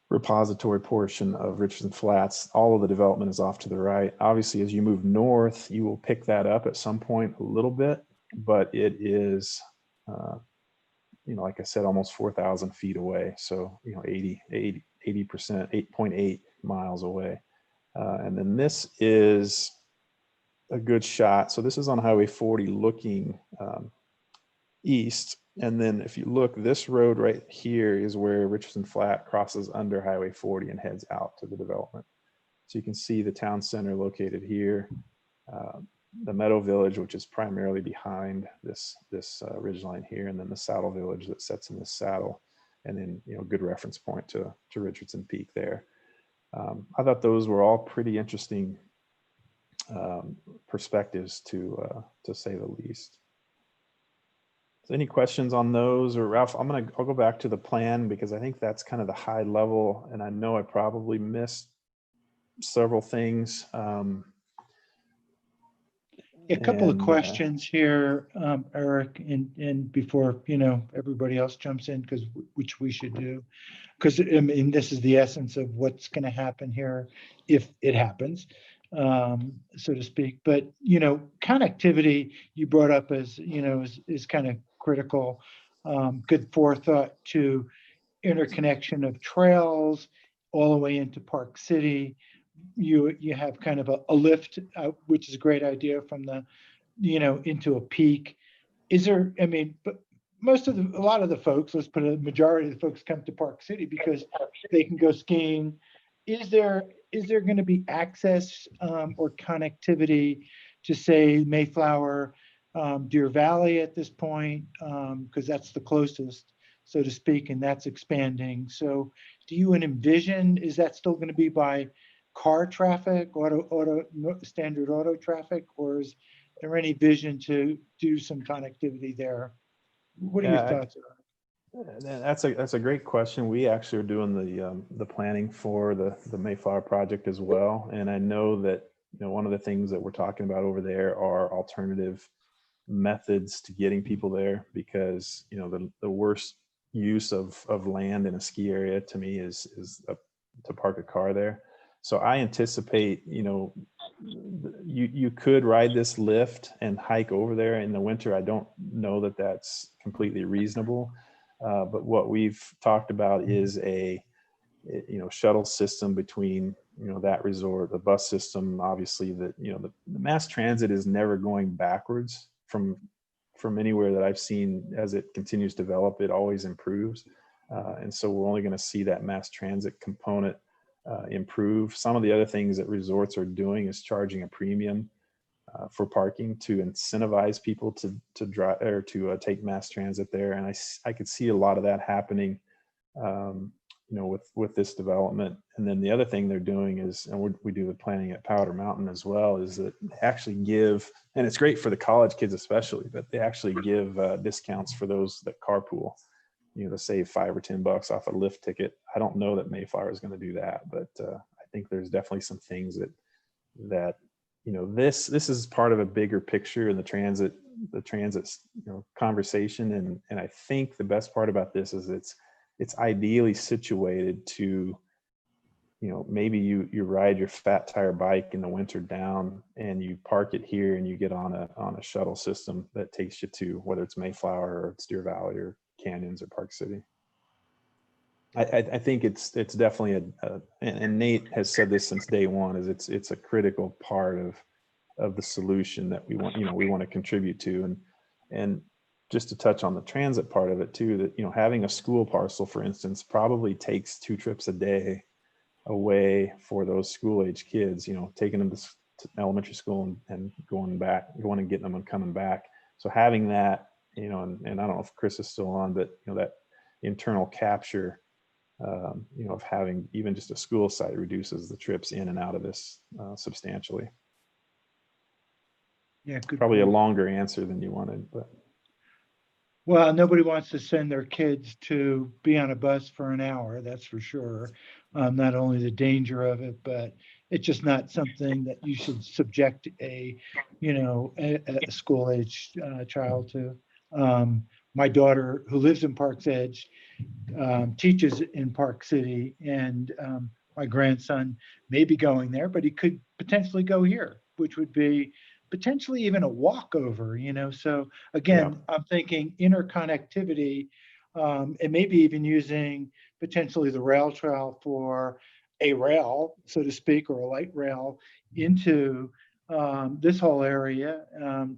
repository portion of Richardson Flats. All of the development is off to the right. Obviously, as you move north, you will pick that up at some point a little bit, but it is, you know, like I said, almost 4,000 feet away. So, you know, 80%, 8.8 miles away. And then this is a good shot. So this is on Highway 40 looking east. And then if you look, this road right here is where Richardson Flat crosses under Highway 40 and heads out to the development. So you can see the town center located here, the Meadow Village, which is primarily behind this ridge line here, and then the Saddle Village that sets in the saddle, and then, you know, good reference point to Richardson Peak there. I thought those were all pretty interesting perspectives to say the least. So any questions on those? Or Ralph, I'll go back to the plan, because I think that's kind of the high level, and I know I probably missed several things. A couple of questions here, Eric, and before, you know, everybody else jumps in, because which we should do, because I mean, this is the essence of what's going to happen here if it happens, so to speak. But, you know, connectivity you brought up as, you know, is kind of critical. Good forethought to interconnection of trails all the way into Park City. You have kind of a lift, which is a great idea, from the, you know, into a peak. Is there, I mean, but a lot of the folks, let's put a majority of the folks come to Park City because they can go skiing. Is there going to be access or connectivity to, say, Mayflower, Deer Valley at this point? Because that's the closest, so to speak, and that's expanding. So do you envision, is that still going to be by car traffic, standard auto traffic, or is there any vision to do some connectivity there? What are your thoughts on that? That's a great question. We actually are doing the planning for the Mayflower project as well, and I know that, you know, one of the things that we're talking about over there are alternative methods to getting people there, because, you know, the worst use of land in a ski area to me is to park a car there. So I anticipate, you know, you could ride this lift and hike over there in the winter. I don't know that that's completely reasonable, but what we've talked about is a, you know, shuttle system between, you know, that resort, the bus system. Obviously, that, you know, the mass transit is never going backwards from anywhere that I've seen. As it continues to develop, it always improves, and so we're only going to see that mass transit component improve. Some of the other things that resorts are doing is charging a premium for parking to incentivize people to drive or to take mass transit there, and I could see a lot of that happening, you know, with this development. And then the other thing they're doing is, and we do the planning at Powder Mountain as well, is that they actually give, and it's great for the college kids especially, but they actually give discounts for those that carpool, you know, to save $5 or $10 off a lift ticket. I don't know that Mayflower is going to do that, but I think there's definitely some things that you know, this is part of a bigger picture in the transit, you know, conversation. And I think the best part about this is it's ideally situated to, you know, maybe you ride your fat tire bike in the winter down and you park it here and you get on a shuttle system that takes you to, whether it's Mayflower or it's Deer Valley or Canyons or Park City. I think it's definitely and Nate has said this since day one, is it's a critical part of the solution that we want to contribute to. And just to touch on the transit part of it too, that having a school parcel, for instance, probably takes 2 trips a day away for those school age kids, taking them to elementary school and going and getting them and coming back. So having that, and I don't know if Chris is still on, but that internal capture, of having even just a school site reduces the trips in and out of this substantially. Yeah, good Probably point. a longer answer than you wanted, but. Well, nobody wants to send their kids to be on a bus for an hour, that's for sure. Not only the danger of it, but it's just not something that you should subject a school age child to. My daughter, who lives in Parks Edge, teaches in Park City, and my grandson may be going there, but he could potentially go here, which would be potentially even a walkover, So again, I'm thinking interconnectivity, and maybe even using potentially the rail trail for a rail, so to speak, or a light rail into this whole area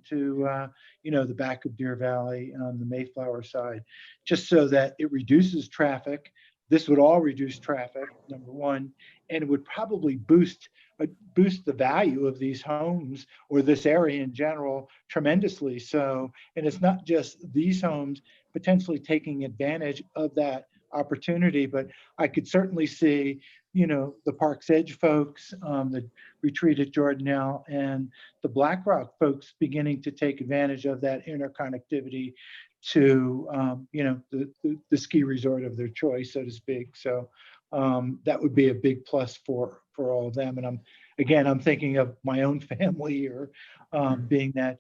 to the back of Deer Valley on the Mayflower side, just so that it reduces traffic. This would all reduce traffic, number one, and it would probably boost the value of these homes or this area in general tremendously. So, and it's not just these homes potentially taking advantage of that opportunity, but I could certainly see, the Parks Edge folks, the Retreat at Jordanelle, and the BlackRock folks beginning to take advantage of that interconnectivity to, the ski resort of their choice, so to speak. So that would be a big plus for all of them. And I'm thinking of my own family here, being that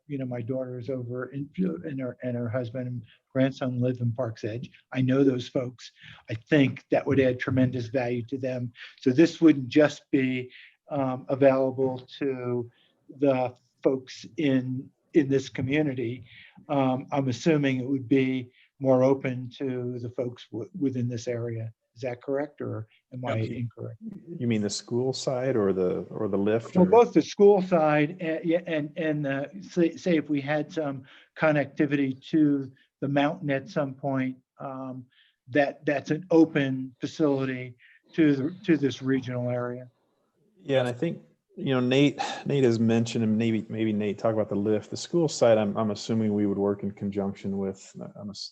my daughter is over and her husband and grandson live in Parks Edge. I know those folks. I think that would add tremendous value to them. So this wouldn't just be available to the folks in this community. I'm assuming it would be more open to the folks within this area. Is that correct, or am I incorrect? You mean the school side or the lift? Well, both the school side and say if we had some connectivity to the mountain at some point, that's an open facility to this regional area. Yeah, and I think Nate has mentioned, and maybe Nate talk about the lift. The school side, I'm assuming we would work in conjunction with.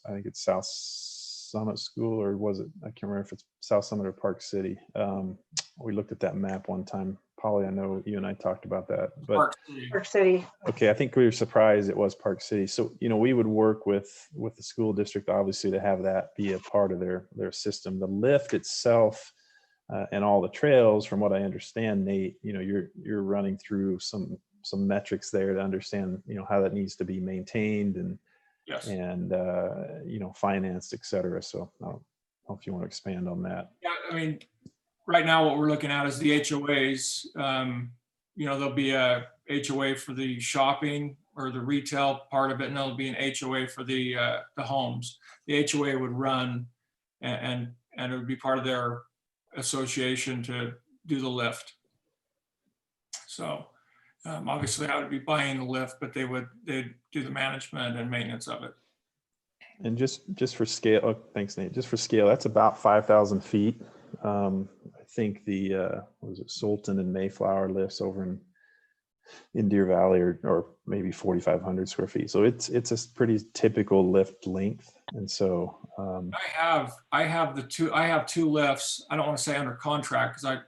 I think it's South Summit School, or was it? I can't remember if it's South Summit or Park City. We looked at that map one time. Polly, I know you and I talked about that. But Park City. Okay, I think we were surprised it was Park City. So we would work with the school district, obviously, to have that be a part of their system. The lift itself. And all the trails, from what I understand, Nate, you're running through some metrics there to understand, how that needs to be maintained and Yes. and financed, et cetera. So I don't know if you want to expand on that. Yeah, I mean, right now what we're looking at is the HOAs. There'll be a HOA for the shopping or the retail part of it, and there'll be an HOA for the homes. The HOA would run and it would be part of their association to do the lift. So obviously I would be buying the lift, but they'd do the management and maintenance of it. And just for scale, thanks, Nate. Just for scale, that's about 5,000 feet. I think the Sultan and Mayflower lifts over in Deer Valley or maybe 4,500 square feet. So it's a pretty typical lift length. And so I have two lifts. I don't want to say under contract because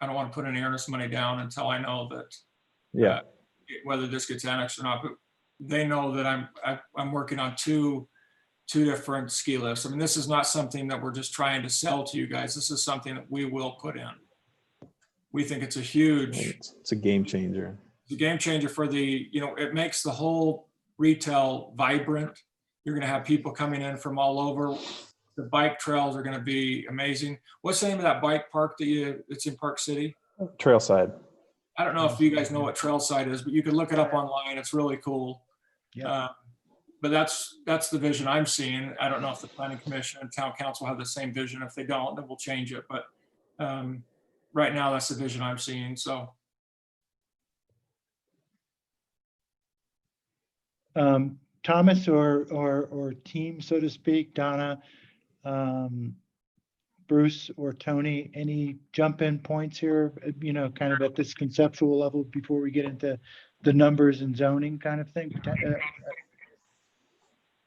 I don't want to put any earnest money down until I know that whether this gets annexed or not. But they know that I'm working on two different ski lifts. I mean, this is not something that we're just trying to sell to you guys. This is something that we will put in. We think it's a game changer. It's a game changer for it makes the whole retail vibrant. You're going to have people coming in from all over. The bike trails are going to be amazing. What's the name of that bike park it's in Park City? Trailside. I don't know if you guys know what Trailside is, but you can look it up online. It's really cool. Yeah. But that's the vision I'm seeing. I don't know if the planning commission and town council have the same vision. If they don't, then we'll change it. But right now, that's the vision I'm seeing. So Thomas or team, so to speak, Donna, Bruce or Tony, any jump in points here, you know, kind of at this conceptual level before we get into the numbers and zoning kind of thing?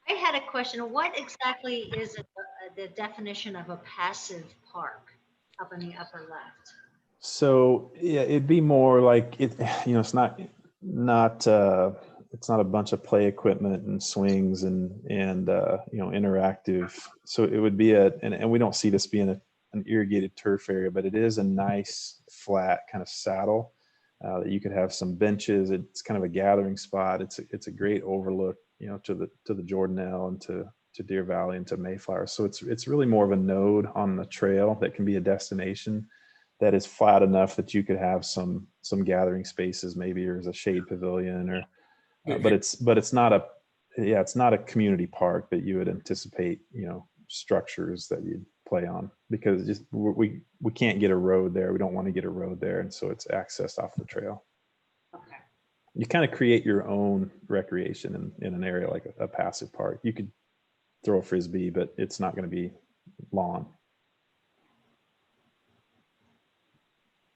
I had a question. What exactly is the definition of a passive park up in the upper left? So yeah, it'd be more like it, you know, it's not it's not a bunch of play equipment and swings and you know, interactive. So it would be and we don't see this being an irrigated turf area, but it is a nice flat kind of saddle that you could have some benches. It's kind of a gathering spot. It's a great overlook, you know, to the Jordanelle and to Deer Valley and to Mayflower. So it's really more of a node on the trail that can be a destination that is flat enough that you could have some gathering spaces. Maybe there's a shade pavilion or but it's not a community park that you would anticipate, you know, structures that you'd play on, because just we can't get a road there. We don't want to get a road there, and so it's accessed off the trail. Okay. You kind of create your own recreation in an area like a passive park. You could throw a frisbee, but it's not going to be lawn.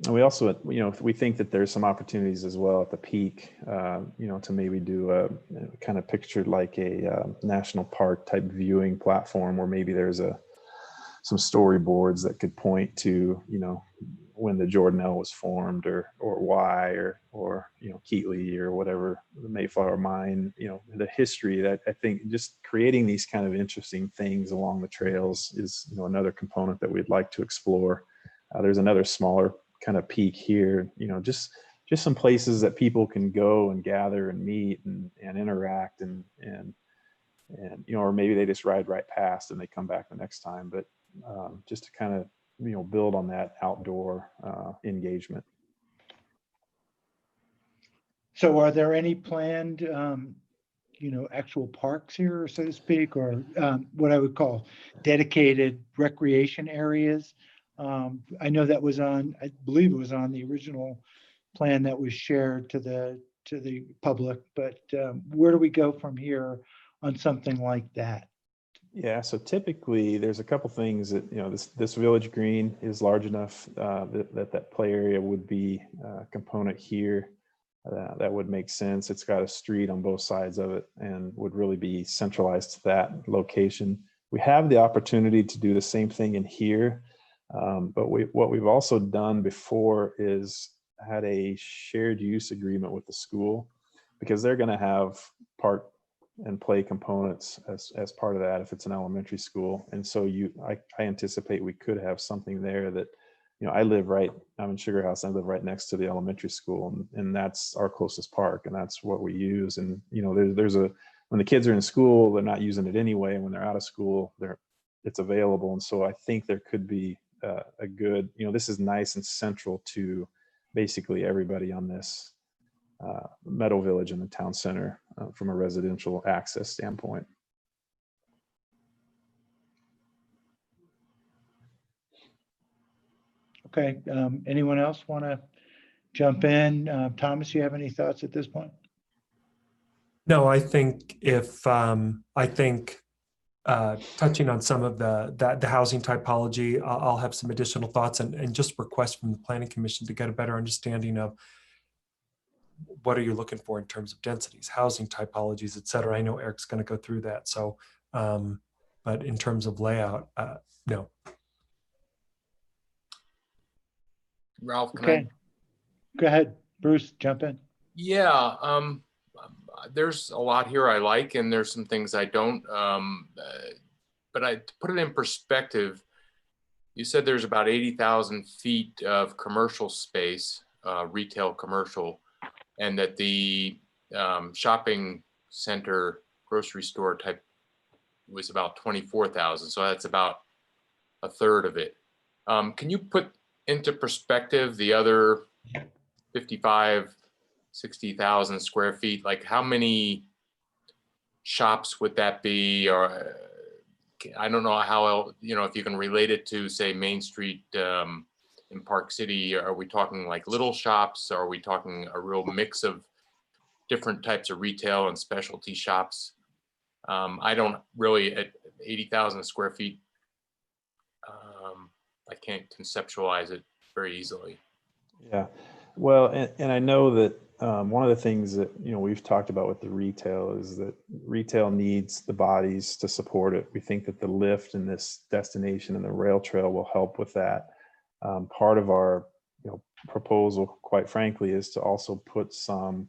And we also, you know, we think that there's some opportunities as well at the peak, you know, to maybe do a kind of pictured like a national park type viewing platform, where maybe there's some storyboards that could point to, you know, when the Jordanelle was formed or why, or, you know, Keatley or whatever, the Mayflower mine, you know, the history. That I think just creating these kind of interesting things along the trails is, you know, another component that we'd like to explore. There's another smaller kind of peak here, you know, just some places that people can go and gather and meet and interact and you know, or maybe they just ride right past and they come back the next time. But just to kind of, you know, build on that outdoor engagement. So are there any planned, you know, actual parks here, so to speak, or what I would call dedicated recreation areas? I know that was I believe it was on the original plan that was shared to the public, but where do we go from here on something like that? Yeah, so typically there's a couple things that, you know, this village green is large enough that play area would be a component here. That would make sense. It's got a street on both sides of it and would really be centralized to that location. We have the opportunity to do the same thing in here, but what we've also done before is had a shared use agreement with the school, because they're going to have park and play components as part of that if it's an elementary school. And so I anticipate we could have something there that, you know, I'm in Sugar House, I live right next to the elementary school, and that's our closest park, and that's what we use. And, you know, when the kids are in school, they're not using it anyway, and when they're out of school, it's available. And so I think there could be a good, you know, this is nice and central to basically everybody on this Meadow Village in the town center from a residential access standpoint. Okay, anyone else want to jump in? Thomas, you have any thoughts at this point? No, I think touching on some of the housing typology, I'll have some additional thoughts and just request from the Planning Commission to get a better understanding of what are you looking for in terms of densities, housing typologies, et cetera. I know Eric's going to go through that. So, but in terms of layout, no. Ralph, Okay, go ahead, Bruce, jump in. Yeah, there's a lot here I like, and there's some things I don't. But to put it in perspective, you said there's about 80,000 feet of commercial space, retail commercial, and that the shopping center, grocery store type was about 24,000. So that's about a third of it. Can you put into perspective the other 55, 60,000 square feet? Like how many shops would that be? Or I don't know how, if you can relate it to, say, Main Street in Park City. Are we talking like little shops? Are we talking a real mix of different types of retail and specialty shops? I don't really, at 80,000 square feet, I can't conceptualize it very easily. Yeah, well, and I know that one of the things that we've talked about with the retail is that retail needs the bodies to support it. We think that the lift in this destination and the rail trail will help with that. Part of our proposal, quite frankly, is to also put some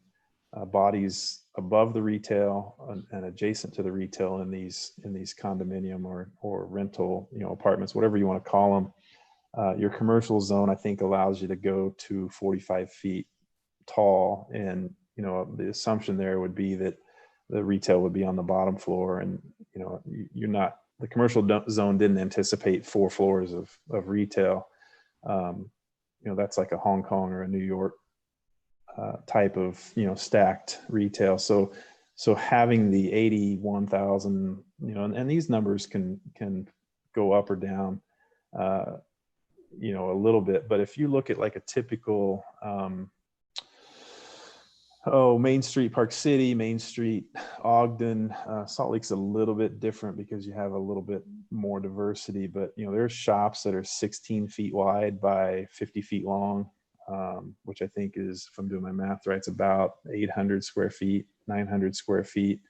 bodies above the retail and adjacent to the retail in these condominium or rental apartments, whatever you want to call them. Your commercial zone, I think, allows you to go to 45 feet tall, and the assumption there would be that the retail would be on the bottom floor, and you're not, the commercial zone didn't anticipate 4 floors of retail. That's like a Hong Kong or a New York type of stacked retail. So having the 81,000, and these numbers can go up or down a little bit, but if you look at like a typical Main Street Park City, Main Street Ogden, Salt Lake's a little bit different because you have a little bit more diversity, but there's shops that are 16 feet wide by 50 feet long, which I think is, if I'm doing my math right, it's about 800 square feet, 900 square feet.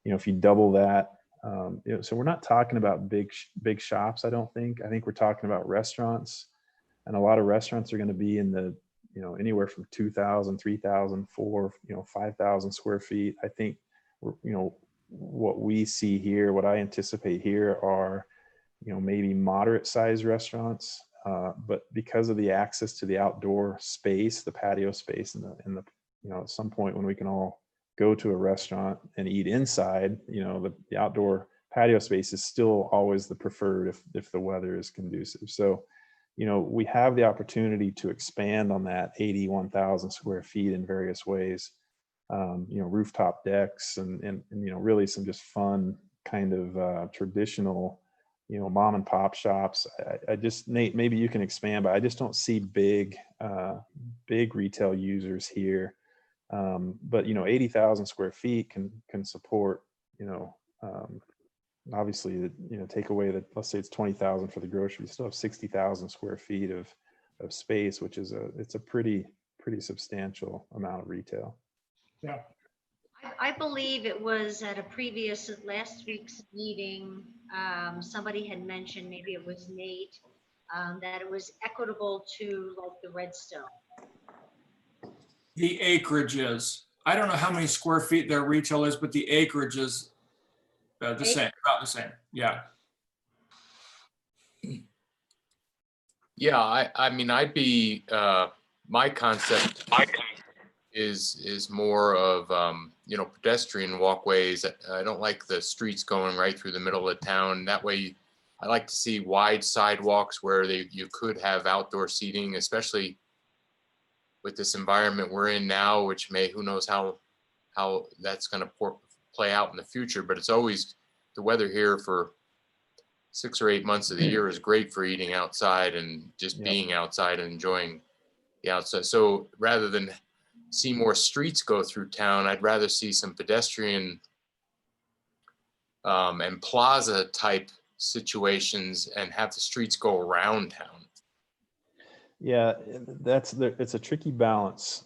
If you double that, so we're not talking about big shops. I think we're talking about restaurants, and a lot of restaurants are going to be in the anywhere from 2,000, 3,000, 4,000, 5,000 square feet. I think what we see here, what I anticipate here are maybe moderate sized restaurants, but because of the access to the outdoor space, the patio space, and the at some point when we can all go to a restaurant and eat inside, the outdoor patio space is still always the preferred if the weather is conducive. So we have the opportunity to expand on that 81,000 square feet in various ways, rooftop decks and really some just fun kind of traditional, mom and pop shops. I just, Nate, maybe you can expand, but I just don't see big retail users here. But 80,000 square feet can support, obviously, take away that, let's say it's 20,000 for the grocery, you still have 60,000 square feet of space, which is it's a pretty substantial amount of retail. Yeah. I believe it was at a previous, last week's meeting, somebody had mentioned, maybe it was Nate, that it was equitable to like the Redstone. The acreages. I don't know how many square feet their retail is, but the acreage is the same, about the same. Yeah. Yeah, I mean, I'd be, my concept is more of, pedestrian walkways. I don't like the streets going right through the middle of town. That way, I like to see wide sidewalks where you could have outdoor seating, especially with this environment we're in now, which who knows how that's going to play out in the future. But it's always, the weather here for 6 or 8 months of the year is great for eating outside and just being outside and enjoying the outside. So rather than see more streets go through town, I'd rather see some pedestrian and plaza type situations and have the streets go around town. Yeah, it's a tricky balance.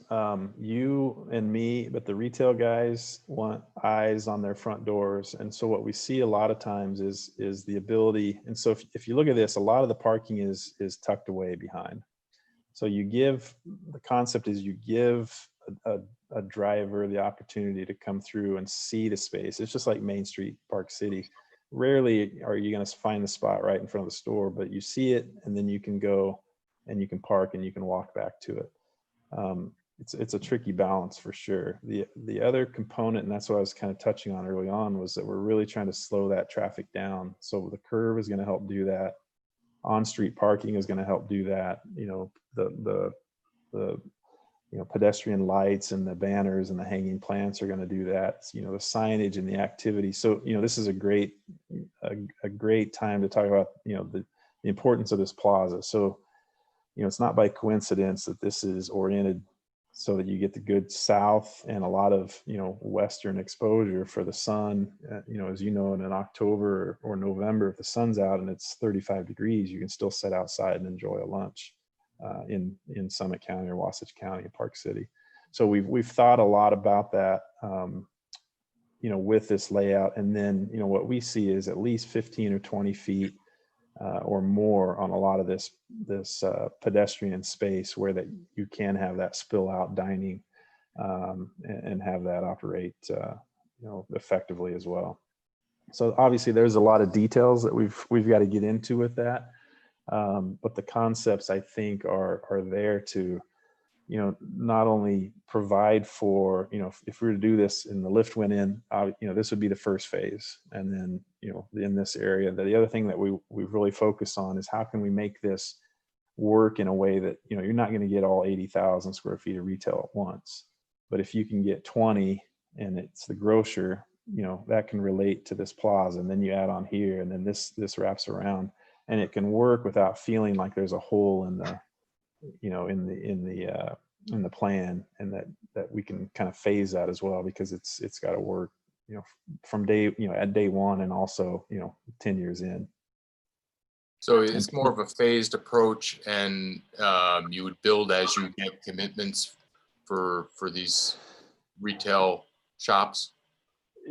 You and me, but the retail guys want eyes on their front doors. And so what we see a lot of times is the ability. And so if you look at this, a lot of the parking is tucked away behind. So the concept is you give a driver the opportunity to come through and see the space. It's just like Main Street, Park City. Rarely are you going to find the spot right in front of the store, but you see it and then you can go and you can park and you can walk back to it. It's a tricky balance for sure. The other component, and that's what I was kind of touching on early on, was that we're really trying to slow that traffic down. So the curve is going to help do that. On-street parking is going to help do that. The pedestrian lights and the banners and the hanging plants are going to do that. The signage and the activity. So, this is a great time to talk about, the importance of this plaza. So, it's not by coincidence that this is oriented so that you get the good south and a lot of, western exposure for the sun. As you know, in October or November, if the sun's out and it's 35 degrees, you can still sit outside and enjoy a lunch in Summit County or Wasatch County and Park City. So we've thought a lot about that, with this layout. And then, what we see is at least 15 or 20 feet or more on a lot of this pedestrian space where that you can have that spill out dining and have that operate effectively as well. So obviously there's a lot of details that we've got to get into with that, but the concepts I think are there to not only provide for, if we were to do this and the lift went in, this would be the first phase. And then, in this area, the other thing that we've really focused on is how can we make this work in a way that, you're not going to get all 80,000 square feet of retail at once. But if you can get 20 and it's the grocer, that can relate to this plaza. And then you add on here and then this wraps around and it can work without feeling like there's a hole in the, in the plan, and that we can kind of phase that as well, because it's got to work, from day, at day one and also, 10 years in. So it's more of a phased approach, and you would build as you get commitments for these retail shops.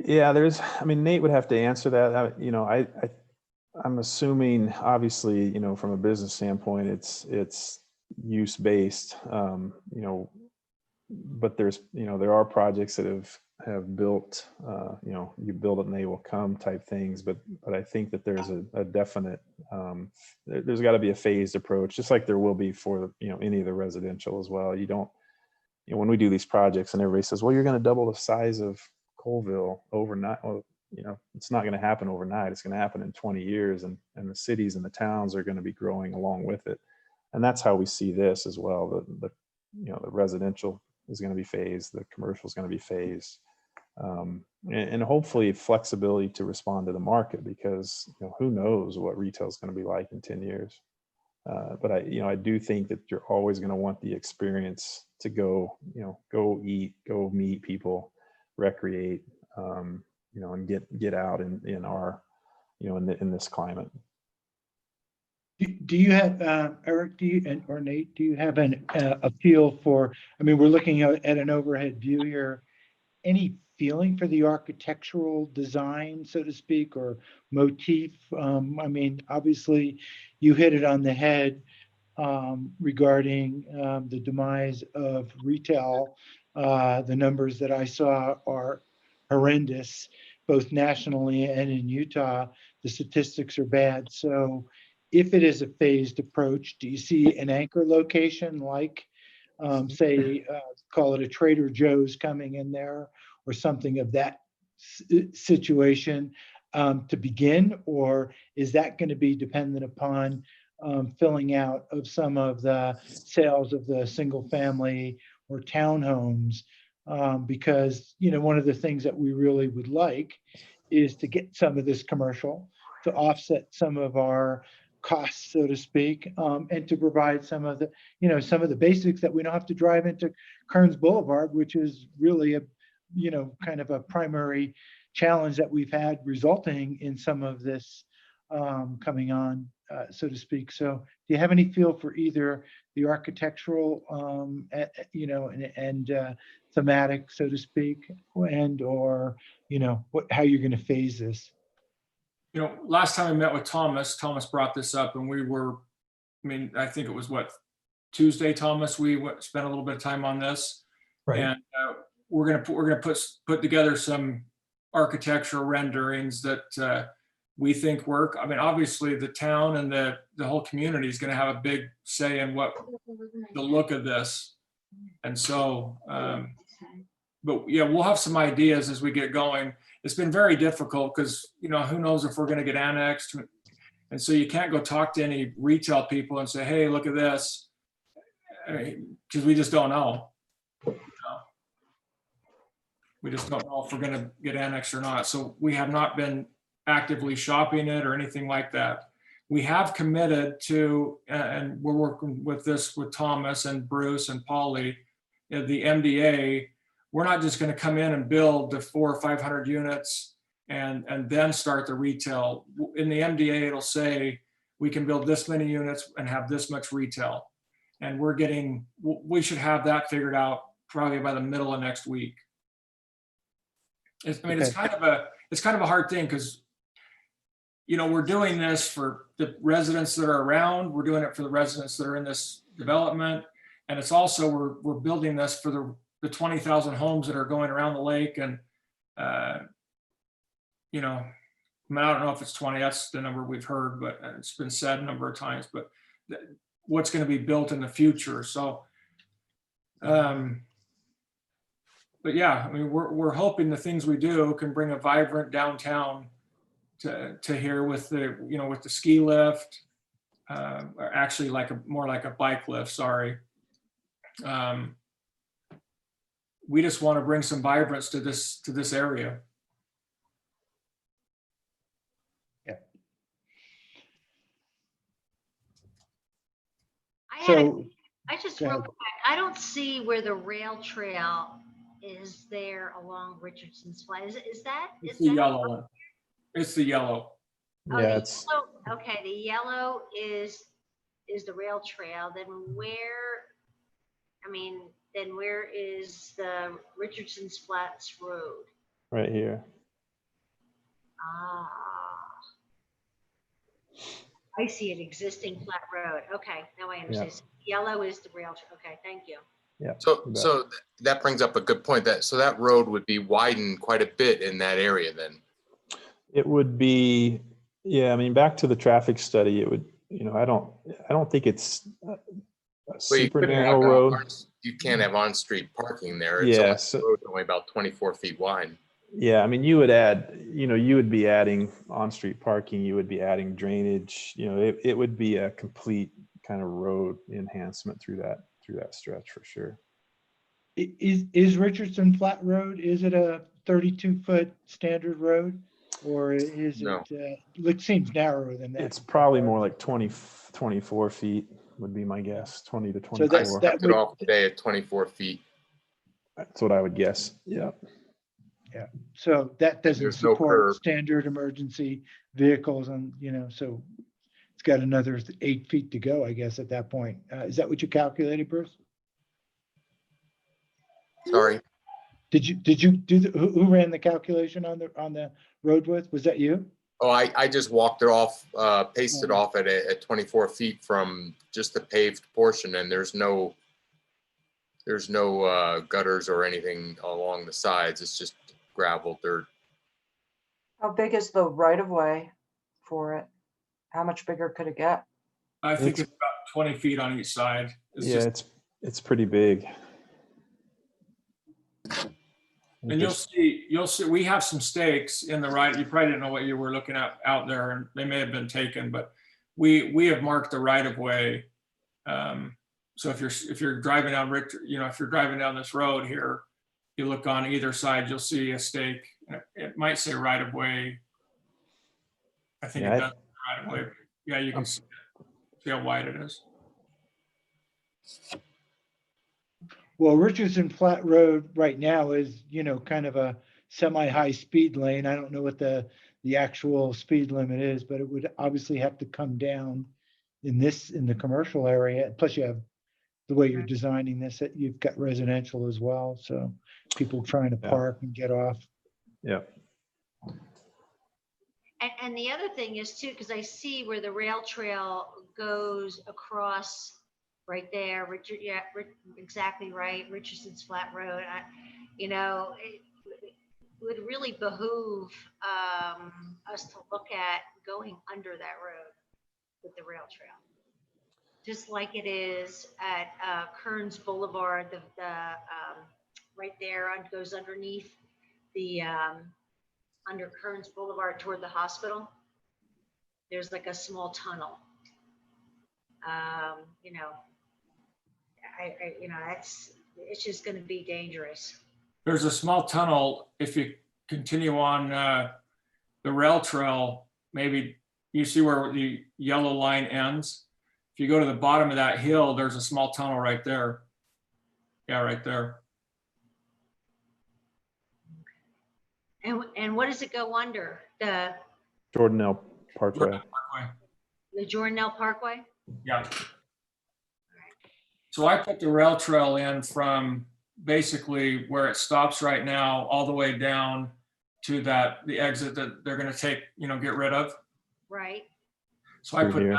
Yeah, Nate would have to answer that. I'm assuming, obviously, from a business standpoint, it's use based, but there are projects that have built, you build it and they will come type things. But I think that there's a definite, there's got to be a phased approach, just like there will be for, any of the residential as well. You don't, when we do these projects and everybody says, well, you're going to double the size of Colville overnight. Well, it's not going to happen overnight. It's going to happen in 20 years, and the cities and the towns are going to be growing along with it. And that's how we see this as well. The residential is going to be phased, the commercial is going to be phased, and hopefully flexibility to respond to the market, because who knows what retail is going to be like in 10 years. But I do think that you're always going to want the experience to go eat, go meet people, recreate, and get out in our, in this climate. Do you have, Eric, or Nate, do you have a feel for, we're looking at an overhead view here, any feeling for the architectural design, so to speak, or motif? Obviously you hit it on the head regarding the demise of retail. The numbers that I saw are horrendous, both nationally and in Utah. The statistics are bad. So if it is a phased approach, do you see an anchor location like, say, call it a Trader Joe's coming in there, or something of that situation to begin? Or is that going to be dependent upon filling out of some of the sales of the single family or townhomes? Because, one of the things that we really would like is to get some of this commercial to offset some of our costs, so to speak, and to provide some of the basics that we don't have to drive into Kearns Boulevard, which is really a, kind of a primary challenge that we've had, resulting in some of this coming on, so to speak. So do you have any feel for either the architectural, and thematic, so to speak, and or, how you're going to phase this? Last time I met with Thomas brought this up, and I think it was Tuesday, Thomas, we spent a little bit of time on this. Right. And we're gonna put together some architectural renderings that we think work. Obviously the town and the whole community is gonna have a big say in what the look of this. And so, but yeah, we'll have some ideas as we get going. It's been very difficult because, who knows if we're going to get annexed. And so you can't go talk to any retail people and say, hey, look at this, because we just don't know. We just don't know if we're gonna get annexed or not. So we have not been actively shopping it or anything like that. We have committed to, and we're working with this with Thomas and Bruce and Polly, the MDA. We're not just gonna come in and build the 400 or 500 units and then start the retail. In the MDA, it'll say we can build this many units and have this much retail. And we should have that figured out probably by the middle of next week. It's kind of a hard thing because, we're doing this for the residents that are around. We're doing it for the residents that are in this development. And it's also, we're building this for the 20,000 homes that are going around the lake. And, I don't know if it's 20, that's the number we've heard, but it's been said a number of times, but what's going to be built in the future. So, but yeah, we're hoping the things we do can bring a vibrant downtown to here with the ski lift, or actually more like a bike lift. Sorry. We just want to bring some vibrance to this area. I just real quick, I don't see where the rail trail is there along Richardson's Flat. Is that? It's the yellow one. It's the yellow. Oh, Yeah, okay, the yellow is the rail trail. Then where is the Richardson's Flats Road? right here. Ah. I see an existing flat road. Okay, now I understand. So yellow is the rail trail. Okay, thank you. Yeah. So that brings up a good point. That road would be widened quite a bit in that area then. It would be, yeah, I mean, back to the traffic study, it would, I don't think it's a super narrow road. You can't have on-street parking there. Yes. The road's only about 24 feet wide. Yeah, I mean, you would add, you would be adding on-street parking, you would be adding drainage, it would be a complete kind of road enhancement through that stretch for sure. Is Richardson Flat Road, is it a 32-foot standard road? Or is it seems narrower than that? It's probably more like 24 feet would be my guess, 20 to 24. I stepped it off today at 24 feet. That's what I would guess, yeah. Yeah, so that doesn't There's no support curb. standard emergency vehicles and, so it's got another 8 feet to go, I guess, at that point. Is that what you calculated, Bruce? Sorry. Did you do who ran the calculation on the road width? Was that you? Oh, I just walked it off, pasted off at 24 feet from just the paved portion, and there's no gutters or anything along the sides. It's just gravel, dirt. How big is the right of way for it? How much bigger could it get? I think it's about 20 feet on each side. It's pretty big. And you'll see, we have some stakes in the right. You probably didn't know what you were looking at out there, and they may have been taken, but we have marked the right of way. So if you're driving down if you're driving down this road here, you look on either side, you'll see a stake. It might say right of way. I think it does right of way. Yeah, you can see how wide it is. Well, Richardson Flat Road right now is, kind of a semi-high speed lane. I don't know what the actual speed limit is, but it would obviously have to come down in the commercial area. Plus you have the way you're designing this, that you've got residential as well. So people trying to park and get off. Yeah. And the other thing is too, because I see where the rail trail goes across right there, Richard, yeah, exactly right, Richardson's Flat Road. It would really behoove us to look at going under that road with the rail trail. Just like it is at Kearns Boulevard, the right there goes underneath the under Kearns Boulevard toward the hospital. There's like a small tunnel. it's just gonna be dangerous. There's a small tunnel, if you continue on the rail trail, maybe you see where the yellow line ends. If you go to the bottom of that hill, there's a small tunnel right there. Yeah, right there. And what does it go under? Jordanelle Parkway. Parkway. The Jordanelle Parkway? Yeah. So I put the rail trail in from basically where it stops right now, all the way down to the exit that they're gonna take, get rid of. Right. So I Through put that here. in.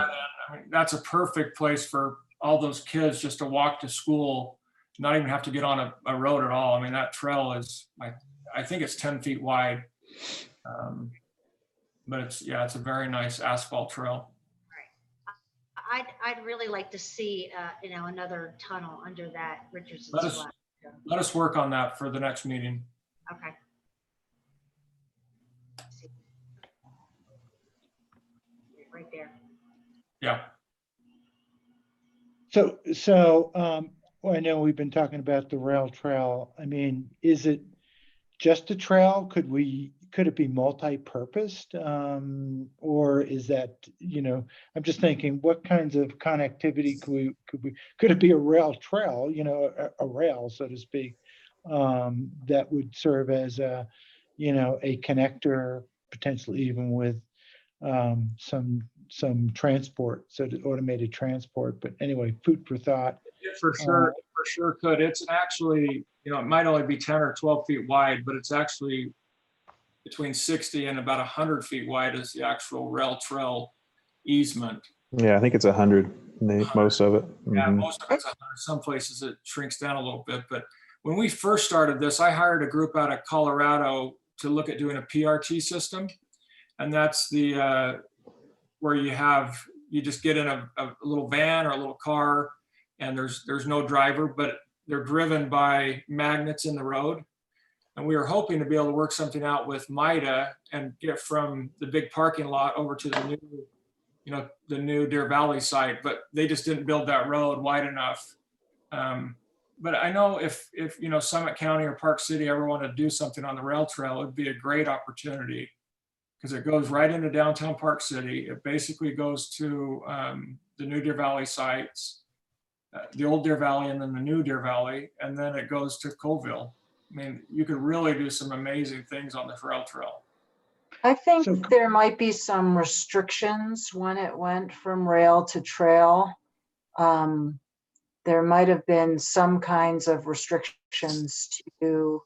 I mean, that's a perfect place for all those kids just to walk to school, not even have to get on a road at all. I mean, that trail is, I think it's 10 feet wide. But it's a very nice asphalt trail. I'd really like to see, another tunnel under that Richardson's Let us, Flat. let us work on that for the next meeting. Okay. Right there. Yeah. So, well, I know we've been talking about the rail trail. I mean, is it just a trail? Could it be multi-purposed? Or is that, I'm just thinking, what kinds of connectivity could it be a rail trail, a rail, so to speak, that would serve as a connector, potentially even with some transport, so automated transport. But anyway, food for thought. For sure could. It's actually, it might only be 10 or 12 feet wide, but it's actually between 60 and about 100 feet wide is the actual rail trail easement. Yeah, I think it's 100, most of it. Yeah, Mhm. most of it's 100. Some places it shrinks down a little bit. But when we first started this, I hired a group out of Colorado to look at doing a PRT system. And that's where you just get in a little van or a little car, and there's no driver, but they're driven by magnets in the road. And we were hoping to be able to work something out with MIDA and get from the big parking lot over to the new Deer Valley site, but they just didn't build that road wide enough. But I know if Summit County or Park City ever want to do something on the rail trail, it'd be a great opportunity, because it goes right into downtown Park City. It basically goes to the new Deer Valley sites, the old Deer Valley and then the new Deer Valley, and then it goes to Colville. I mean, you could really do some amazing things on the rail trail. I think So- there might be some restrictions when it went from rail to trail. There might have been some kinds of restrictions to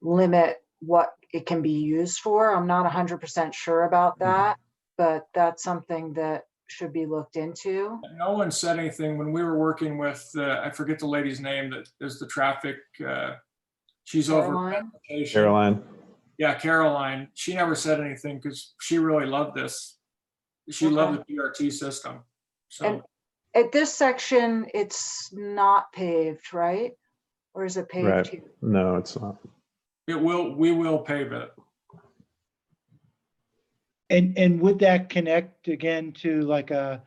limit what it can be used for. I'm not 100% sure about that, but that's something that should be looked into. No one said anything when we were working with, I forget the lady's name that is the traffic, she's over Caroline? transportation. Caroline. Yeah, Caroline. She never said anything because she really loved this. She loved the PRT system. So And at this section, it's not paved, right? Or is it paved Right. here? No, it's not. we will pave it. And would that connect again to like the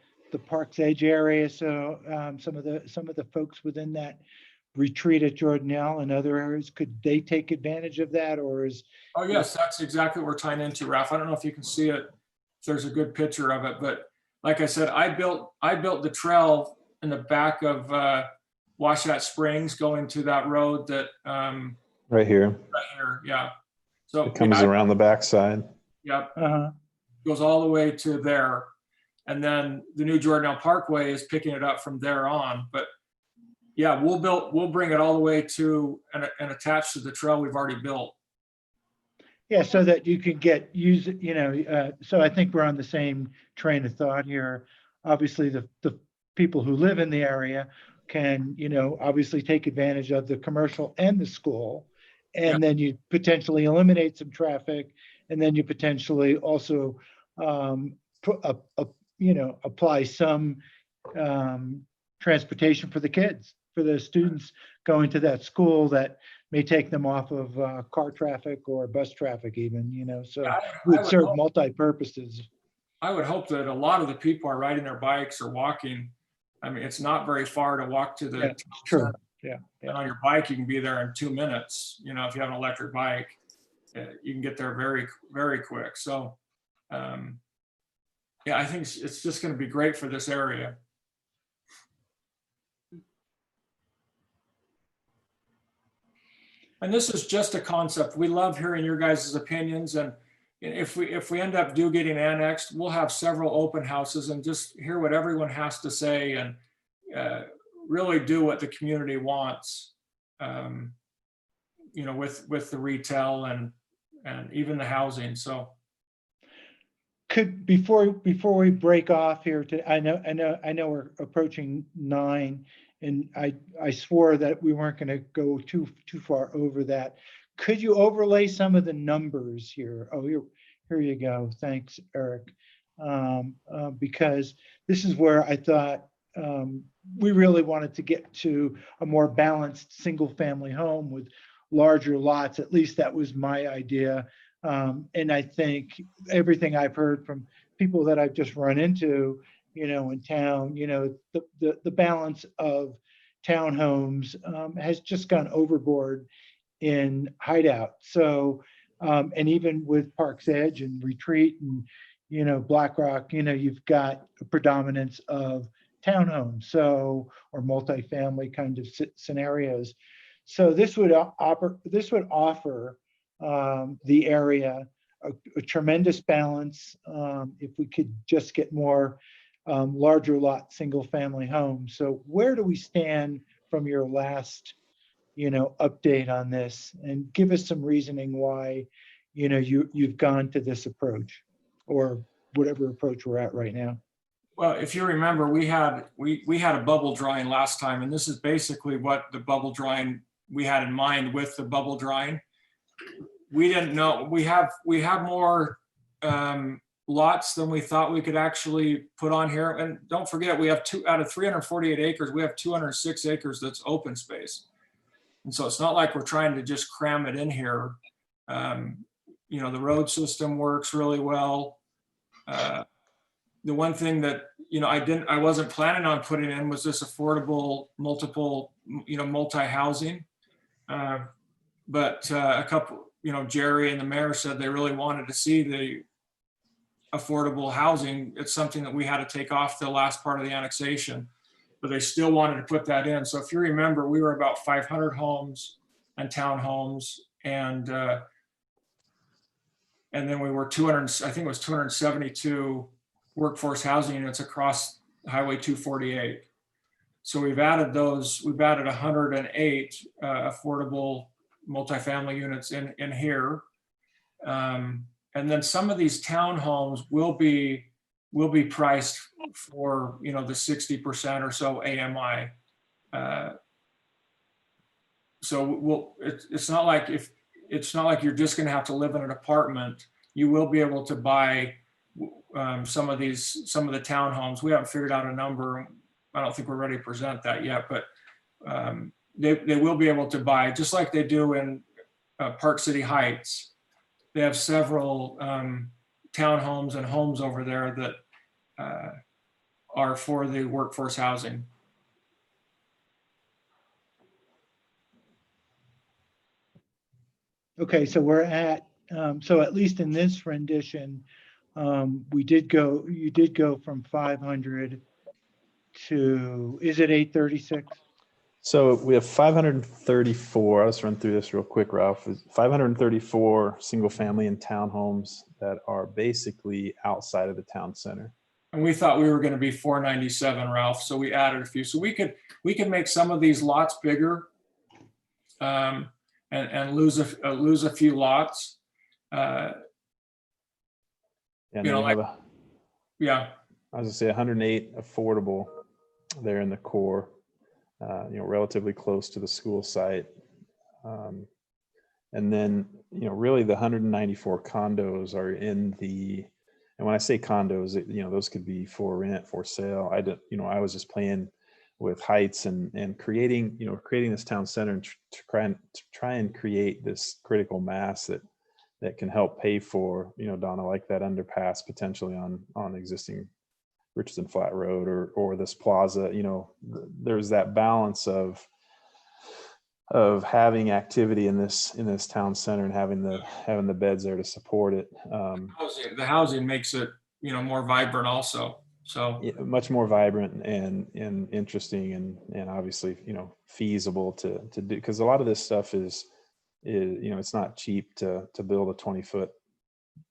Park's Edge area? So some of the folks within that retreat at Jordanelle and other areas, could they take advantage of that, or is? Oh yes, that's exactly what we're tying into, Ralph. I don't know if you can see it, if there's a good picture of it, but like I said, I built the trail in the back of Wasatch Springs going to that road that Right here. right here, yeah. So It comes around the backside. Yep. Uh-huh. Goes all the way to there. And then the new Jordanelle Parkway is picking it up from there on. But yeah, we'll bring it all the way to and attach to the trail we've already built. Yeah, so that you can use it, so I think we're on the same train of thought here. Obviously, the people who live in the area can, obviously take advantage of the commercial and the school. And then you potentially eliminate some traffic, and then you potentially also apply some transportation for the kids, for the students going to that school that may take them off of car traffic or bus traffic even, so I would would serve hope- multi-purposes. I would hope that a lot of the people are riding their bikes or walking. I mean, it's not very far to walk to the Yeah, it's true. Yeah. And on your bike, you can be there in 2 minutes. You know, if you have an electric bike, you can get there very, very quick. So, yeah, I think it's just going to be great for this area. And this is just a concept. We love hearing your guys' opinions. And if we end up getting annexed, we'll have several open houses and just hear what everyone has to say and really do what the community wants. You know, with the retail and even the housing. So before we break off here, I know we're approaching 9, and I swore that we weren't going to go too far over that. Could you overlay some of the numbers here? Oh, here you go. Thanks, Eric. Because this is where I thought we really wanted to get to a more balanced single family home with larger lots. At least that was my idea. And I think everything I've heard from people that I've just run into, you know, in town, you know, the balance of townhomes has just gone overboard in Hideout. So, and even with Park's Edge and Retreat and, you know, Black Rock, you know, you've got a predominance of townhomes, so, or multifamily kind of scenarios. So this would offer the area a tremendous balance if we could just get more larger lot single family homes. So where do we stand from your last, you know, update on this, and give us some reasoning why, you know, you've gone to this approach or whatever approach we're at right now? well, if you remember, we had a bubble drawing last time, and this is basically what the bubble drawing we had in mind with the bubble drawing. We didn't know we have more lots than we thought we could actually put on here. And don't forget, we have out of 348 acres, we have 206 acres that's open space. And so it's not like we're trying to just cram it in here. You know, the road system works really well. The one thing that, you know, I wasn't planning on putting in was this affordable multiple, you know, multi-housing. But a couple, you know, Jerry and the mayor said they really wanted to see the affordable housing. It's something that we had to take off the last part of the annexation, but they still wanted to put that in. So if you remember, we were about 500 homes and townhomes, and then we were 200, I think it was 272 workforce housing units across Highway 248. So we've added 108 affordable multifamily units in here. And then some of these townhomes will be priced for, you know, the 60% or so AMI. So it's not like you're just going to have to live in an apartment. You will be able to buy some of the townhomes. We haven't figured out a number. I don't think we're ready to present that yet, but they will be able to buy, just like they do in Park City Heights. They have several townhomes and homes over there that are for the workforce housing. Okay, so we're at, so at least in this rendition, you did go from 500 to, is it 836? So we have 534. Let's run through this real quick, Ralph. 534 single family and townhomes that are basically outside of the town center. And we thought we were going to be 497, Ralph. So we added a few. So we could make some of these lots bigger, and lose a few lots. And you know, like, yeah. I was gonna say 108 affordable there in the core. You know, relatively close to the school site. And then, you know, really the 194 condos are in the, and when I say condos, you know, those could be for rent, for sale. I was just playing with heights and creating this town center and try and create this critical mass that can help pay for, you know, Donna, like that underpass potentially on existing Richardson Flat Road or this plaza. You know, there's that balance of having activity in this town center and having the beds there to support it. The housing makes it, more vibrant also. So Yeah, much more vibrant and interesting and obviously feasible to do, because a lot of this stuff is it's not cheap to build a 20-foot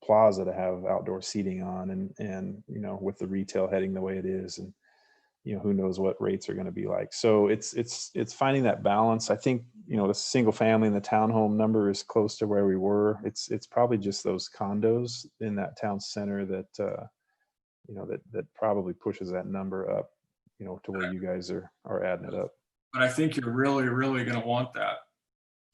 plaza to have outdoor seating on, and with the retail heading the way it is, and who knows what rates are going to be like. So it's finding that balance. I think the single family and the townhome number is close to where we were. It's probably just those condos in that town center that that probably pushes that number up to where you guys are adding it up. but I think you're really, really going to want that.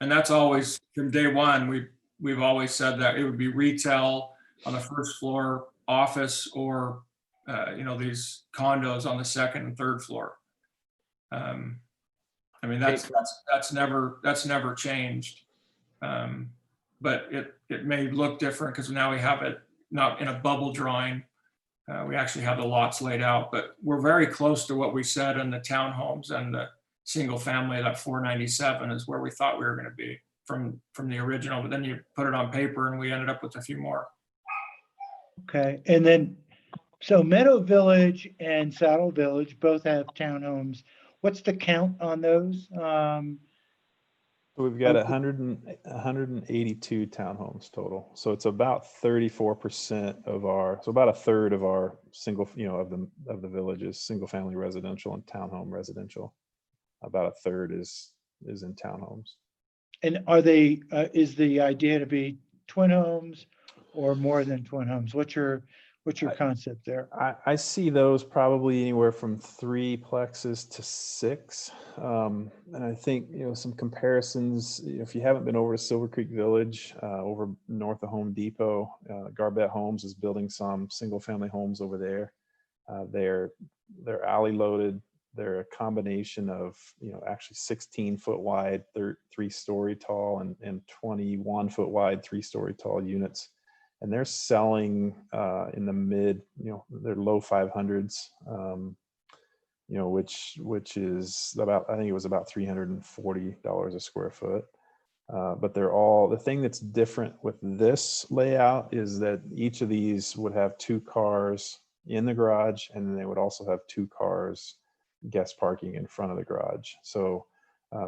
And that's always, from day one, we've always said that it would be retail on the first floor, office, or, these condos on the second and third floor. I mean, that's never changed. But it may look different because now we have it not in a bubble drawing. We actually have the lots laid out, but we're very close to what we said in the townhomes and the single family. That 497 is where we thought we were going to be from the original, but then you put it on paper and we ended up with a few more. Okay, and then, so Meadow Village and Saddle Village both have townhomes. What's the count on those? So we've got 182 townhomes total. So it's about 34% of so about a third of our single, of the villages, single family residential and townhome residential. About a third is in townhomes. And are they, is the idea to be twin homes or more than twin homes? What's your concept there? I see those probably anywhere from 3 plexes to 6. And I think, some comparisons, if you haven't been over to Silver Creek Village, over north of Home Depot, Garbett Homes is building some single family homes over there. They're alley loaded. They're a combination of, actually 16-foot wide, 3-story tall and 21-foot wide, 3-story tall units. And they're selling in the mid, they're low 500s, which is about, I think it was about $340 a square foot. But they're all, the thing that's different with this layout is that each of these would have 2 cars in the garage, and then they would also have 2 cars guest parking in front of the garage. So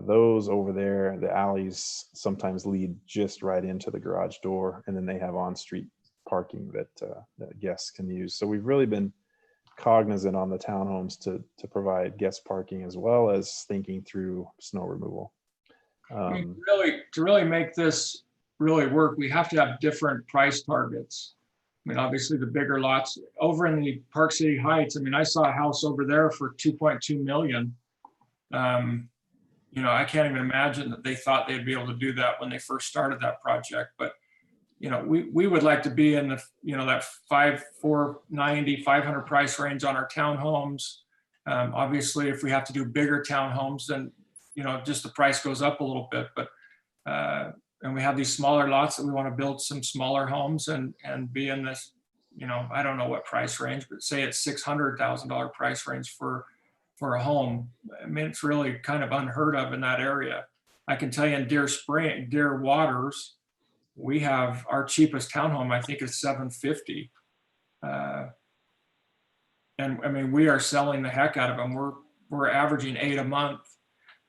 those over there, the alleys sometimes lead just right into the garage door, and then they have on-street parking that guests can use. So we've really been cognizant on the townhomes to provide guest parking as well as thinking through snow removal. To really make this really work, we have to have different price targets. I mean, obviously the bigger lots over in the Park City Heights. I mean, I saw a house over there for 2.2 million. I can't even imagine that they thought they'd be able to do that when they first started that project. But, we would like to be in the, that 490, 500 price range on our townhomes. Obviously, if we have to do bigger townhomes, then, just the price goes up a little bit. But, and we have these smaller lots that we want to build some smaller homes and be in this, I don't know what price range, but say it's $600,000 price range for a home. I mean, it's really kind of unheard of in that area. I can tell you in Deer Waters, we have our cheapest townhome, I think, is $750. And I mean, we are selling the heck out of them. We're averaging 8 a month.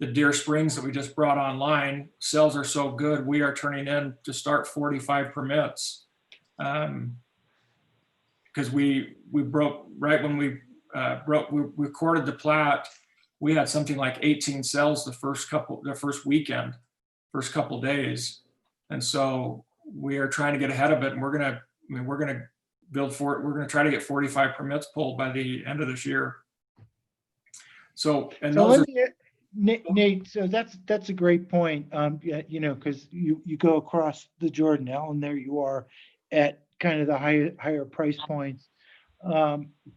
The Deer Springs that we just brought online, sales are so good, we are turning in to start 45 permits. Because we broke right when we recorded the plat, we had something like 18 sales the first weekend, first couple days. And so we are trying to get ahead of it, and we're gonna build for it. We're gonna try to get 45 permits pulled by the end of this year. So, and So those let me, Nate, so that's a great point. Yeah, because you go across the Jordanelle, and there you are at kind of the higher price points.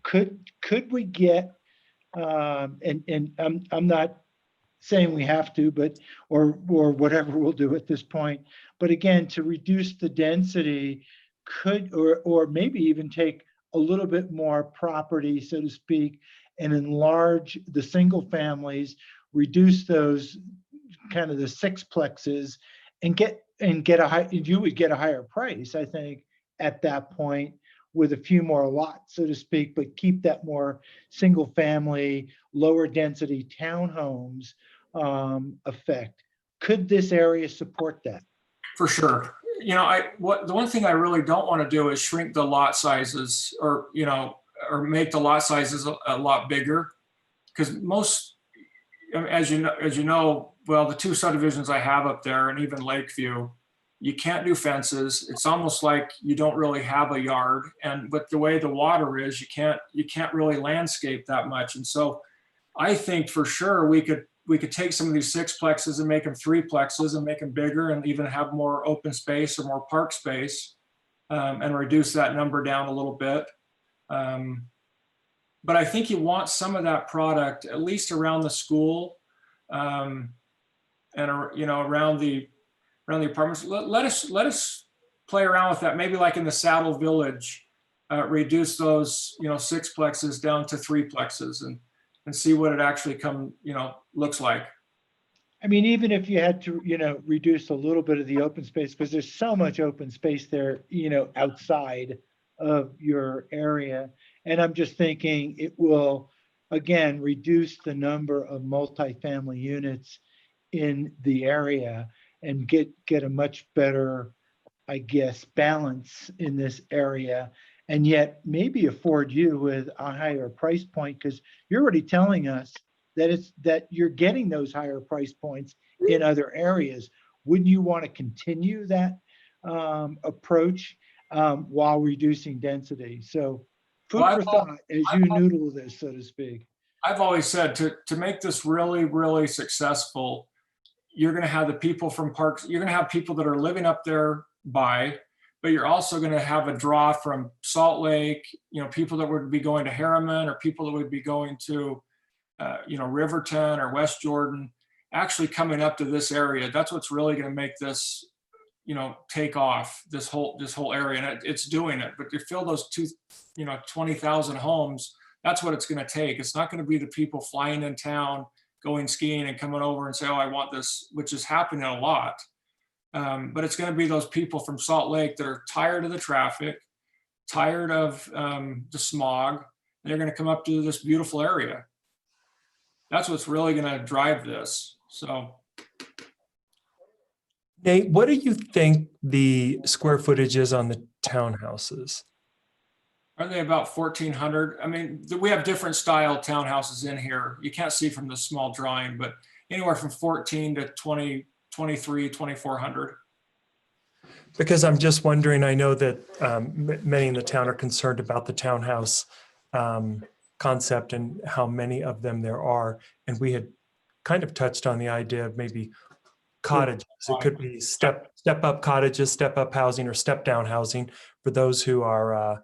Could we get, and I'm not saying we have to, but or whatever we'll do at this point. But again, to reduce the density, or maybe even take a little bit more property, so to speak, and enlarge the single families, reduce those kind of the sixplexes and get you would get a higher price, I think, at that point with a few more lots, so to speak, but keep that more single family, lower density townhomes effect. Could this area support that? For sure. You know, the one thing I really don't want to do is shrink the lot sizes, or, you know, or make the lot sizes a lot bigger. Because most, as you know, well, the two subdivisions I have up there and even Lakeview, you can't do fences. It's almost like you don't really have a yard. And with the way the water is, you can't really landscape that much. And so I think for sure we could take some of these sixplexes and make them threeplexes and make them bigger and even have more open space or more park space, and reduce that number down a little bit. But I think you want some of that product at least around the school, and you know, around the apartments. Let us play around with that. Maybe like in the Saddle Village, reduce those, you know, sixplexes down to threeplexes and see what it actually looks like. I mean, even if you had to, you know, reduce a little bit of the open space, because there's so much open space there, you know, outside of your area. And I'm just thinking it will, again, reduce the number of multifamily units in the area and get a much better, I guess, balance in this area, and yet maybe afford you with a higher price point, because you're already telling us that you're getting those higher price points in other areas. Wouldn't you want to continue that approach while reducing density? So food for thought as you noodle this, so to speak. I've always said to make this really, really successful, you're going to have the people from parks, you're going to have people that are living up there by, but you're also going to have a draw from Salt Lake, you know, people that would be going to Harriman, or people that would be going to, you know, Riverton or West Jordan, actually coming up to this area. That's what's really going to make this, you know, take off, this whole area. And it's doing it. But to fill those 20,000 homes, that's what it's going to take. It's not going to be the people flying in town, going skiing and coming over and say, oh, I want this, which is happening a lot. But it's going to be those people from Salt Lake that are tired of the traffic, tired of the smog, and they're going to come up to this beautiful area. That's what's really going to drive this. So, Nate, what do you think the square footage is on the townhouses? Aren't they about 1,400? I mean, we have different style townhouses in here. You can't see from the small drawing, but anywhere from 14 to 20, 23, 2,400. Because I'm just wondering, I know that many in the town are concerned about the townhouse concept and how many of them there are. And we had kind of touched on the idea of maybe cottages. It could be step up cottages, step up housing, or step down housing for those who are,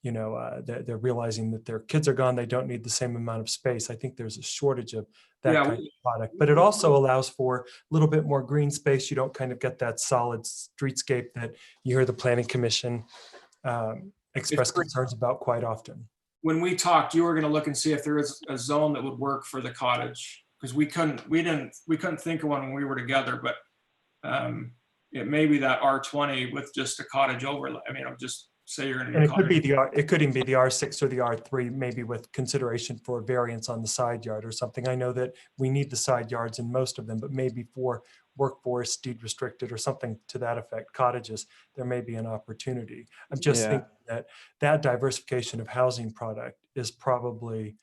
they're realizing that their kids are gone. They don't need the same amount of space. I think there's a shortage of that kind of product, but it also allows for a little bit more green space. You don't kind of get that solid streetscape that you hear the Planning Commission express concerns about quite often. When we talked, you were going to look and see if there is a zone that would work for the cottage, because we couldn't think of one when we were together, but it may be that R20 with just a cottage overlay. I mean, I'll just say you're going to. And it could even be the R6 or the R3, maybe with consideration for variance on the side yard or something. I know that we need the side yards in most of them, but maybe for workforce, deed restricted, or something to that effect, cottages, there may be an opportunity. I'm just thinking that diversification of housing product is probably,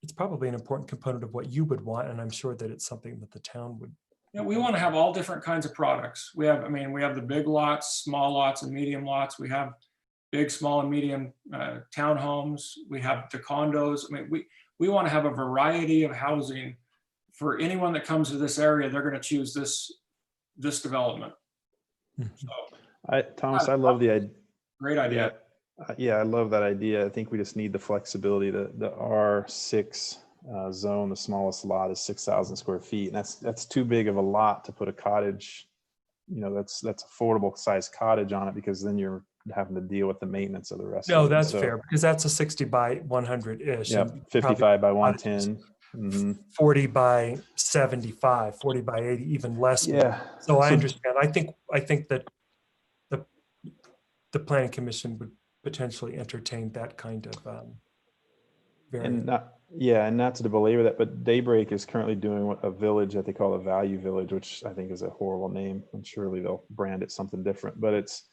it's probably an important component of what you would want, and I'm sure that it's something that the town would. Yeah, we want to have all different kinds of products. We have the big lots, small lots, and medium lots. We have big, small, and medium townhomes. We have the condos. I mean, we want to have a variety of housing for anyone that comes to this area. They're going to choose this development. So, Thomas, I love the idea. Great idea. Yeah, I love that idea. I think we just need the flexibility. The R6 zone, the smallest lot is 6,000 square feet, and that's too big of a lot to put a cottage. You know, that's affordable size cottage on it, because then you're having to deal with the maintenance of the rest. No, that's fair, because that's a 60 by 100 ish. Yeah, 55 by 110. Mhm. 40 by 75, 40 by 80, even less. Yeah. So I So- understand. I think that the planning commission would potentially entertain that kind of variant. And not to belabor that, but Daybreak is currently doing a village that they call a value village, which I think is a horrible name. And surely they'll brand it something different, but it's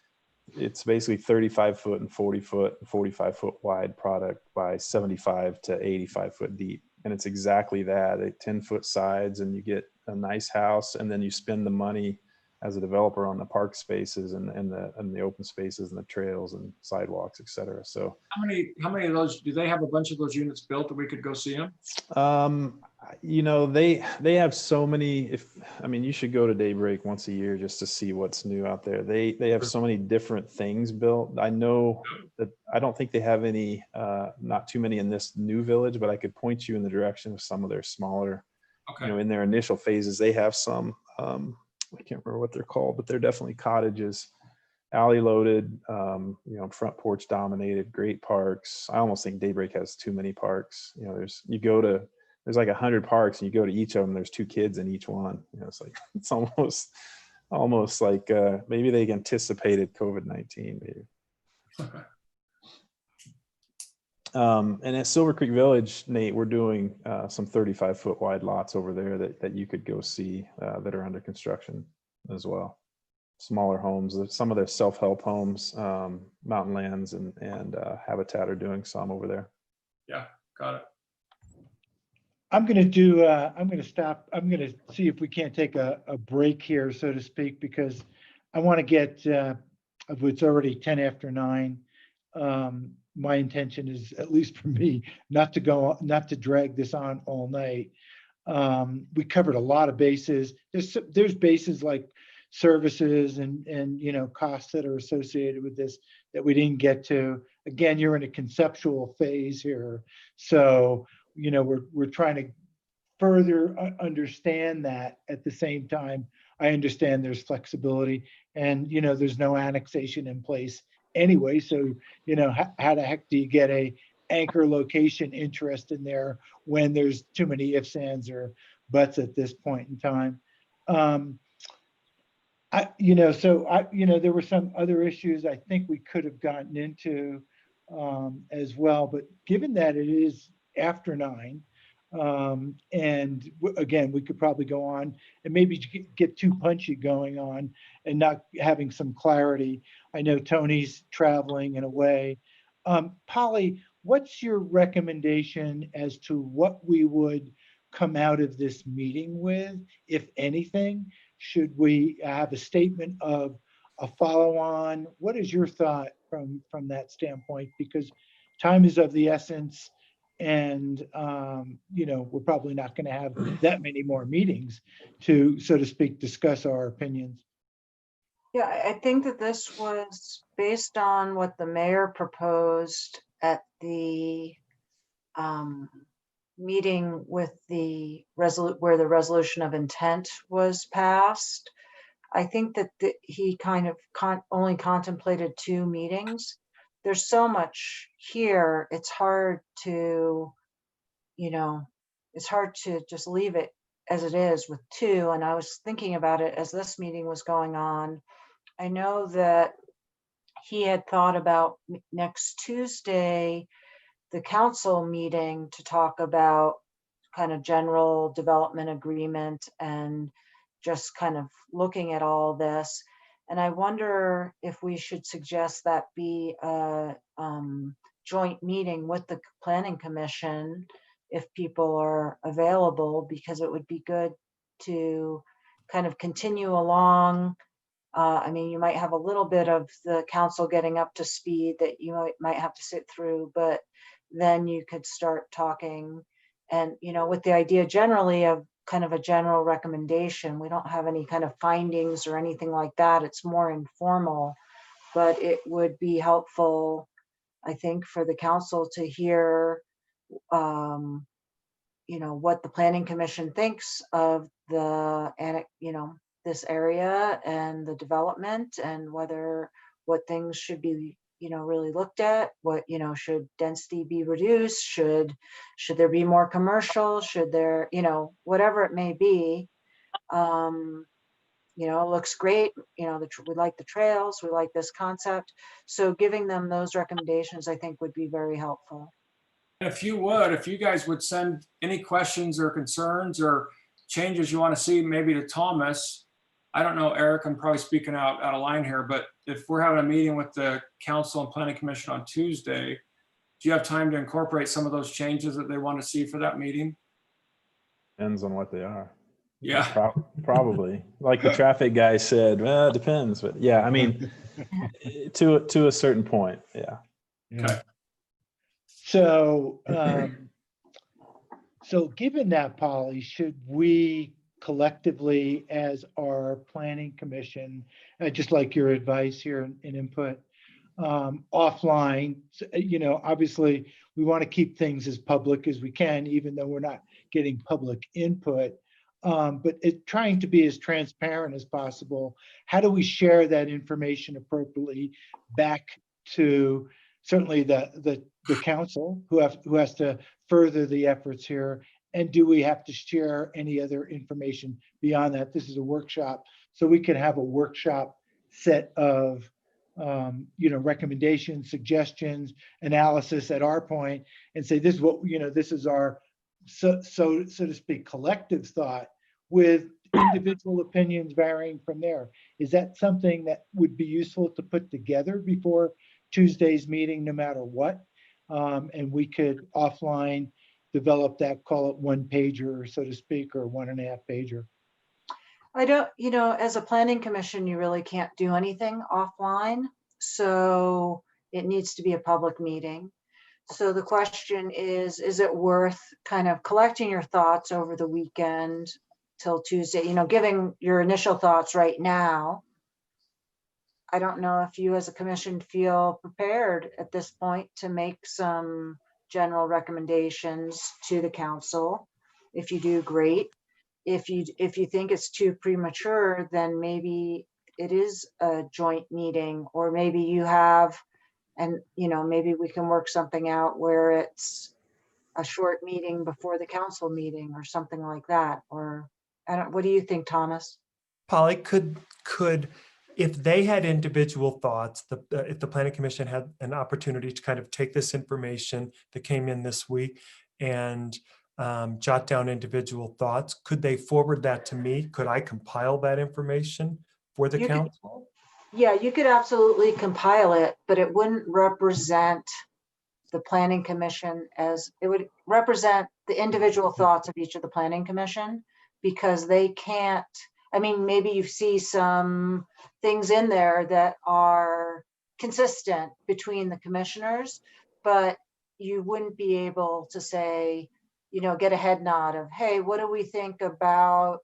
basically 35 foot and 40 foot and 45 foot wide product by 75 to 85 foot deep. And it's exactly that, 10-foot sides, and you get a nice house, and then you spend the money as a developer on the park spaces and the open spaces and the trails and sidewalks, et cetera. So How many of those, do they have a bunch of those units built that we could go see them? they have so many. You should go to Daybreak once a year just to see what's new out there. They have so many different things built. I know that I don't think they have any, not too many in this new village, but I could point you in the direction of some of their smaller, Okay. in their initial phases. They have some, I can't remember what they're called, but they're definitely cottages, alley loaded, front porch dominated, great parks. I almost think Daybreak has too many parks. There's like 100 parks, and you go to each of them, there's 2 kids in each one. It's like, it's almost like maybe they anticipated COVID-19 maybe. And at Silver Creek Village, Nate, we're doing some 35-foot wide lots over there that you could go see that are under construction as well. Smaller homes, some of their self-help homes, Mountain Lands and Habitat are doing some over there. Yeah, got it. I'm going to stop. I'm going to see if we can't take a break here, so to speak, because I want to get, it's already 10 after 9. My intention is, at least for me, not to drag this on all night. We covered a lot of bases. There's bases like services and costs that are associated with this that we didn't get to. Again, you're in a conceptual phase here, so we're trying to further understand that. At the same time, I understand there's flexibility, and there's no annexation in place anyway. So how the heck do you get a anchor location interest in there when there's too many ifs, ands, or buts at this point in time? There were some other issues I think we could have gotten into as well, but given that it is after 9, again, we could probably go on and maybe get too punchy going on and not having some clarity. I know Tony's traveling and away. Polly, what's your recommendation as to what we would come out of this meeting with, if anything? Should we have a statement of a follow-on? What is your thought from that standpoint? Because time is of the essence, and we're probably not going to have that many more meetings to, so to speak, discuss our opinions. Yeah, I think that this was based on what the mayor proposed at the meeting with where the resolution of intent was passed. I think that he kind of only contemplated 2 meetings. There's so much here, it's hard to just leave it as it is with 2. And I was thinking about it as this meeting was going on. I know that he had thought about next Tuesday, the council meeting, to talk about kind of general development agreement and just kind of looking at all this. And I wonder if we should suggest that be a joint meeting with the planning commission if people are available, because it would be good to kind of continue along. You might have a little bit of the council getting up to speed that you might have to sit through, but then you could start talking and, with the idea generally of kind of a general recommendation. We don't have any kind of findings or anything like that. It's more informal, but it would be helpful, I think, for the council to hear, what the planning commission thinks of this area and the development, and what things should be really looked at. What, should density be reduced? Should there be more commercial? Should there, whatever it may be. It looks great. We like the trails, we like this concept. So giving them those recommendations, I think, would be very helpful. If you guys would send any questions or concerns or changes you want to see maybe to Thomas. I don't know, Eric, I'm probably speaking out of line here, but if we're having a meeting with the council and planning commission on Tuesday, do you have time to incorporate some of those changes that they want to see for that meeting? Depends on what they are. Yeah. Probably. Like the traffic guy said, well, it depends. But yeah, I mean, to a certain point. Yeah. Okay. So, so given that, Polly, should we collectively, as our planning commission, just like your advice here and input, offline, obviously we want to keep things as public as we can, even though we're not getting public input, but trying to be as transparent as possible. How do we share that information appropriately back to certainly the council who has to further the efforts here? And do we have to share any other information beyond that? This is a workshop, so we can have a workshop set of recommendations, suggestions, analysis at our point, and say this is what this is our so to speak collective thought, with individual opinions varying from there. Is that something that would be useful to put together before Tuesday's meeting, no matter what? And we could offline develop that, call it one pager, so to speak, or 1.5 pager. I don't, as a planning commission, you really can't do anything offline. So it needs to be a public meeting. So the question is it worth kind of collecting your thoughts over the weekend till Tuesday, giving your initial thoughts right now? I don't know if you as a commission feel prepared at this point to make some general recommendations to the council. If you do, great. If you think it's too premature, then maybe it is a joint meeting, or maybe you have, and maybe we can work something out where it's a short meeting before the council meeting or something like that. Or what do you think, Thomas? Polly, could if they had individual thoughts, if the planning commission had an opportunity to kind of take this information that came in this week and jot down individual thoughts, could they forward that to me? Could I compile that information for the council? Yeah, you could absolutely compile it, but it wouldn't represent the planning commission as it would represent the individual thoughts of each of the planning commission, because they can't, maybe you see some things in there that are consistent between the commissioners, but you wouldn't be able to say, get a head nod of, hey, what do we think about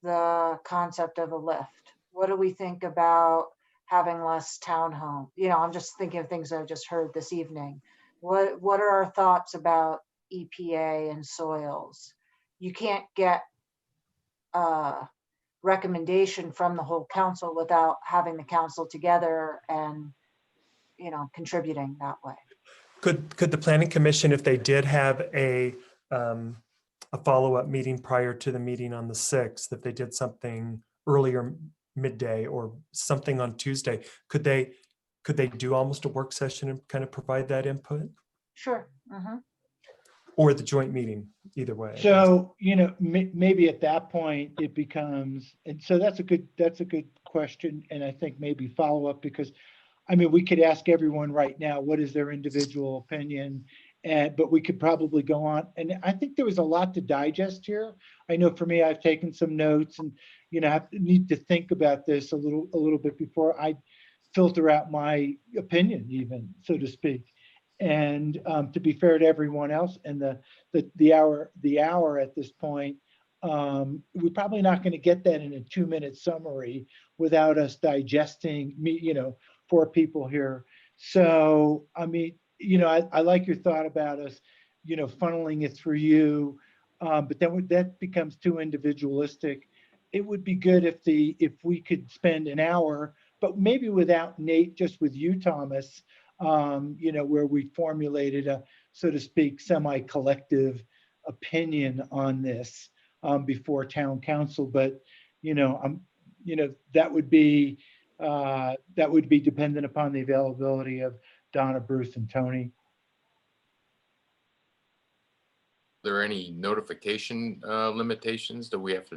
the concept of a lift? What do we think about having less townhome? I'm just thinking of things I've just heard this evening. What are our thoughts about EPA and soils? You can't get a recommendation from the whole council without having the council together and contributing that way. Could the planning commission, if they did have a follow-up meeting prior to the meeting on the 6th, if they did something earlier midday or something on Tuesday, could they do almost a work session and kind of provide that input? Sure. Mm-hmm. Or the joint meeting, either way. So, maybe at that point it becomes, and so that's a good question. And I think maybe follow up, because we could ask everyone right now, what is their individual opinion? But we could probably go on. And I think there was a lot to digest here. I know for me, I've taken some notes, and, I need to think about this a little bit before I filter out my opinion, even, so to speak. And to be fair to everyone else, and the hour at this point, we're probably not going to get that in a 2-minute summary without us digesting 4 people here. So, I like your thought about us, funneling it through you, but then that becomes too individualistic. It would be good if we could spend an hour but maybe without Nate, just with you, Thomas, where we formulated a, so to speak, semi-collective opinion on this before town council. But, that would be dependent upon the availability of Donna, Bruce, and Tony. There any notification limitations? Do we have to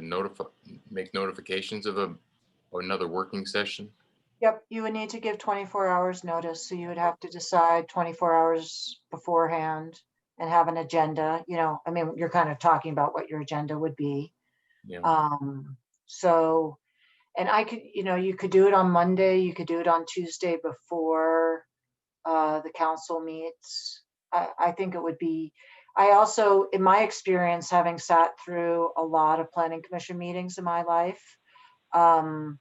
make notifications of another working session? Yep, you would need to give 24 hours notice, so you would have to decide 24 hours beforehand and have an agenda, you're kind of talking about what your agenda would be. Yeah. So, and you could do it on Monday, you could do it on Tuesday before the council meets. I think it would be, I also, in my experience, having sat through a lot of planning commission meetings in my life, I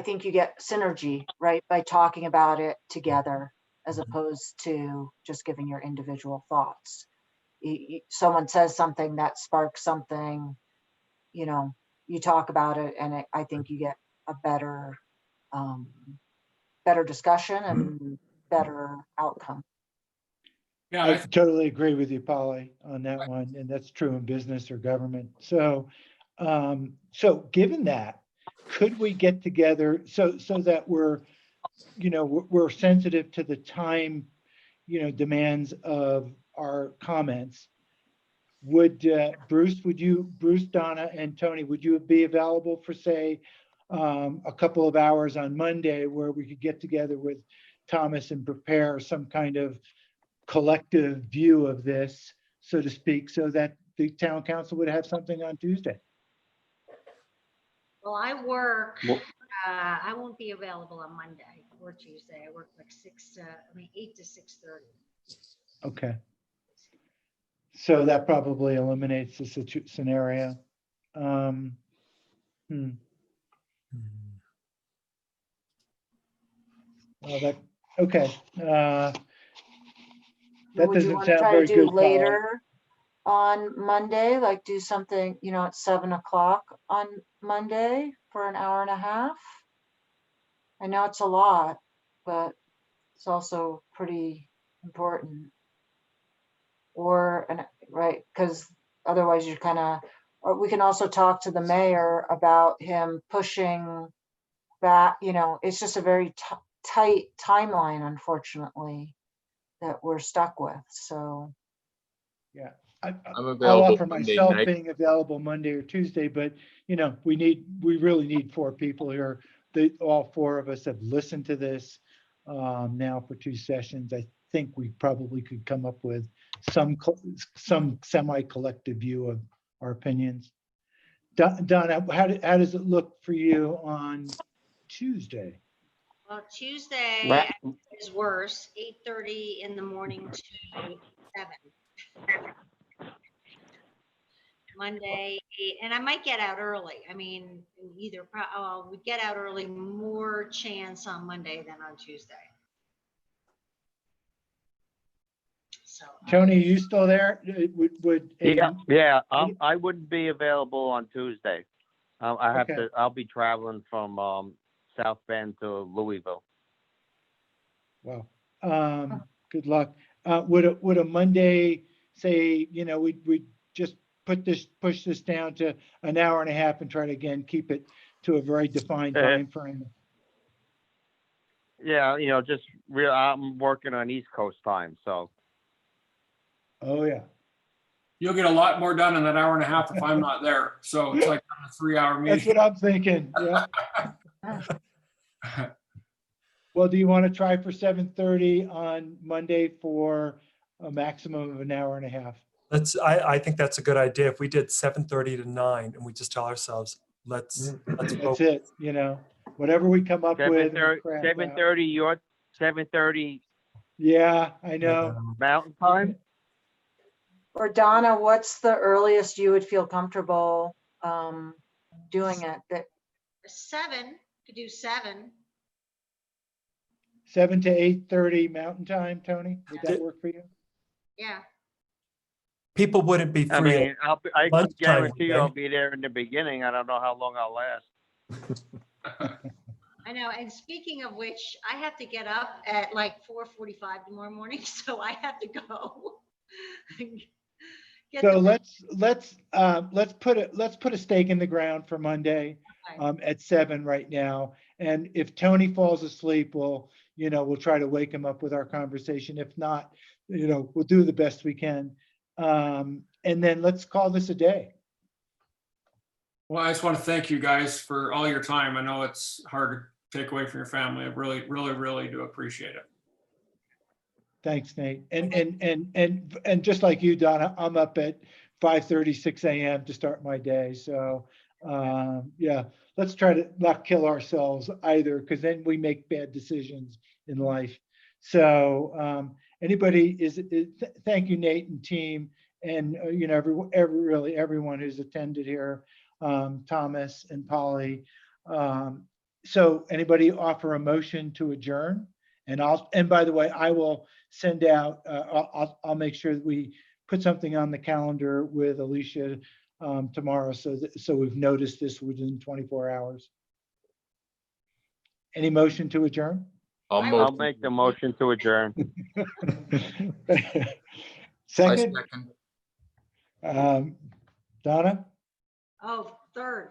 think you get synergy, right, by talking about it together as opposed to just giving your individual thoughts. Someone says something that sparks something, you talk about it, and I think you get a better discussion and better outcome. Yeah, I totally agree with you, Polly, on that one, and that's true in business or government. So, given that, could we get together so that we're sensitive to the time, demands of our comments? Would Bruce, Donna, and Tony, would you be available for, say, a couple of hours on Monday where we could get together with Thomas and prepare some kind of collective view of this, so to speak, so that the town council would have something on Tuesday? Well, I work, I won't be available on Monday or Tuesday. I work like 8 to 6:30. Okay. So that probably eliminates the scenario. Well, okay. That Would you doesn't want to sound try to very do good, Polly. later on Monday, like do something, at 7:00 on Monday for an hour and a half? I know it's a lot, but it's also pretty important. Right, because otherwise you're or we can also talk to the mayor about him pushing back, it's just a very tight timeline, unfortunately, that we're stuck with, so. Yeah, I'm I'll available offer Monday myself night. being available Monday or Tuesday, but we really need 4 people here. All 4 of us have listened to this now for 2 sessions. I think we probably could come up with some semi-collective view of our opinions. Donna, how does it look for you on Tuesday? Well, Tuesday Right. is worse, 8:30 in the morning to 7. Monday, 8, and I might get out early. I mean, we get out early, more chance on Monday than on Tuesday. So, Tony, are you still there? I wouldn't be available on Tuesday. Okay. I'll be traveling from South Bend to Louisville. Wow. Good luck. Would a Monday say, we just push this down to an hour and a half and try to, again, keep it to a very defined time frame? Yeah, I'm working on East Coast time, so. Oh, yeah. You'll get a lot more done in that hour and a half if I'm not there. So it's like a 3-hour meeting. That's what I'm thinking. Yeah. Well, do you want to try for 7:30 on Monday for a maximum of an hour and a half? I think that's a good idea. If we did 7:30 to 9 and we just tell ourselves, let's That's focus. it, whatever we come up with. 7:30, your 7:30 Yeah, I know. Mountain Time. Or Donna, what's the earliest you would feel comfortable doing it? 7, could do 7. 7 to 8:30 Mountain Time, Tony? Would that work for you? Yeah. People wouldn't be I free. mean, I can lunchtime, guarantee you would I'll be there in the beginning. I don't know how long I'll last. I know. And speaking of which, I have to get up at like 4:45 tomorrow morning, so I have to go. Get So the- let's put a stake in the ground for Monday at 7 right now. And if Tony falls asleep, we'll try to wake him up with our conversation. If not, we'll do the best we can. And then let's call this a day. Well, I just want to thank you guys for all your time. I know it's hard to take away from your family. I really, really, really do appreciate it. Thanks, Nate. And just like you, Donna, I'm up at 5:30, 6 a.m. to start my day. So yeah, let's try to not kill ourselves either, because then we make bad decisions in life. So thank you, Nate and team, and really everyone who's attended here, Thomas and Polly. So anybody offer a motion to adjourn? And by the way, I will send out, I'll make sure that we put something on the calendar with Alicia tomorrow, so we've noticed this within 24 hours. Any motion to adjourn? I'll make the motion to adjourn. I Second, second. Donna? Oh, third.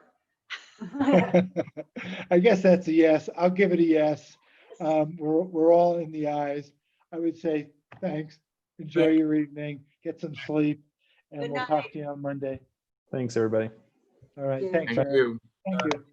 I guess that's a yes. I'll give it a yes. We're all in the eyes. I would say thanks. Enjoy your evening. Get some sleep, and Good we'll night. talk to you on Monday. Thanks, everybody. All right. Yeah. Thanks, Thank Eric. you. Thank you.